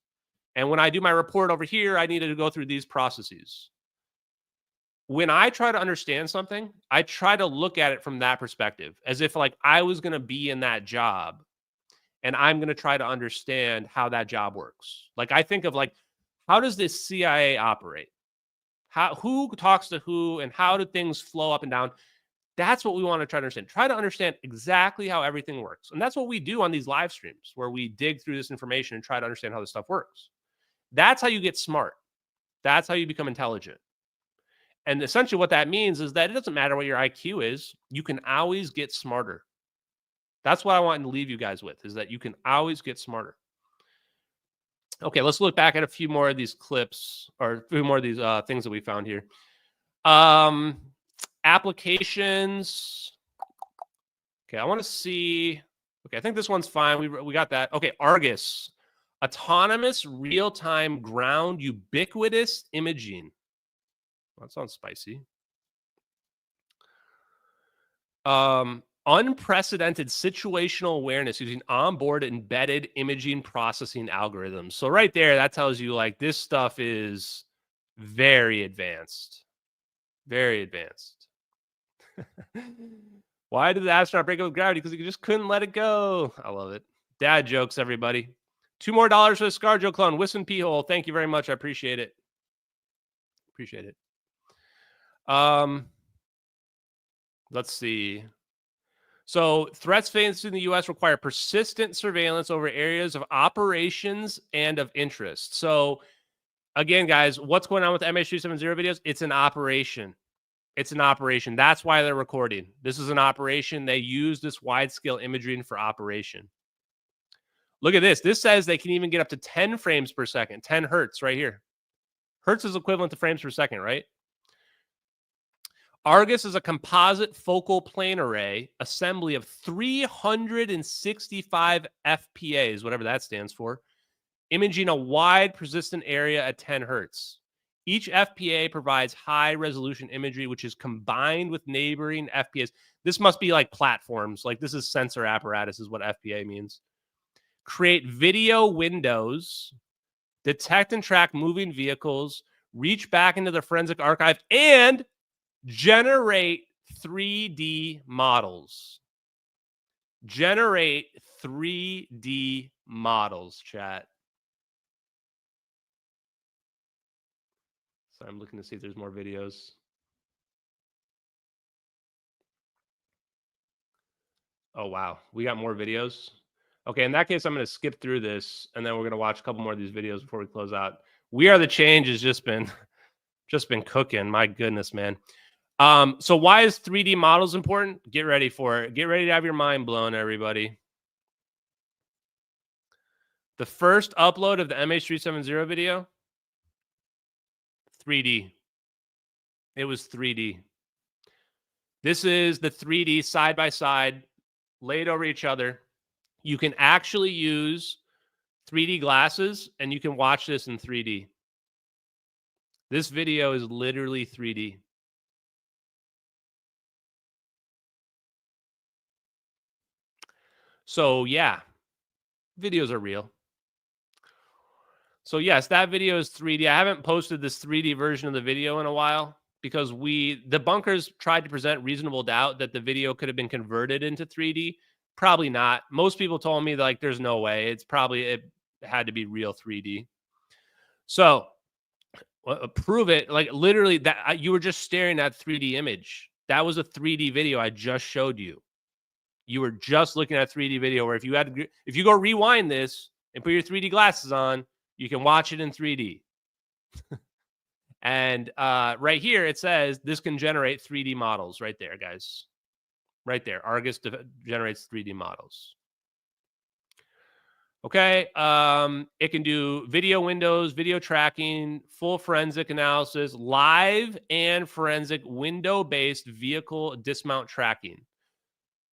And when I do my report over here, I needed to go through these processes. When I try to understand something, I try to look at it from that perspective, as if like I was going to be in that job and I'm going to try to understand how that job works. Like I think of like, how does this CIA operate? Who talks to who and how do things flow up and down? That's what we want to try to understand. Try to understand exactly how everything works. And that's what we do on these live streams, where we dig through this information and try to understand how this stuff works. That's how you get smart. That's how you become intelligent. And essentially what that means is that it doesn't matter what your IQ is. You can always get smarter. That's what I want to leave you guys with, is that you can always get smarter. Okay, let's look back at a few more of these clips, or a few more of these things that we found here. Applications. Okay, I want to see. Okay, I think this one's fine. We got that. Okay, Argus. Autonomous real-time ground ubiquitous imaging. Well, that sounds spicy. Unprecedented situational awareness using onboard embedded imaging processing algorithms. So right there, that tells you like this stuff is very advanced. Very advanced. Why did the astronaut break up with gravity? Because he just couldn't let it go. I love it. Dad jokes, everybody. $2 more for the ScarJo clone. Wisson P-hole. Thank you very much. I appreciate it. Appreciate it. Let's see. So threats facing the U.S. require persistent surveillance over areas of operations and of interest. So again, guys, what's going on with the MH370 videos? It's an operation. It's an operation. That's why they're recording. This is an operation. They use this wide-scale imaging for operation. Look at this. This says they can even get up to 10 frames per second, 10 hertz right here. Hertz is equivalent to frames per second, right? Argus is a composite focal plane array assembly of 365 FPAs, whatever that stands for, imaging a wide persistent area at 10 hertz. Each FPA provides high-resolution imagery, which is combined with neighboring FPAs. This must be like platforms. Like this is sensor apparatus is what FPA means. Create video windows, detect and track moving vehicles, reach back into the forensic archive, and generate 3D models. Generate 3D models, chat. So I'm looking to see if there's more videos. Oh, wow. We got more videos. Okay, in that case, I'm going to skip through this, and then we're going to watch a couple more of these videos before we close out. We Are the Change has just been cooking. My goodness, man. So why is 3D models important? Get ready for it. Get ready to have your mind blown, everybody. The first upload of the MH370 video, 3D. It was 3D. This is the 3D side by side, laid over each other. You can actually use 3D glasses, and you can watch this in 3D. This video is literally 3D. So yeah, videos are real. So yes, that video is 3D. I haven't posted this 3D version of the video in a while because the bunkers tried to present reasonable doubt that the video could have been converted into 3D. Probably not. Most people told me like there's no way. It had to be real 3D. So prove it. Like literally that you were just staring at 3D image. That was a 3D video I just showed you. You were just looking at 3D video where if you go rewind this and put your 3D glasses on, you can watch it in 3D. And right here, it says this can generate 3D models right there, guys. Right there. Argus generates 3D models. Okay. It can do video windows, video tracking, full forensic analysis, live and forensic window-based vehicle dismount tracking.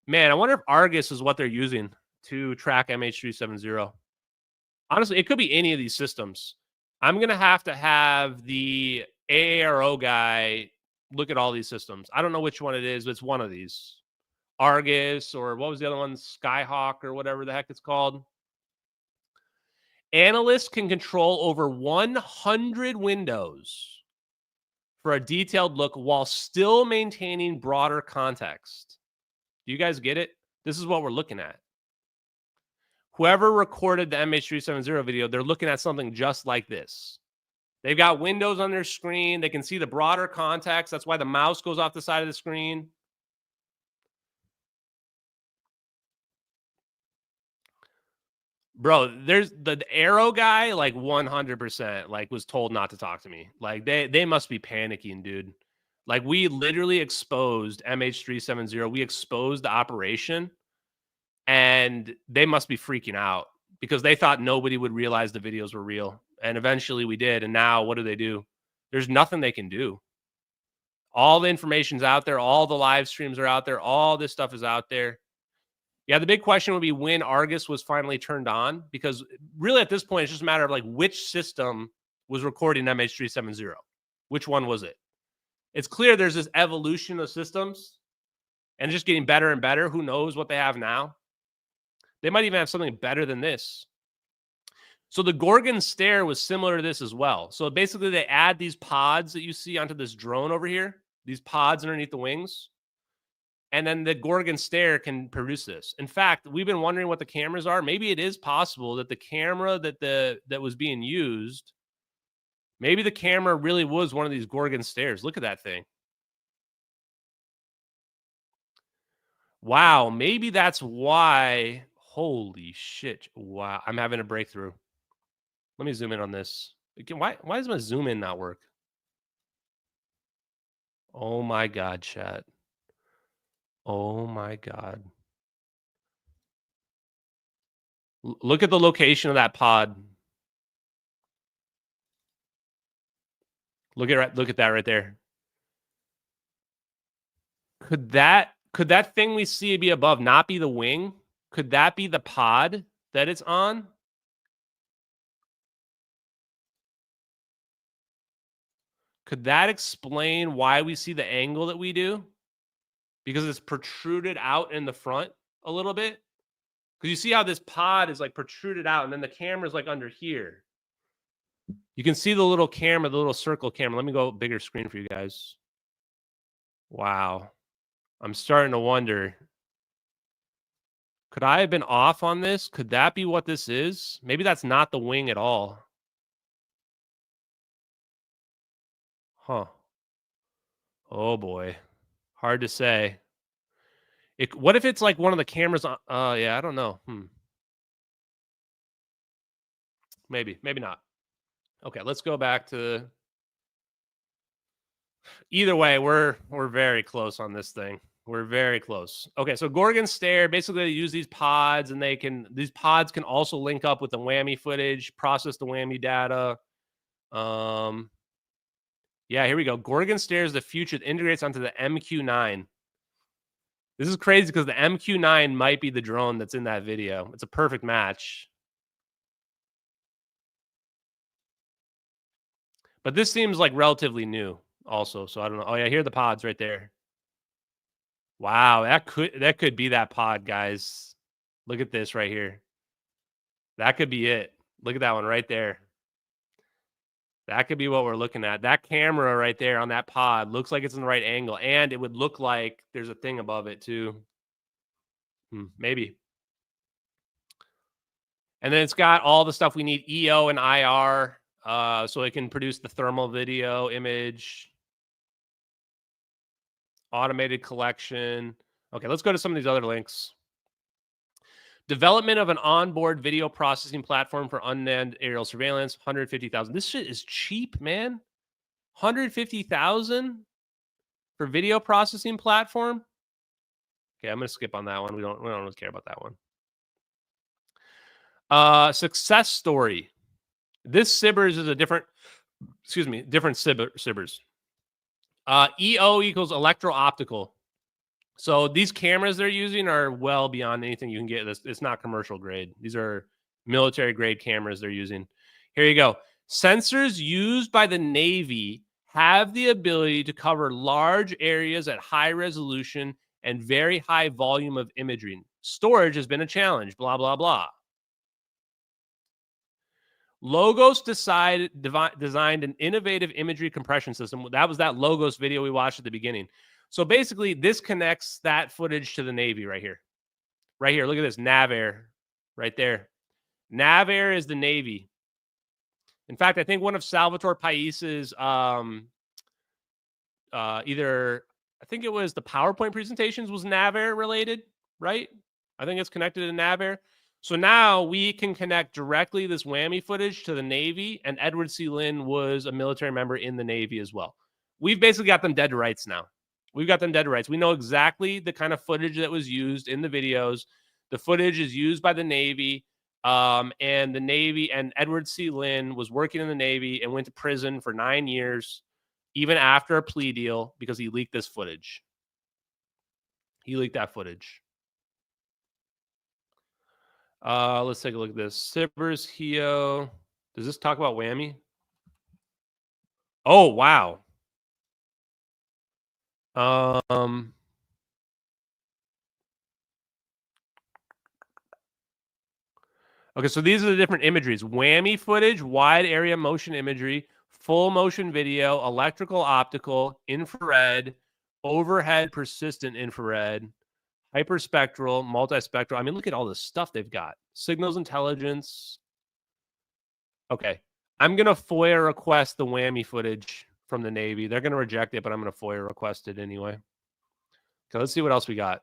Man, I wonder if Argus is what they're using to track MH370. Honestly, it could be any of these systems. I'm going to have the AARO guy look at all these systems. I don't know which one it is, but it's one of these. Argus, or what was the other one? Skyhawk, or whatever the heck it's called. Analysts can control over 100 windows for a detailed look while still maintaining broader context. Do you guys get it? This is what we're looking at. Whoever recorded the MH370 video, they're looking at something just like this. They've got windows on their screen. They can see the broader context. That's why the mouse goes off the side of the screen. Bro, there's the Arrow guy, like 100%, like was told not to talk to me. Like they must be panicking, dude. Like we literally exposed MH370. We exposed the operation. And they must be freaking out because they thought nobody would realize the videos were real. And eventually we did. And now what do? There's nothing they can do. All the information's out there. All the live streams are out there. All this stuff is out there. Yeah, the big question would be when Argus was finally turned on, because really at this point, it's just a matter of like which system was recording MH370. Which one was it? It's clear there's this evolution of systems and just getting better and better. Who knows what they have now? They might even have something better than this. So the Gorgon Stair was similar to this as well. So basically they add these pods that you see onto this drone over here, these pods underneath the wings. And then the Gorgon Stair can produce this. In fact, we've been wondering what the cameras are. Maybe it is possible that the camera that was being used, maybe the camera really was one of these Gorgon Stairs. Look at that thing. Wow, maybe that's why. Holy shit. Wow. I'm having a breakthrough. Let me zoom in on this. Why does my zoom in not work? Oh my God, chat. Oh my God. Look at the location of that pod. Look at that right there. Could that thing we see be above not be the wing? Could that be the pod that it's on? Could that explain why we see the angle that we do? Because it's protruded out in the front a little bit. Because you see how this pod is like protruded out and then the camera's like under here. You can see the little camera, the little circle camera. Let me go bigger screen for you guys. Wow. I'm starting to wonder. Could I have been off on this? Could that be what this is? Maybe that's not the wing at all. Huh. Oh boy. Hard to say. What if it's like one of the cameras on? Yeah, I don't know. Maybe not. Okay, let's go back to. Either way, we're very close on this thing. We're very close. Okay, so Gorgon Stair, basically they use these pods and these pods can also link up with the WAMI footage, process the WAMI data. Yeah, here we go. Gorgon Stair is the future that integrates onto the MQ9. This is crazy because the MQ-9 might be the drone that's in that video. It's a perfect match. But this seems like relatively new also, so I don't know. Oh yeah, here are the pods right there. Wow, that could be that pod, guys. Look at this right here. That could be it. Look at that one right there. That could be what we're looking at. That camera right there on that pod looks like it's in the right angle, and it would look like there's a thing above it too. Maybe. And then it's got all the stuff we need, EO and IR, so it can produce the thermal video image. Automated collection. Okay, let's go to some of these other links. Development of an onboard video processing platform for unmanned aerial surveillance, 150,000. This shit is cheap, man. 150,000 for video processing platform. Okay, I'm gonna skip on that one. We don't really care about that one. Success story. This Sibbers is a different, different Sibbers. EO equals electro-optical. So these cameras they're using are well beyond anything you can get. It's not commercial grade. These are military grade cameras they're using. Here you go. Sensors used by the Navy have the ability to cover large areas at high resolution and very high volume of imagery. Storage has been a challenge, blah, blah, blah. Logos designed an innovative imagery compression system. That was that Logos video we watched at the beginning. So basically, this connects that footage to the Navy right here. Right here, look at this, NavAir right there. NavAir is the Navy. In fact, I think one of Salvatore Pais's I think it was the PowerPoint presentations was NavAir related, right? I think it's connected to NavAir. So now we can connect directly this WAMI footage to the Navy, and Edward C. Lynn was a military member in the Navy as well. We've basically got them dead to rights now. We've got them dead to rights. We know exactly the kind of footage that was used in the videos. The footage is used by the Navy, and the Navy, and Edward C. Lynn was working in the Navy and went to prison for 9 years, even after a plea deal, because he leaked this footage. He leaked that footage. Let's take a look at this. Sibbers, Heo. Does this talk about WAMI? Oh, wow. Okay, so these are the different imageries. WAMI footage, wide area motion imagery, full motion video, electrical optical, infrared, overhead persistent infrared, hyperspectral, multispectral. I mean, look at all the stuff they've got. Signals intelligence. Okay. I'm going to FOIA request the WAMI footage from the Navy. They're going to reject it, but I'm going to FOIA request it anyway. Okay, let's see what else we got.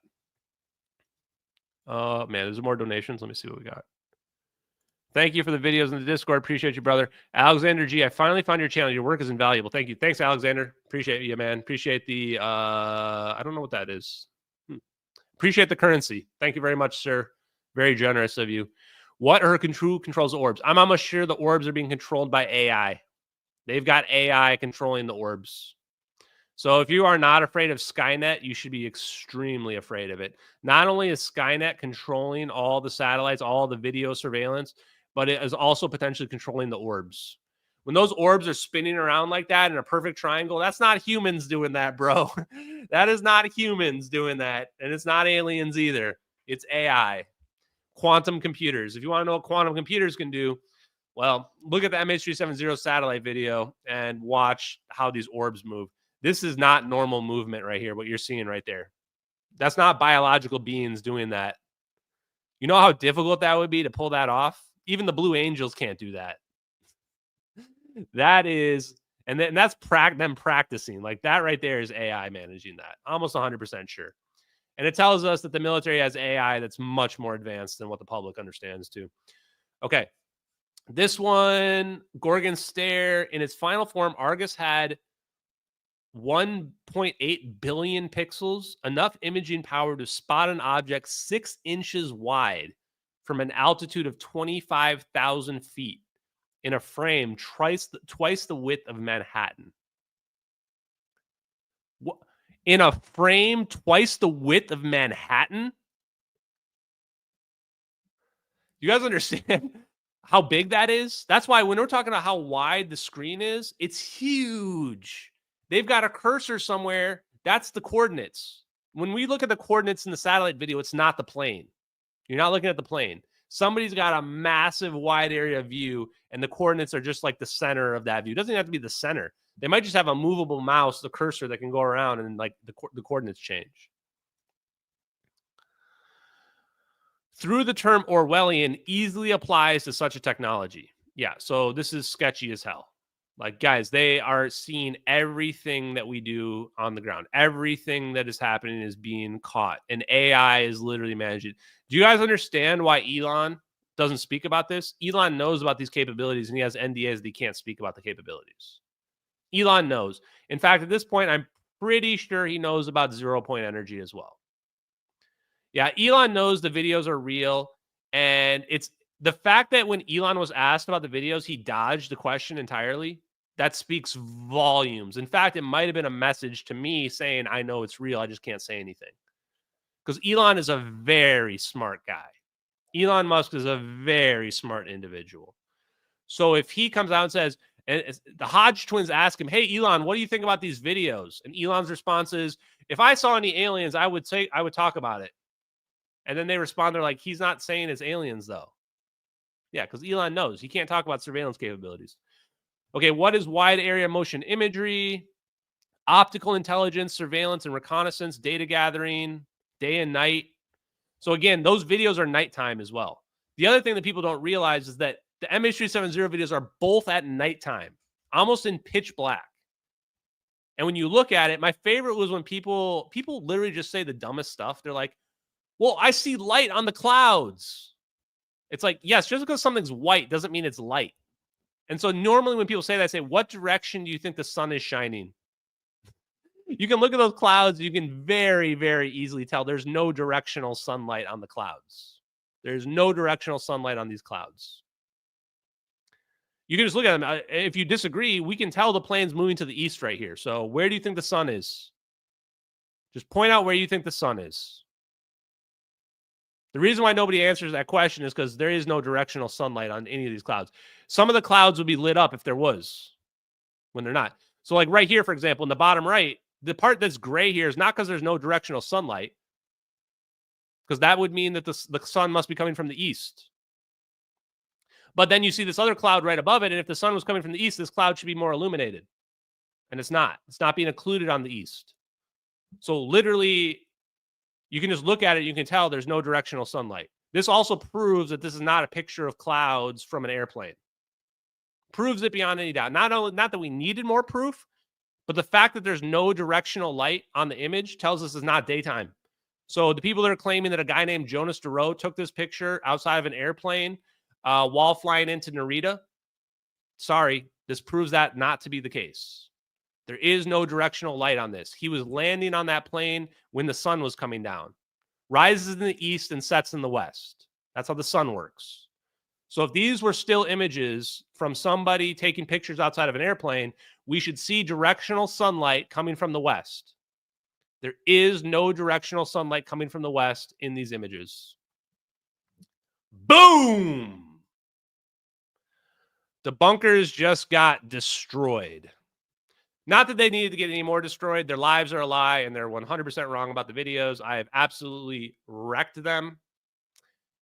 Man, there's more donations. Let me see what we got. Thank you for the videos in the Discord. Appreciate you, brother. Alexander G, I finally found your channel. Your work is invaluable. Thank you. Thanks, Alexander. Appreciate you, man. Appreciate the, I don't know what that is. Appreciate the currency. Thank you very much, sir. Very generous of you. What are controls the orbs? I'm almost sure the orbs are being controlled by AI. They've got AI controlling the orbs. So if you are not afraid of Skynet, you should be extremely afraid of it. Not only is Skynet controlling all the satellites, all the video surveillance, but it is also potentially controlling the orbs. When those orbs are spinning around like that in a perfect triangle, that's not humans doing that, bro. That is not humans doing that. And it's not aliens either. It's AI. Quantum computers. If you want to know what quantum computers can do, well, look at the MH370 satellite video and watch how these orbs move. This is not normal movement right here, what you're seeing right there. That's not biological beings doing that. You know how difficult that would be to pull that off? Even the Blue Angels can't do that. That is, and that's them practicing. Like that right there is AI managing that. Almost 100% sure. And it tells us that the military has AI that's much more advanced than what the public understands too. Okay. This one, Gorgon Stare, in its final form, Argus had 1.8 billion pixels, enough imaging power to spot an object 6 inches wide from an altitude of 25,000 feet in a frame twice the width of Manhattan. in a frame twice the width of Manhattan. You guys understand how big that is? That's why when we're talking about how wide the screen is, it's huge. They've got a cursor somewhere. That's the coordinates. When we look at the coordinates in the satellite video, it's not the plane. You're not looking at the plane. Somebody's got a massive wide area view, and the coordinates are just like the center of that view. It doesn't have to be the center. They might just have a movable mouse, the cursor that can go around, and like the coordinates change. Through the term Orwellian easily applies to such a technology. Yeah, so this is sketchy as hell. Like, guys, they are seeing everything that we do on the ground. Everything that is happening is being caught, and AI is literally managing. Do you guys understand why Elon doesn't speak about this? Elon knows about these capabilities, and he has NDAs that he can't speak about the capabilities. Elon knows. In fact, at this point, I'm pretty sure he knows about zero-point energy as well. Yeah, Elon knows the videos are real, and it's the fact that when Elon was asked about the videos, he dodged the question entirely. That speaks volumes. In fact, it might have been a message to me saying, I know it's real, I just can't say anything. Because Elon is a very smart guy. Elon Musk is a very smart individual. So if he comes out and says, and the Hodge twins ask him, hey, Elon, what do you think about these videos? And Elon's response is, if I saw any aliens, I would talk about it. And then they respond, they're like, he's not saying it's aliens, though. Yeah, because Elon knows. He can't talk about surveillance capabilities. Okay, what is wide area motion imagery? Optical intelligence, surveillance and reconnaissance, data gathering, day and night. So again, those videos are nighttime as well. The other thing that people don't realize is that the MH370 videos are both at nighttime, almost in pitch black. And when you look at it, my favorite was when people literally just say the dumbest stuff. They're like, well, I see light on the clouds. It's like, yes, just because something's white doesn't mean it's light. And so normally when people say that, I say, what direction do you think the sun is shining? You can look at those clouds. You can very, very easily tell there's no directional sunlight on the clouds. There's no directional sunlight on these clouds. You can just look at them. If you disagree, we can tell the plane's moving to the east right here. So where do you think the sun is? Just point out where you think the sun is. The reason why nobody answers that question is because there is no directional sunlight on any of these clouds. Some of the clouds would be lit up if there was, when they're not. So like right here, for example, in the bottom right, the part that's gray here is not because there's no directional sunlight, because that would mean that the sun must be coming from the east. But then you see this other cloud right above it, and if the sun was coming from the east, this cloud should be more illuminated. And it's not. It's not being occluded on the east. So literally, you can just look at it, you can tell there's no directional sunlight. This also proves that this is not a picture of clouds from an airplane. Proves it beyond any doubt. Not that we needed more proof, but the fact that there's no directional light on the image tells us it's not daytime. So the people that are claiming that a guy named Jonas DeRoe took this picture outside of an airplane while flying into Narita, sorry, this proves that not to be the case. There is no directional light on this. He was landing on that plane when the sun was coming down. Rises in the east and sets in the west. That's how the sun works. So if these were still images from somebody taking pictures outside of an airplane, we should see directional sunlight coming from the west. There is no directional sunlight coming from the west in these images. Boom! Debunkers just got destroyed. Not that they needed to get any more destroyed. Their lives are a lie, and they're 100% wrong about the videos. I have absolutely wrecked them.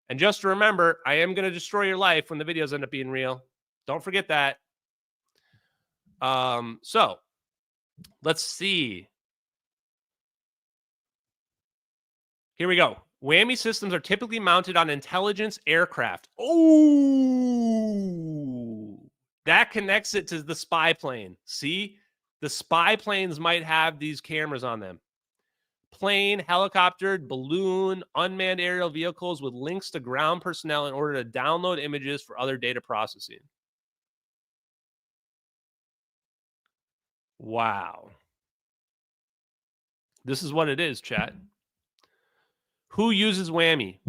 And just to remember, I am going to destroy your life when the videos end up being real. Don't forget that. So, let's see. Here we go. WAMI systems are typically mounted on intelligence aircraft. Oh, that connects it to the spy plane. See? The spy planes might have these cameras on them. Plane, helicopter, balloon, unmanned aerial vehicles with links to ground personnel in order to download images for other data processing. Wow. This is what it is, chat. Who uses WAMI?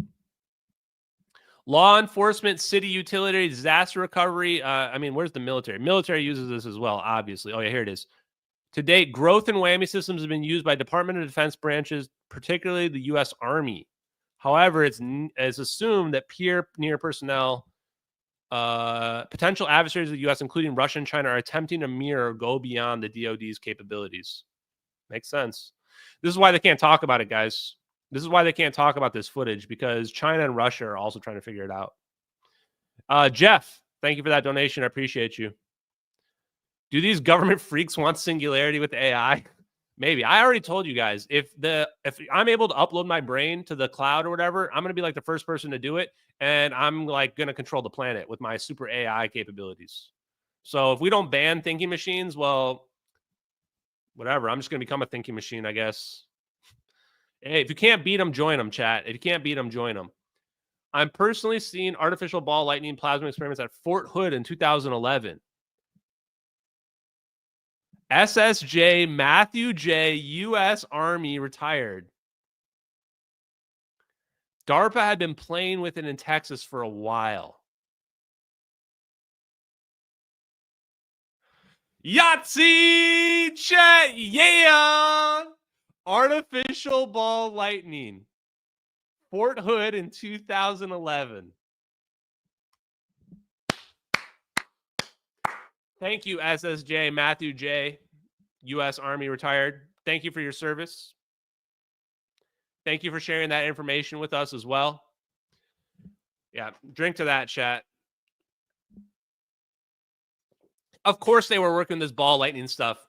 Law enforcement, city utility, disaster recovery. Where's the military? Military uses this as well, obviously. Oh, yeah, here it is. To date, growth in WAMI systems has been used by Department of Defense branches, particularly the U.S. Army. However, it's assumed that near personnel, potential adversaries of the U.S., including Russia and China, are attempting to mirror or go beyond the DoD's capabilities. Makes sense. This is why they can't talk about it, guys. This is why they can't talk about this footage, because China and Russia are also trying to figure it out. Jeff, thank you for that donation. I appreciate you. Do these government freaks want singularity with AI? Maybe. I already told you guys, if I'm able to upload my brain to the cloud or whatever, I'm going to be like the first person to do it. And I'm like going to control the planet with my super AI capabilities. So if we don't ban thinking machines, well, whatever. I'm just going to become a thinking machine, I guess. Hey, if you can't beat them, join them, chat. If you can't beat them, join them. I'm personally seeing artificial ball lightning plasma experiments at Fort Hood in 2011. SSJ Matthew J. U.S. Army retired. DARPA had been playing with it in Texas for a while. Yahtzee chat, yeah! Artificial ball lightning. Fort Hood in 2011. Thank you, SSJ Matthew J. U.S. Army retired. Thank you for your service. Thank you for sharing that information with us as well. Yeah, drink to that, chat. Of course, they were working this ball lightning stuff.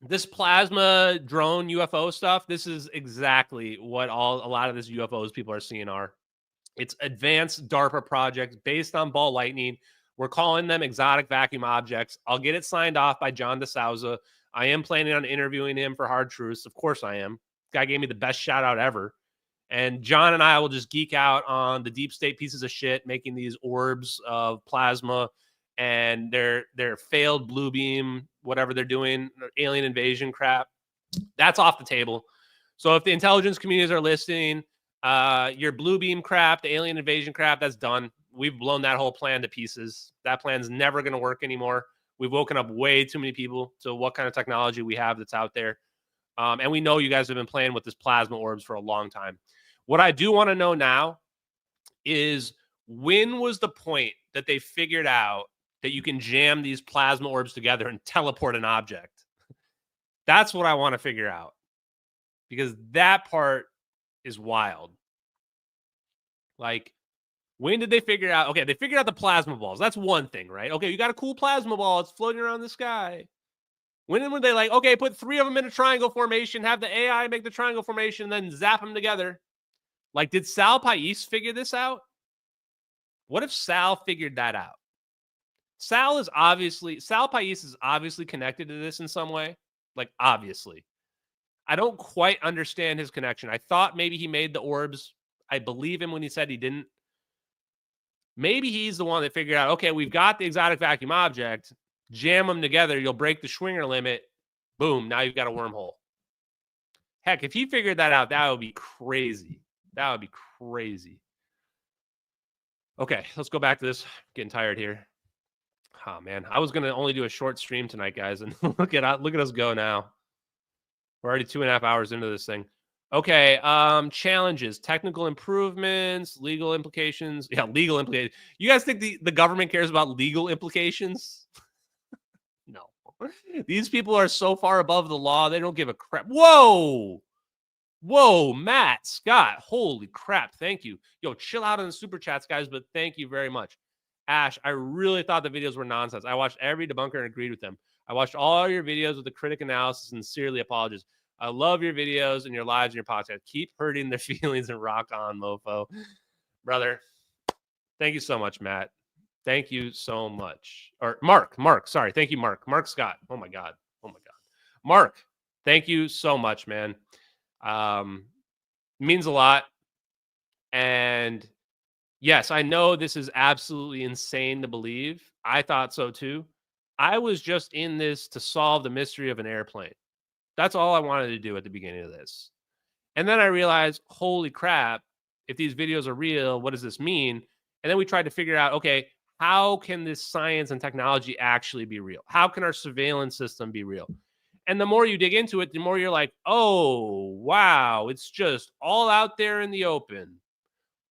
This plasma drone UFO stuff, this is exactly what a lot of this UFOs people are seeing are. It's advanced DARPA projects based on ball lightning. We're calling them exotic vacuum objects. I'll get it signed off by John DeSouza. I am planning on interviewing him for Hard Truths. Of course I am. Guy gave me the best shout out ever. And John and I will just geek out on the deep state pieces of shit, making these orbs of plasma and their failed blue beam, whatever they're doing, alien invasion crap. That's off the table. So if the intelligence communities are listening, your blue beam crap, the alien invasion crap, that's done. We've blown that whole plan to pieces. That plan's never going to work anymore. We've woken up way too many people to what kind of technology we have that's out there. And we know you guys have been playing with this plasma orbs for a long time. What I do want to know now is, when was the point that they figured out that you can jam these plasma orbs together and teleport an object? That's what I want to figure out, because that part is wild. Like, when did they figure out? Okay, they figured out the plasma balls. That's one thing, right? Okay, you got a cool plasma ball. It's floating around the sky. When were they like, okay, put 3 of them in a triangle formation, have the AI make the triangle formation, and then zap them together? Like, did Sal Pais figure this out? What if Sal figured that out? Sal Pais is obviously connected to this in some way. Like, obviously. I don't quite understand his connection. I thought maybe he made the orbs. I believe him when he said he didn't. Maybe he's the one that figured out, okay, we've got the exotic vacuum object. Jam them together. You'll break the Schwinger limit. Boom. Now you've got a wormhole. Heck, if he figured that out, that would be crazy. That would be crazy. Okay, let's go back to this. Getting tired here. Oh, man. I was going to only do a short stream tonight, guys. And look at us go now. We're already 2.5 hours into this thing. Okay, challenges, technical improvements, legal implications. Yeah, legal implications. You guys think the government cares about legal implications? No. These people are so far above the law, they don't give a crap. Whoa! Whoa, Matt, Scott, holy crap, thank you. Yo, chill out on the super chats, guys, but thank you very much. Ash, I really thought the videos were nonsense. I watched every debunker and agreed with them. I watched all your videos with the critic analysis and sincerely apologize. I love your videos and your lives and your podcast. Keep hurting their feelings and rock on, mofo. Brother, thank you so much, Matt. Thank you so much. Or Mark, sorry. Thank you, Mark. Mark Scott. Oh, my God. Mark, thank you so much, man. Means a lot. And yes, I know this is absolutely insane to believe. I thought so too. I was just in this to solve the mystery of an airplane. That's all I wanted to do at the beginning of this. And then I realized, holy crap, if these videos are real, what does this mean? And then we tried to figure out, okay, how can this science and technology actually be real? How can our surveillance system be real? And the more you dig into it, the more you're like, oh, wow, it's just all out there in the open.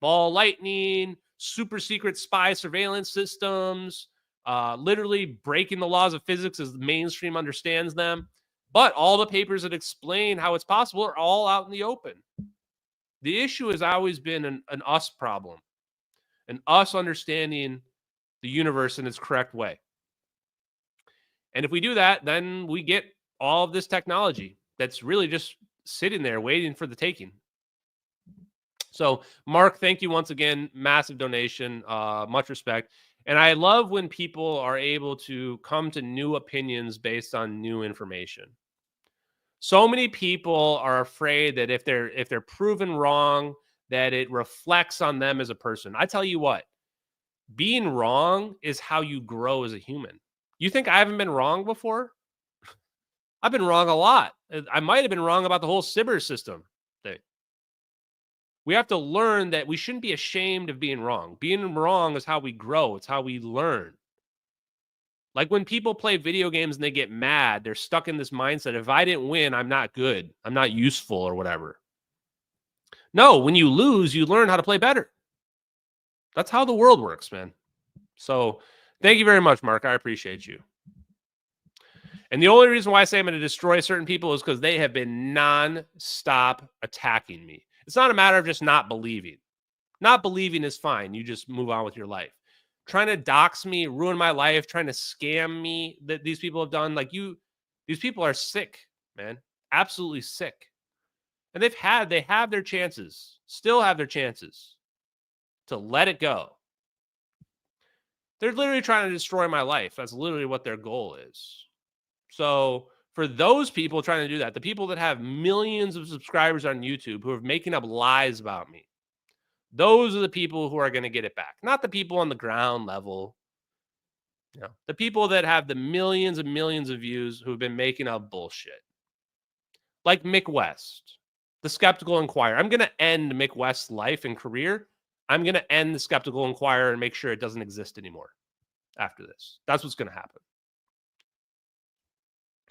Ball lightning, super secret spy surveillance systems, literally breaking the laws of physics as the mainstream understands them. But all the papers that explain how it's possible are all out in the open. The issue has always been an us problem, an us understanding the universe in its correct way. And if we do that, then we get all of this technology that's really just sitting there waiting for the taking. So, Mark, thank you once again. Massive donation. Much respect. And I love when people are able to come to new opinions based on new information. So many people are afraid that if they're proven wrong, that it reflects on them as a person. I tell you what, being wrong is how you grow as a human. You think I haven't been wrong before? I've been wrong a lot. I might have been wrong about the whole Sibber system thing. We have to learn that we shouldn't be ashamed of being wrong. Being wrong is how we grow. It's how we learn. Like when people play video games and they get mad, they're stuck in this mindset. If I didn't win, I'm not good. I'm not useful or whatever. No, when you lose, you learn how to play better. That's how the world works, man. So thank you very much, Mark. I appreciate you. And the only reason why I say I'm going to destroy certain people is because they have been non-stop attacking me. It's not a matter of just not believing. Not believing is fine. You just move on with your life. Trying to dox me, ruin my life, trying to scam me that these people have done. Like these people are sick, man. Absolutely sick. And they have their chances, still have their chances to let it go. They're literally trying to destroy my life. That's literally what their goal is. So for those people trying to do that, the people that have millions of subscribers on YouTube who are making up lies about me, those are the people who are going to get it back. Not the people on the ground level. You know, the people that have the millions and millions of views who have been making up bullshit. Like Mick West, the Skeptical Inquirer. I'm going to end Mick West's life and career. I'm going to end the Skeptical Inquirer and make sure it doesn't exist anymore after this. That's what's going to happen.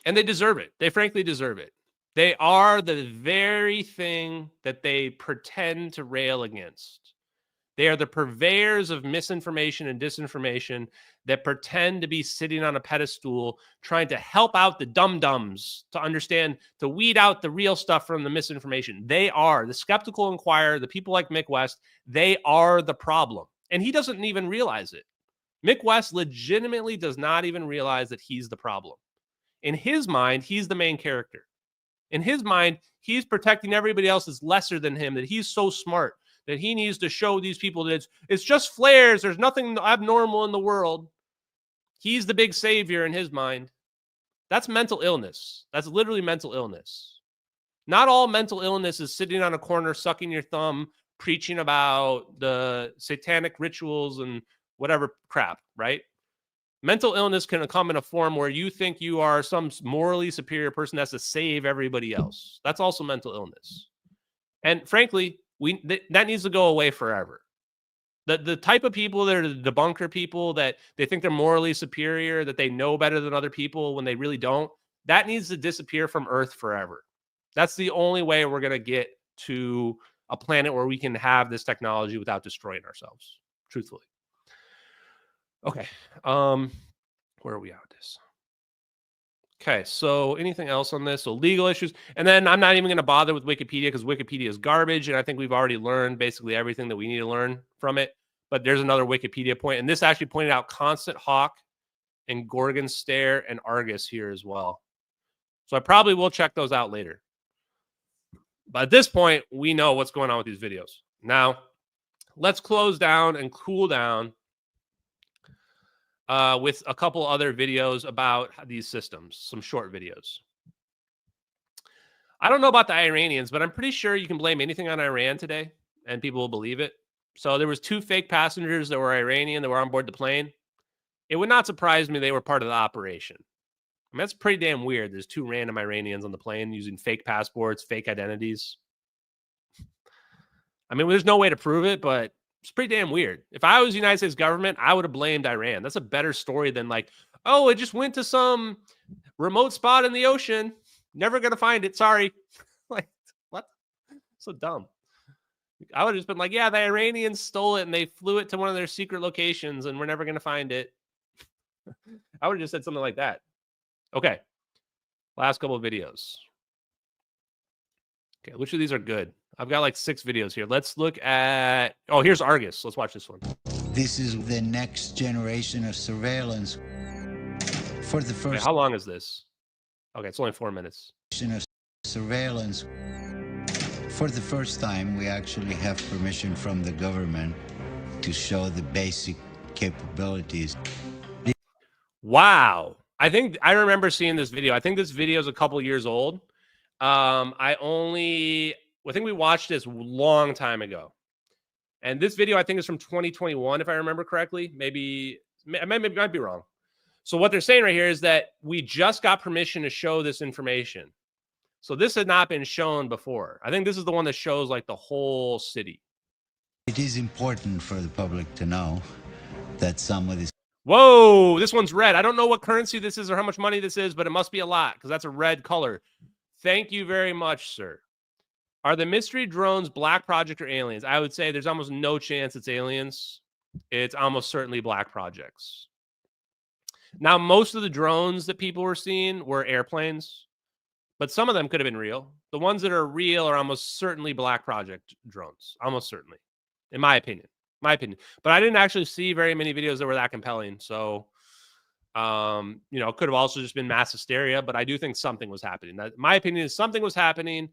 And they deserve it. They frankly deserve it. They are the very thing that they pretend to rail against. They are the purveyors of misinformation and disinformation that pretend to be sitting on a pedestal trying to help out the dum-dums to understand, to weed out the real stuff from the misinformation. They are the Skeptical Inquirer, the people like Mick West. They are the problem. And he doesn't even realize it. Mick West legitimately does not even realize that he's the problem. In his mind, he's the main character. In his mind, he's protecting everybody else that's lesser than him, that he's so smart, that he needs to show these people that it's just flares. There's nothing abnormal in the world. He's the big savior in his mind. That's mental illness. That's literally mental illness. Not all mental illness is sitting on a corner, sucking your thumb, preaching about the satanic rituals and whatever crap, right? Mental illness can come in a form where you think you are some morally superior person that has to save everybody else. That's also mental illness. And frankly, that needs to go away forever. The type of people that are the debunker people, that they think they're morally superior, that they know better than other people when they really don't, that needs to disappear from Earth forever. That's the only way we're going to get to a planet where we can have this technology without destroying ourselves, truthfully. Okay. Where are we at with this? Okay, so anything else on this? So legal issues. And then I'm not even going to bother with Wikipedia because Wikipedia is garbage. And I think we've already learned basically everything that we need to learn from it. But there's another Wikipedia point. And this actually pointed out Constant Hawk and Gorgon Stare and Argus here as well. So I probably will check those out later. But at this point, we know what's going on with these videos. Now, let's close down and cool down with a couple other videos about these systems, some short videos. I don't know about the Iranians, but I'm pretty sure you can blame anything on Iran today and people will believe it. So there was 2 fake passengers that were Iranian that were on board the plane. It would not surprise me they were part of the operation. I mean, that's pretty damn weird. There's 2 random Iranians on the plane using fake passports, fake identities. I mean, there's no way to prove it, but it's pretty damn weird. If I was the United States government, I would have blamed Iran. That's a better story than like, oh, it just went to some Remote spot in the ocean. Never going to find it. Sorry. Like, what? So dumb. I would have just been like, yeah, the Iranians stole it and they flew it to one of their secret locations and we're never going to find it. I would have just said something like that. Okay. Last couple of videos. Okay, which of these are good? I've got like 6 videos here. Let's look at... Oh, here's Argus. Let's watch this one. This is the next generation of surveillance. For the first... Okay, how long is this? Okay, it's only 4 minutes. Of surveillance. For the first time, we actually have permission from the government to show the basic capabilities. Wow. I think I remember seeing this video. I think this video is a couple years old. I think we watched this a long time ago. And this video, I think, is from 2021, if I remember correctly. Maybe I might be wrong. So what they're saying right here is that we just got permission to show this information. So this had not been shown before. I think this is the one that shows like the whole city. It is important for the public to know that some of this... Whoa, this one's red. I don't know what currency this is or how much money this is, but it must be a lot because that's a red color. Thank you very much, sir. Are the mystery drones Black Project or aliens? I would say there's almost no chance it's aliens. It's almost certainly Black Projects. Now, most of the drones that people were seeing were airplanes, but some of them could have been real. The ones that are real are almost certainly Black Project drones. Almost certainly, in my opinion. But I didn't actually see very many videos that were that compelling. So, you know, it could have also just been mass hysteria, but I do think something was happening. My opinion is something was happening,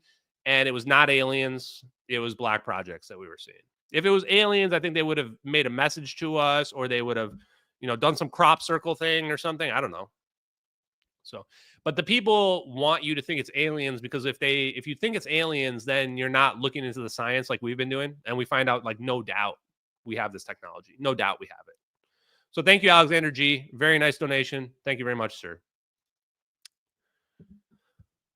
and it was not aliens. It was Black Projects that we were seeing. If it was aliens, I think they would have made a message to us, or they would have, you know, done some crop circle thing or something. I don't know. So, but the people want you to think it's aliens because if you think it's aliens, then you're not looking into the science like we've been doing. And we find out, like, no doubt we have this technology. No doubt we have it. So thank you, Alexander G. Very nice donation. Thank you very much, sir.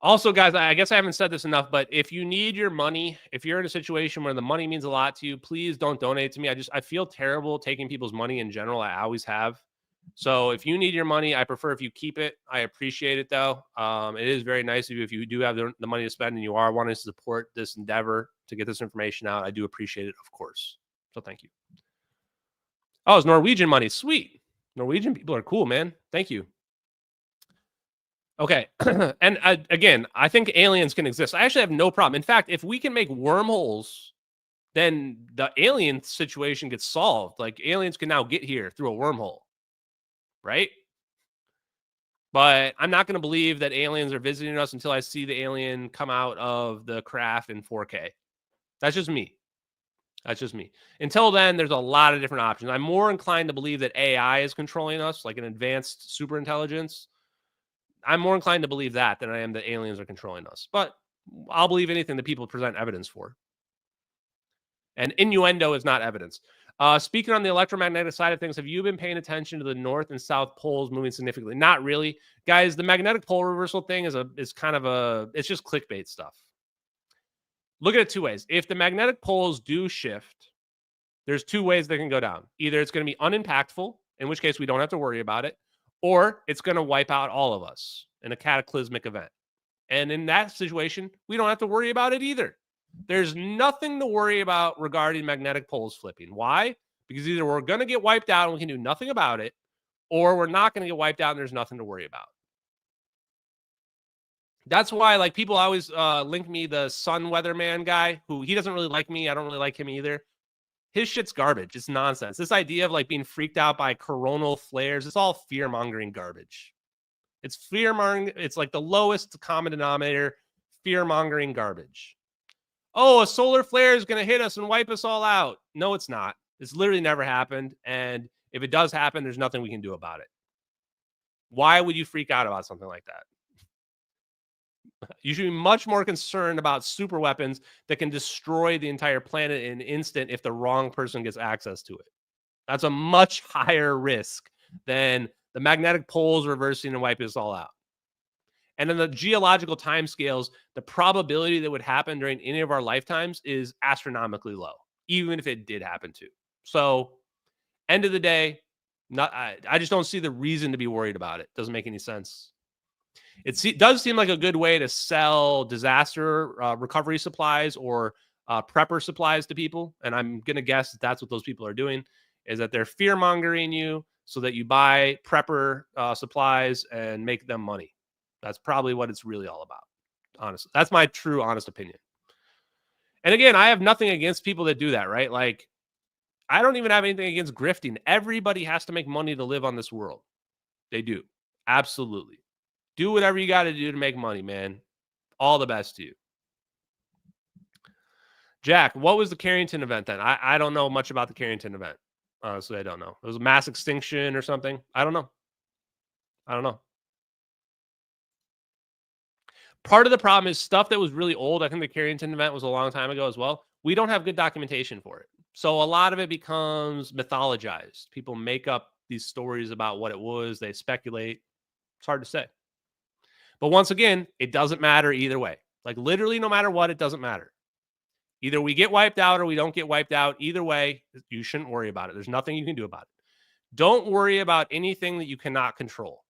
Also, guys, I guess I haven't said this enough, but if you need your money, if you're in a situation where the money means a lot to you, please don't donate to me. I feel terrible taking people's money in general. I always have. So if you need your money, I prefer if you keep it. I appreciate it, though. It is very nice of you if you do have the money to spend and you are wanting to support this endeavor to get this information out. I do appreciate it, of course. So thank you. Oh, it's Norwegian money. Sweet. Norwegian people are cool, man. Thank you. Okay. And again, I think aliens can exist. I actually have no problem. In fact, if we can make wormholes, then the alien situation gets solved. Like, aliens can now get here through a wormhole, right? But I'm not going to believe that aliens are visiting us until I see the alien come out of the craft in 4K. That's just me. That's just me. Until then, there's a lot of different options. I'm more inclined to believe that AI is controlling us, like an advanced superintelligence. I'm more inclined to believe that than I am that aliens are controlling us. But I'll believe anything that people present evidence for. And innuendo is not evidence. Speaking on the electromagnetic side of things, have you been paying attention to the north and south poles moving significantly? Not really. Guys, the magnetic pole reversal thing is kind of it's just clickbait stuff. Look at it 2 ways. If the magnetic poles do shift, there's 2 ways they can go down. Either it's going to be unimpactful, in which case we don't have to worry about it, or it's going to wipe out all of us in a cataclysmic event. And in that situation, we don't have to worry about it either. There's nothing to worry about regarding magnetic poles flipping. Why? Because either we're going to get wiped out and we can do nothing about it, or we're not going to get wiped out and there's nothing to worry about. That's why, like, people always link me the sun weatherman guy, who he doesn't really like me. I don't really like him either. His shit's garbage. It's nonsense. This idea of like being freaked out by coronal flares, it's all fear-mongering garbage. It's fear-mongering. It's like the lowest common denominator, fear-mongering garbage. Oh, a solar flare is going to hit us and wipe us all out. No, it's not. It's literally never happened. And if it does happen, there's nothing we can do about it. Why would you freak out about something like that? You should be much more concerned about super weapons that can destroy the entire planet in an instant if the wrong person gets access to it. That's a much higher risk than the magnetic poles reversing and wiping us all out. And in the geological timescales, the probability that would happen during any of our lifetimes is astronomically low, even if it did happen to. So, end of the day, I just don't see the reason to be worried about it. Doesn't make any sense. It does seem like a good way to sell disaster recovery supplies or prepper supplies to people. And I'm going to guess that that's what those people are doing, is that they're fear-mongering you so that you buy prepper supplies and make them money. That's probably what it's really all about, honestly. That's my true, honest opinion. And again, I have nothing against people that do that, right? Like, I don't even have anything against grifting. Everybody has to make money to live on this world. They do. Absolutely. Do whatever you got to do to make money, man. All the best to you. Jack, what was the Carrington event then? I don't know much about the Carrington event. Honestly, I don't know. It was a mass extinction or something. I don't know. Part of the problem is stuff that was really old. I think the Carrington event was a long time ago as well. We don't have good documentation for it. So a lot of it becomes mythologized. People make up these stories about what it was. They speculate. It's hard to say. But once again, it doesn't matter either way. Like literally no matter what, it doesn't matter. Either we get wiped out or we don't get wiped out. Either way, you shouldn't worry about it. There's nothing you can do about it. Don't worry about anything that you cannot control.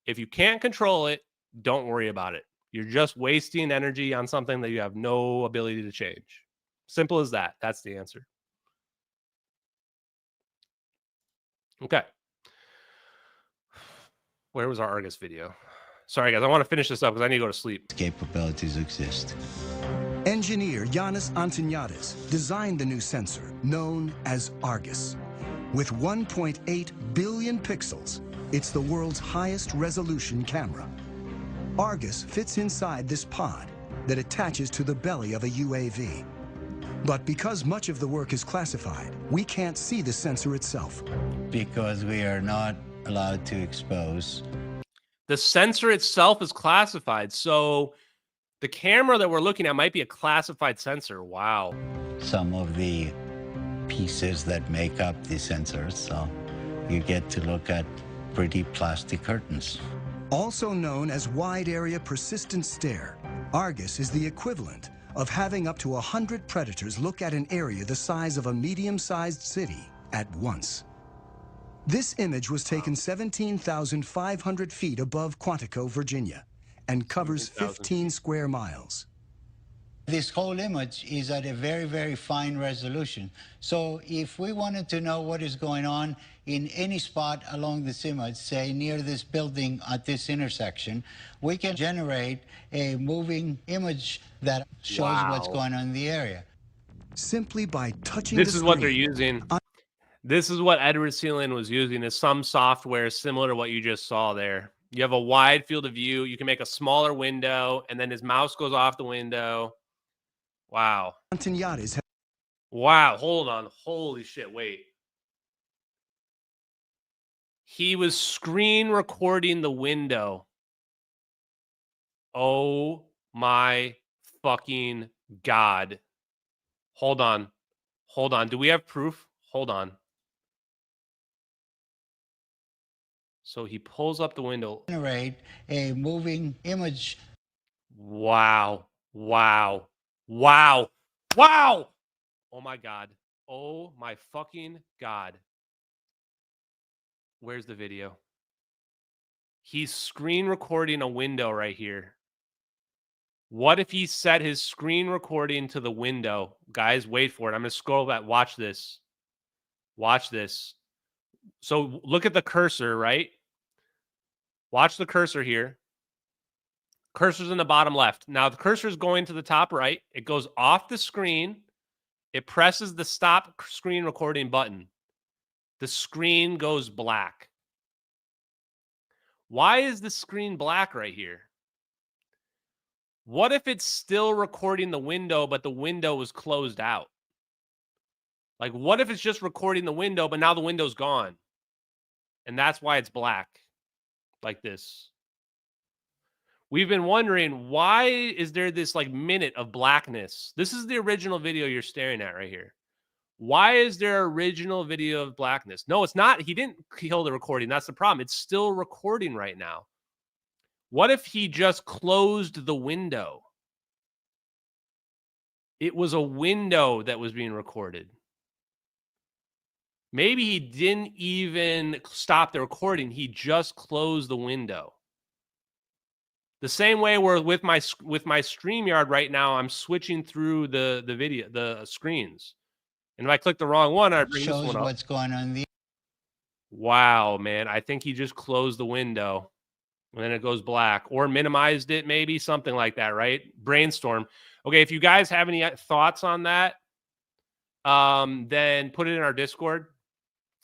If you can't control it, don't worry about it. You're just wasting energy on something that you have no ability to change. Simple as that. That's the answer. Okay. Where was our Argus video? Sorry, guys. I want to finish this up because I need to go to sleep. Capabilities exist. Engineer Yanis Antoniadis designed the new sensor known as Argus. With 1.8 billion pixels, it's the world's highest resolution camera. Argus fits inside this pod that attaches to the belly of a UAV. But because much of the work is classified, we can't see the sensor itself. Because we are not allowed to expose. The sensor itself is classified, so the camera that we're looking at might be a classified sensor. Wow. Some of the pieces that make up the sensors, so you get to look at pretty plastic curtains. Also known as wide area persistent stare, Argus is the equivalent of having up to 100 predators look at an area the size of a medium-sized city at once. This image was taken 17,500 feet above Quantico, Virginia, and covers 15 square miles. This whole image is at a very, very fine resolution. So if we wanted to know what is going on in any spot along this image, say near this building at this intersection, we can generate a moving image that shows what's going on in the area. Simply by touching this is what they're using. This is what Edward Sealand was using, is some software similar to what you just saw there. You have a wide field of view. You can make a smaller window, and then his mouse goes off the window. Wow. Wow. Hold on. Holy shit. Wait. He was screen recording the window. Oh my fucking God. Hold on. Hold on. Do we have proof? Hold on. So he pulls up the window. Generate a moving image. Wow. Wow. Wow. Wow. Oh my God. Oh my fucking God. Where's the video? He's screen recording a window right here. What if he set his screen recording to the window? Guys, wait for it. I'm going to scroll back. Watch this. Watch this. So look at the cursor, right? Watch the cursor here. Cursor's in the bottom left. Now the cursor is going to the top right. It goes off the screen. It presses the stop screen recording button. The screen goes black. Why is the screen black right here? What if it's still recording the window, but the window was closed out? Like, what if it's just recording the window, but now the window's gone? And that's why it's black. Like this. We've been wondering, why is there this like minute of blackness? This is the original video you're staring at right here. Why is there original video of blackness? No, it's not. He didn't kill the recording. That's the problem. It's still recording right now. What if he just closed the window? It was a window that was being recorded. Maybe he didn't even stop the recording. He just closed the window. The same way where with my StreamYard right now, I'm switching through the screens. And if I click the wrong one, I bring this one up. What's going on. Wow, man. I think he just closed the window and then it goes black, or minimized it, maybe something like that, right? Brainstorm. Okay, if you guys have any thoughts on that, then put it in our Discord.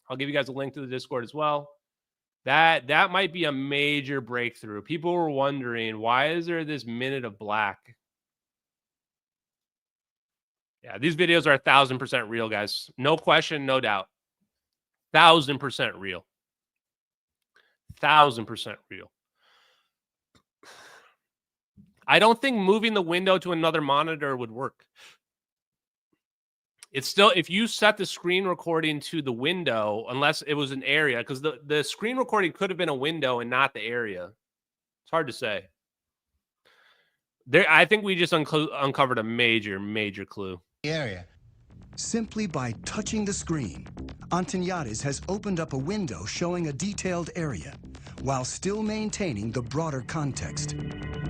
I'll give you guys a link to the Discord as well. That might be a major breakthrough. People were wondering, why is there this minute of black? Yeah, these videos are 1,000% real, guys. No question, no doubt. 1,000% real. 1,000% real. I don't think moving the window to another monitor would work. It's still, if you set the screen recording to the window, unless it was an area, because the screen recording could have been a window and not the area. It's hard to say. I think we just uncovered a major clue. Area. Simply by touching the screen, Antoniades has opened up a window showing a detailed area, while still maintaining the broader context.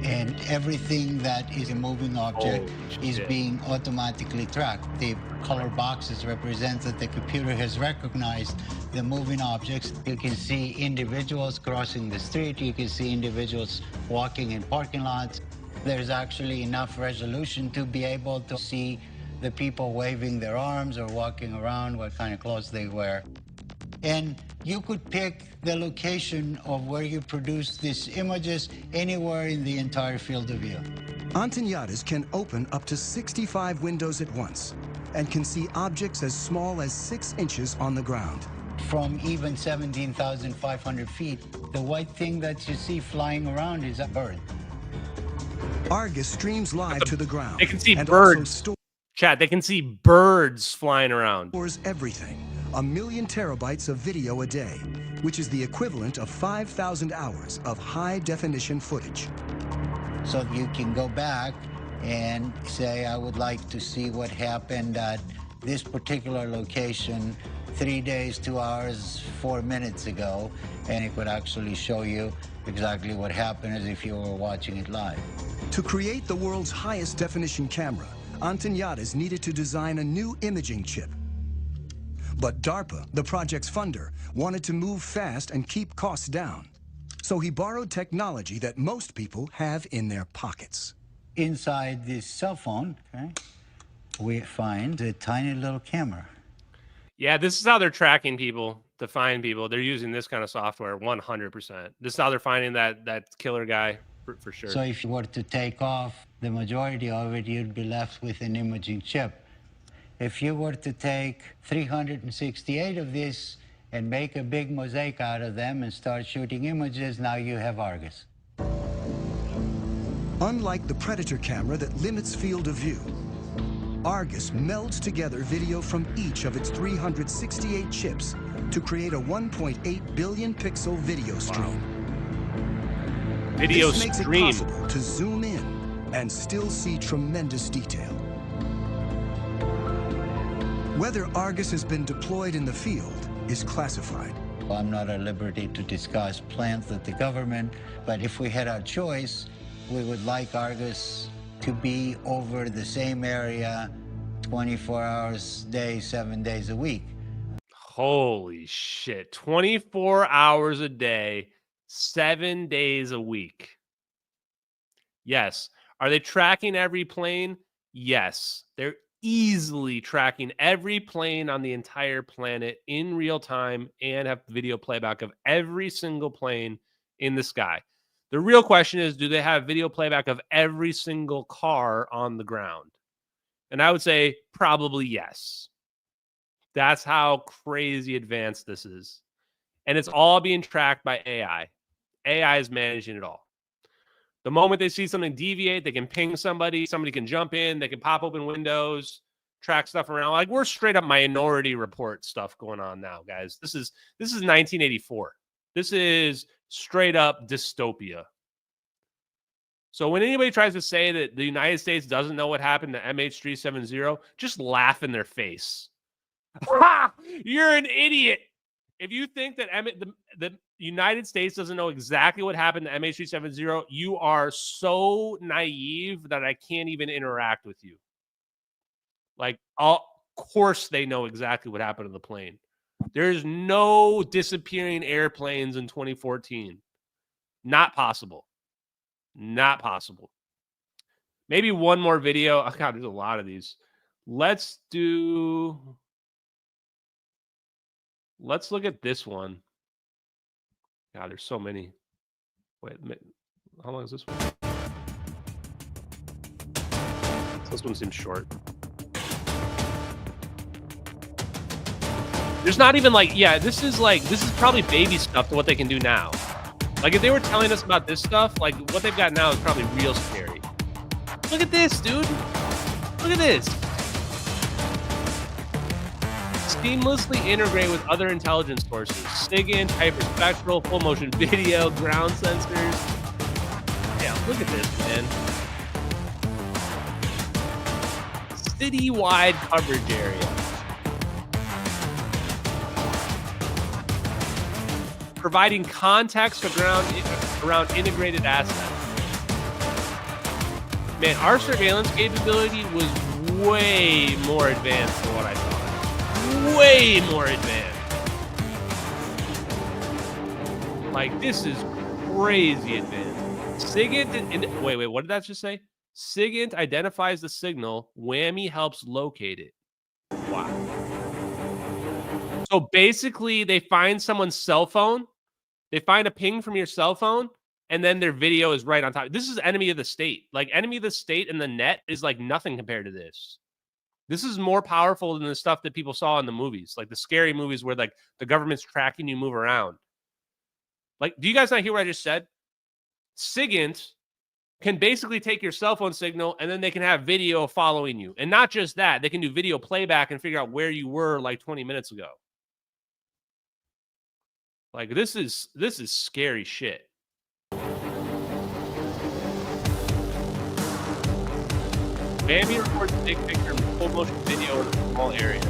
And everything that is a moving object is being automatically tracked. The color boxes represent that the computer has recognized the moving objects. You can see individuals crossing the street. You can see individuals walking in parking lots. There's actually enough resolution to be able to see the people waving their arms or walking around, what kind of clothes they wear. And you could pick the location of where you produce these images anywhere in the entire field of view. Antoniades can open up to 65 windows at once and can see objects as small as 6 inches on the ground. From even 17,500 feet, the white thing that you see flying around is a bird. Argus streams live to the ground. They can see birds. Chat, they can see birds flying around. Stores everything. 1 million terabytes of video a day, which is the equivalent of 5,000 hours of high-definition footage. So you can go back and say, I would like to see what happened at this particular location 3 days, 2 hours, 4 minutes ago, and it would actually show you exactly what happened as if you were watching it live. To create the world's highest definition camera, Antoniades needed to design a new imaging chip. But DARPA, the project's funder, wanted to move fast and keep costs down. So he borrowed technology that most people have in their pockets. Inside this cell phone, we find a tiny little camera. Yeah, this is how they're tracking people, to find people. They're using this kind of software 100%. This is how they're finding that killer guy for sure. So if you were to take off the majority of it, you'd be left with an imaging chip. If you were to take 368 of these and make a big mosaic out of them and start shooting images, now you have Argus. Unlike the Predator camera that limits field of view, Argus melds together video from each of its 368 chips to create a 1.8 billion pixel video stream. Video this makes stream. It possible to zoom in and still see tremendous detail. Whether Argus has been deployed in the field is classified. I'm not at liberty to discuss plans of the government, but if we had our choice, we would like Argus to be over the same area 24 hours a day, 7 days a week. Holy shit. 24 hours a day, 7 days a week. Yes. Are they tracking every plane? Yes. They're easily tracking every plane on the entire planet in real time and have video playback of every single plane in the sky. The real question is, do they have video playback of every single car on the ground? And I would say probably yes. That's how crazy advanced this is. And it's all being tracked by AI. AI is managing it all. The moment they see something deviate, they can ping somebody. Somebody can jump in. They can pop open windows, track stuff around. Like, we're straight up Minority Report stuff going on now, guys. This is 1984. This is straight up dystopia. So when anybody tries to say that the United States doesn't know what happened to MH370, just laugh in their face. You're an idiot. If you think that United States doesn't know exactly what happened to MH370, you are so naive that I can't even interact with you. Like, of course they know exactly what happened to the plane. There's no disappearing airplanes in 2014. Not possible. Not possible. Maybe one more video. Oh, God, there's a lot of these. Let's look at this one. God, there's so many. Wait, how long is this one? This one seems short. There's not even like, yeah, this is probably baby stuff to what they can do now. Like if they were telling us about this stuff, like what they've got now is probably real scary. Look at this, dude. Look at this. Seamlessly integrate with other intelligence sources. SIGINT, hyperspectral, full motion video, ground sensors. Yeah, look at this, man. City-wide coverage area. Providing context around integrated assets. Man, our surveillance capability was way more advanced than what I thought. Way more advanced. Like, this is crazy advanced. SIGINT, wait, what did that just say? SIGINT identifies the signal. WAMI helps locate it. Wow. So basically, they find someone's cell phone. They find a ping from your cell phone, and then their video is right on top. This is enemy of the state. Like, enemy of the state and the net is like nothing compared to this. This is more powerful than the stuff that people saw in the movies, like the scary movies where like the government's tracking you move around. Like, do you guys not hear what I just said? SIGINT can basically take your cell phone signal and then they can have video following you. And not just that, they can do video playback and figure out where you were like 20 minutes ago. Like, this is scary shit. WAMI records big picture and full motion video in a small area.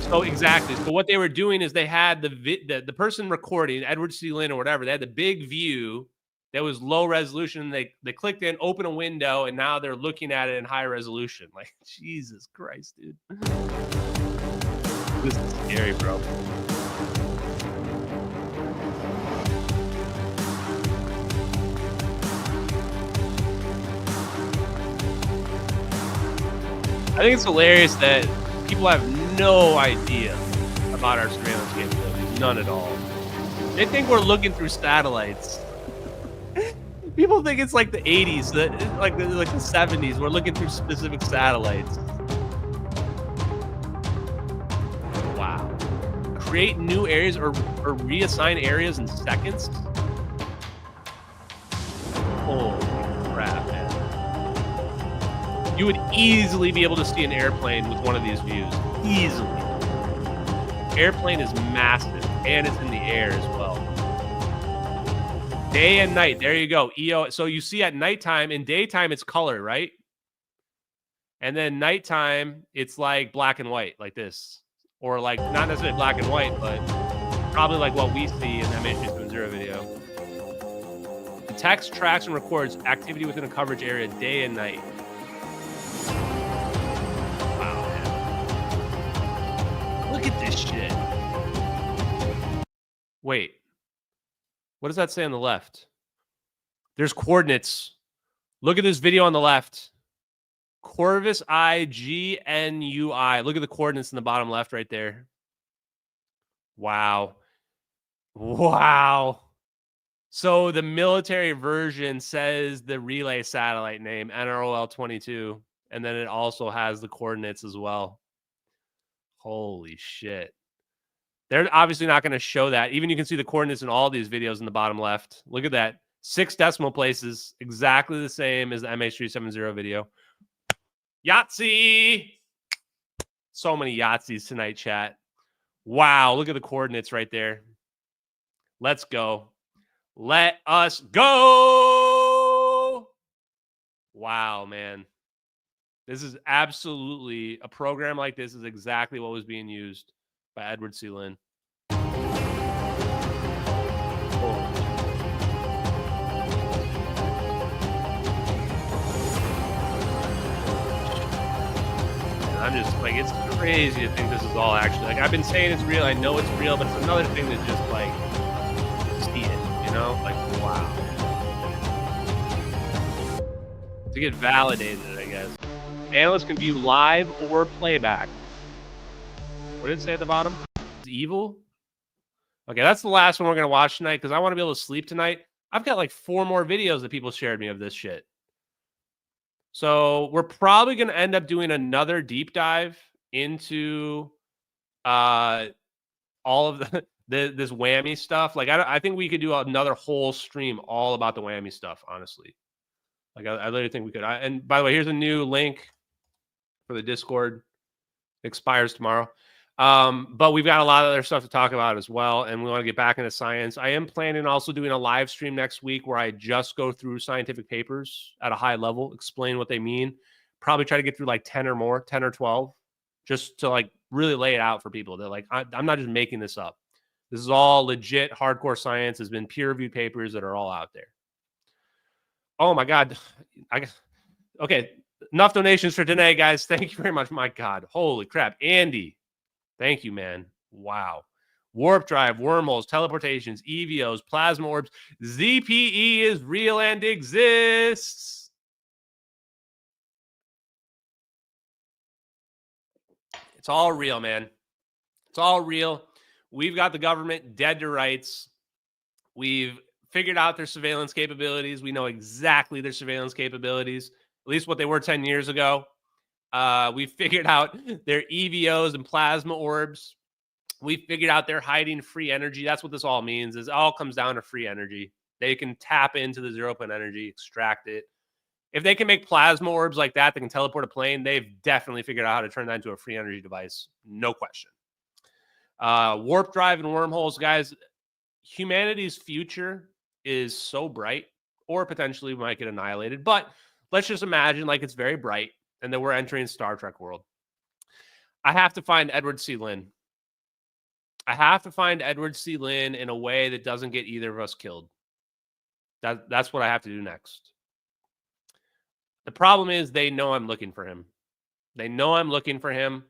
So exactly. So what they were doing is they had the person recording, Edward C. Lynn or whatever, they had the big view that was low resolution. They clicked in, open a window, and now they're looking at it in high resolution. Like, Jesus Christ, dude. This is scary, bro. I think it's hilarious that people have no idea about our surveillance capabilities. None at all. They think we're looking through satellites. People think it's like the 80s, like the 70s. We're looking through specific satellites. Wow. Create new areas or reassign areas in seconds? Holy crap, man. You would easily be able to see an airplane with one of these views. Easily. Airplane is massive, and it's in the air as well. Day and night. There you go. EO. So you see at nighttime, in daytime, it's color, right? And then nighttime, it's like black and white, like this. Or like, not necessarily black and white, but probably like what we see in the MH370 video. Detects, tracks, and records activity within a coverage area day and night. Look at this shit. Wait. What does that say on the left? There's coordinates. Look at this video on the left. Corvus IGNUI. Look at the coordinates in the bottom left right there. Wow. Wow. So the military version says the relay satellite name, NROL-22, and then it also has the coordinates as well. Holy shit. They're obviously not going to show that. Even you can see the coordinates in all these videos in the bottom left. Look at that. 6 decimal places. Exactly the same as the MH370 video. Yahtzee! So many Yahtzees tonight, chat. Wow. Look at the coordinates right there. Let's go. Let us go! Wow, man. This is absolutely, a program like this is exactly what was being used by Edward C. Lynn. I'm just like, it's crazy to think this is all actually, like, I've been saying it's real. I know it's real, but it's another thing to just like see it, you know, like, wow. To get validated, I guess. Analysts can view live or playback. What did it say at the bottom? It's evil. Okay, that's the last one we're gonna watch tonight because I want to be able to sleep tonight. I've got like 4 more videos that people shared me of this shit. So we're probably going to end up doing another deep dive into all of this WAMI stuff. Like, I think we could do another whole stream all about the WAMI stuff, honestly. Like, I literally think we could. And by the way, here's a new link for the Discord. It expires tomorrow. But we've got a lot of other stuff to talk about as well, and we want to get back into science. I am planning also doing a live stream next week where I just go through scientific papers at a high level, explain what they mean, probably try to get through like 10 or more, 10 or 12, just to like really lay it out for people. They're like, I'm not just making this up. This is all legit hardcore science. Has been peer-reviewed papers that are all out there. Oh my God. Okay. Enough donations for today, guys. Thank you very much. My God. Holy crap. Andy. Thank you, man. Wow. Warp drive, wormholes, teleportations, EVOs, plasma orbs. ZPE is real and exists. It's all real, man. It's all real. We've got the government dead to rights. We've figured out their surveillance capabilities. We know exactly their surveillance capabilities, at least what they were 10 years ago. We figured out their EVOs and plasma orbs. We figured out they're hiding free energy. That's what this all means. Is it all comes down to free energy. They can tap into the 0-point energy, extract it. If they can make plasma orbs like that can teleport a plane, they've definitely figured out how to turn that into a free energy device. No question. Warp drive and wormholes, guys. Humanity's future is so bright, or potentially might get annihilated. But let's just imagine like it's very bright, and then we're entering Star Trek world. I have to find Edward C. Lynn. I have to find Edward C. Lynn in a way that doesn't get either of us killed. That's what I have to do next. The problem is they know I'm looking for him. They know I'm looking for him,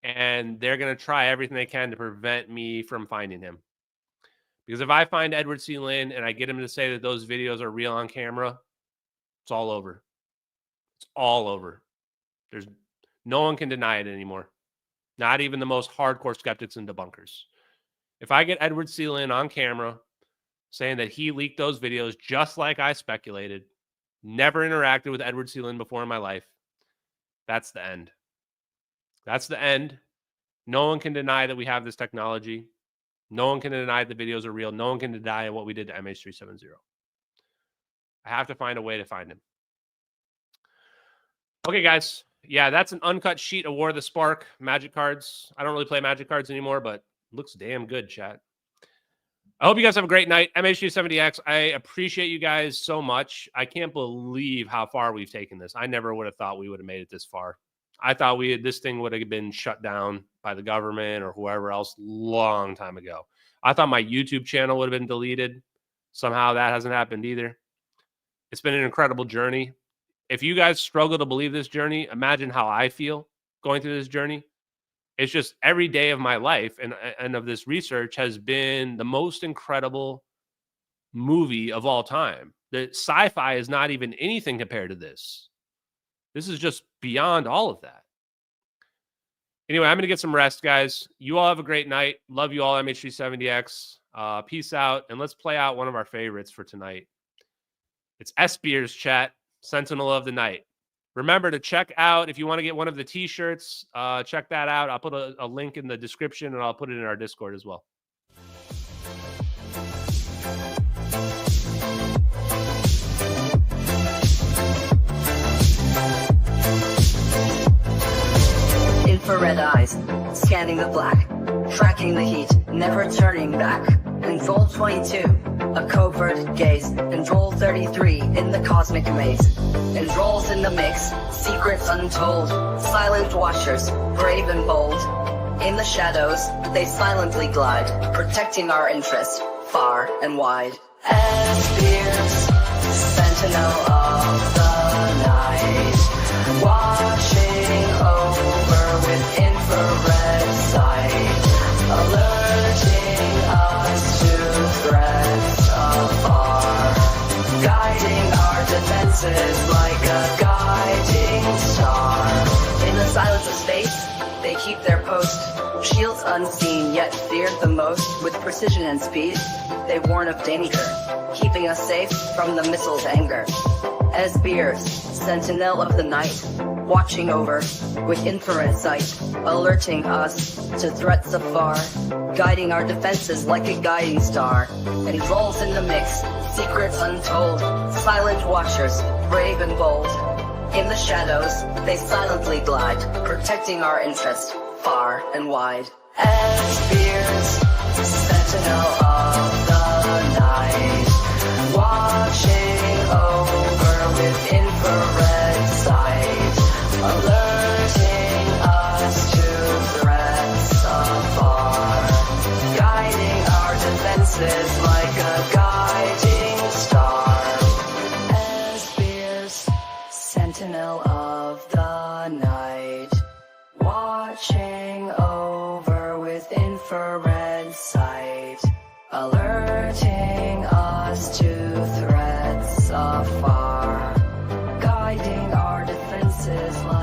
and they're going to try everything they can to prevent me from finding him. Because if I find Edward C. Lynn and I get him to say that those videos are real on camera, it's all over. It's all over. There's no one can deny it anymore. Not even the most hardcore skeptics and debunkers. If I get Edward C. Lynn on camera saying that he leaked those videos just like I speculated, never interacted with Edward C. Lynn before in my life, that's the end. That's the end. No one can deny that we have this technology. No one can deny the videos are real. No one can deny what we did to MH370. I have to find a way to find him. Okay, guys. Yeah, that's an uncut sheet of War of the Spark magic cards. I don't really play magic cards anymore, but looks damn good, chat. I hope you guys have a great night. MH370X, I appreciate you guys so much. I can't believe how far we've taken this. I never would have thought we would have made it this far. I thought this thing would have been shut down by the government or whoever else long time ago. I thought my YouTube channel would have been deleted. Somehow that hasn't happened either. It's been an incredible journey. If you guys struggle to believe this journey, imagine how I feel going through this journey. It's just every day of my life and of this research has been the most incredible movie of all time. The sci-fi is not even anything compared to this. This is just beyond all of that. Anyway, I'm going to get some rest, guys. You all have a great night. Love you all, MH370X. Peace out, and let's play out one of our favorites for tonight. It's S-Beers, chat. Sentinel of the Night. Remember to check out, if you want to get one of the t-shirts, check that out. I'll put a link in the description, and I'll put it in our Discord as well. Infrared eyes, scanning the black, tracking the heat, never turning back. Control 22, a covert gaze. Control 33, in the cosmic maze. Controls in the mix, secrets untold. Silent watchers, brave and bold. In the shadows, they silently glide, protecting our interest, far and wide. S-Beers, sentinel of the night, watching over defenses like a guiding star. In the silence of space, they keep their post. Shields unseen, yet feared the most. With precision and speed, they warn of danger, keeping us safe from the missile's anger. As beers, sentinel of the night, watching over with infrared sight, alerting us to threats afar, guiding our defenses like a guiding star. And roles in the mix, secrets untold, silent watchers, brave and bold. In the shadows, they silently glide, protecting our interest far and wide. As beers, sentinel of the night, watching over with infrared sight, alerting us to threats afar, guiding our defenses like a guiding star. As beers, sentinel of the night, watching over with infrared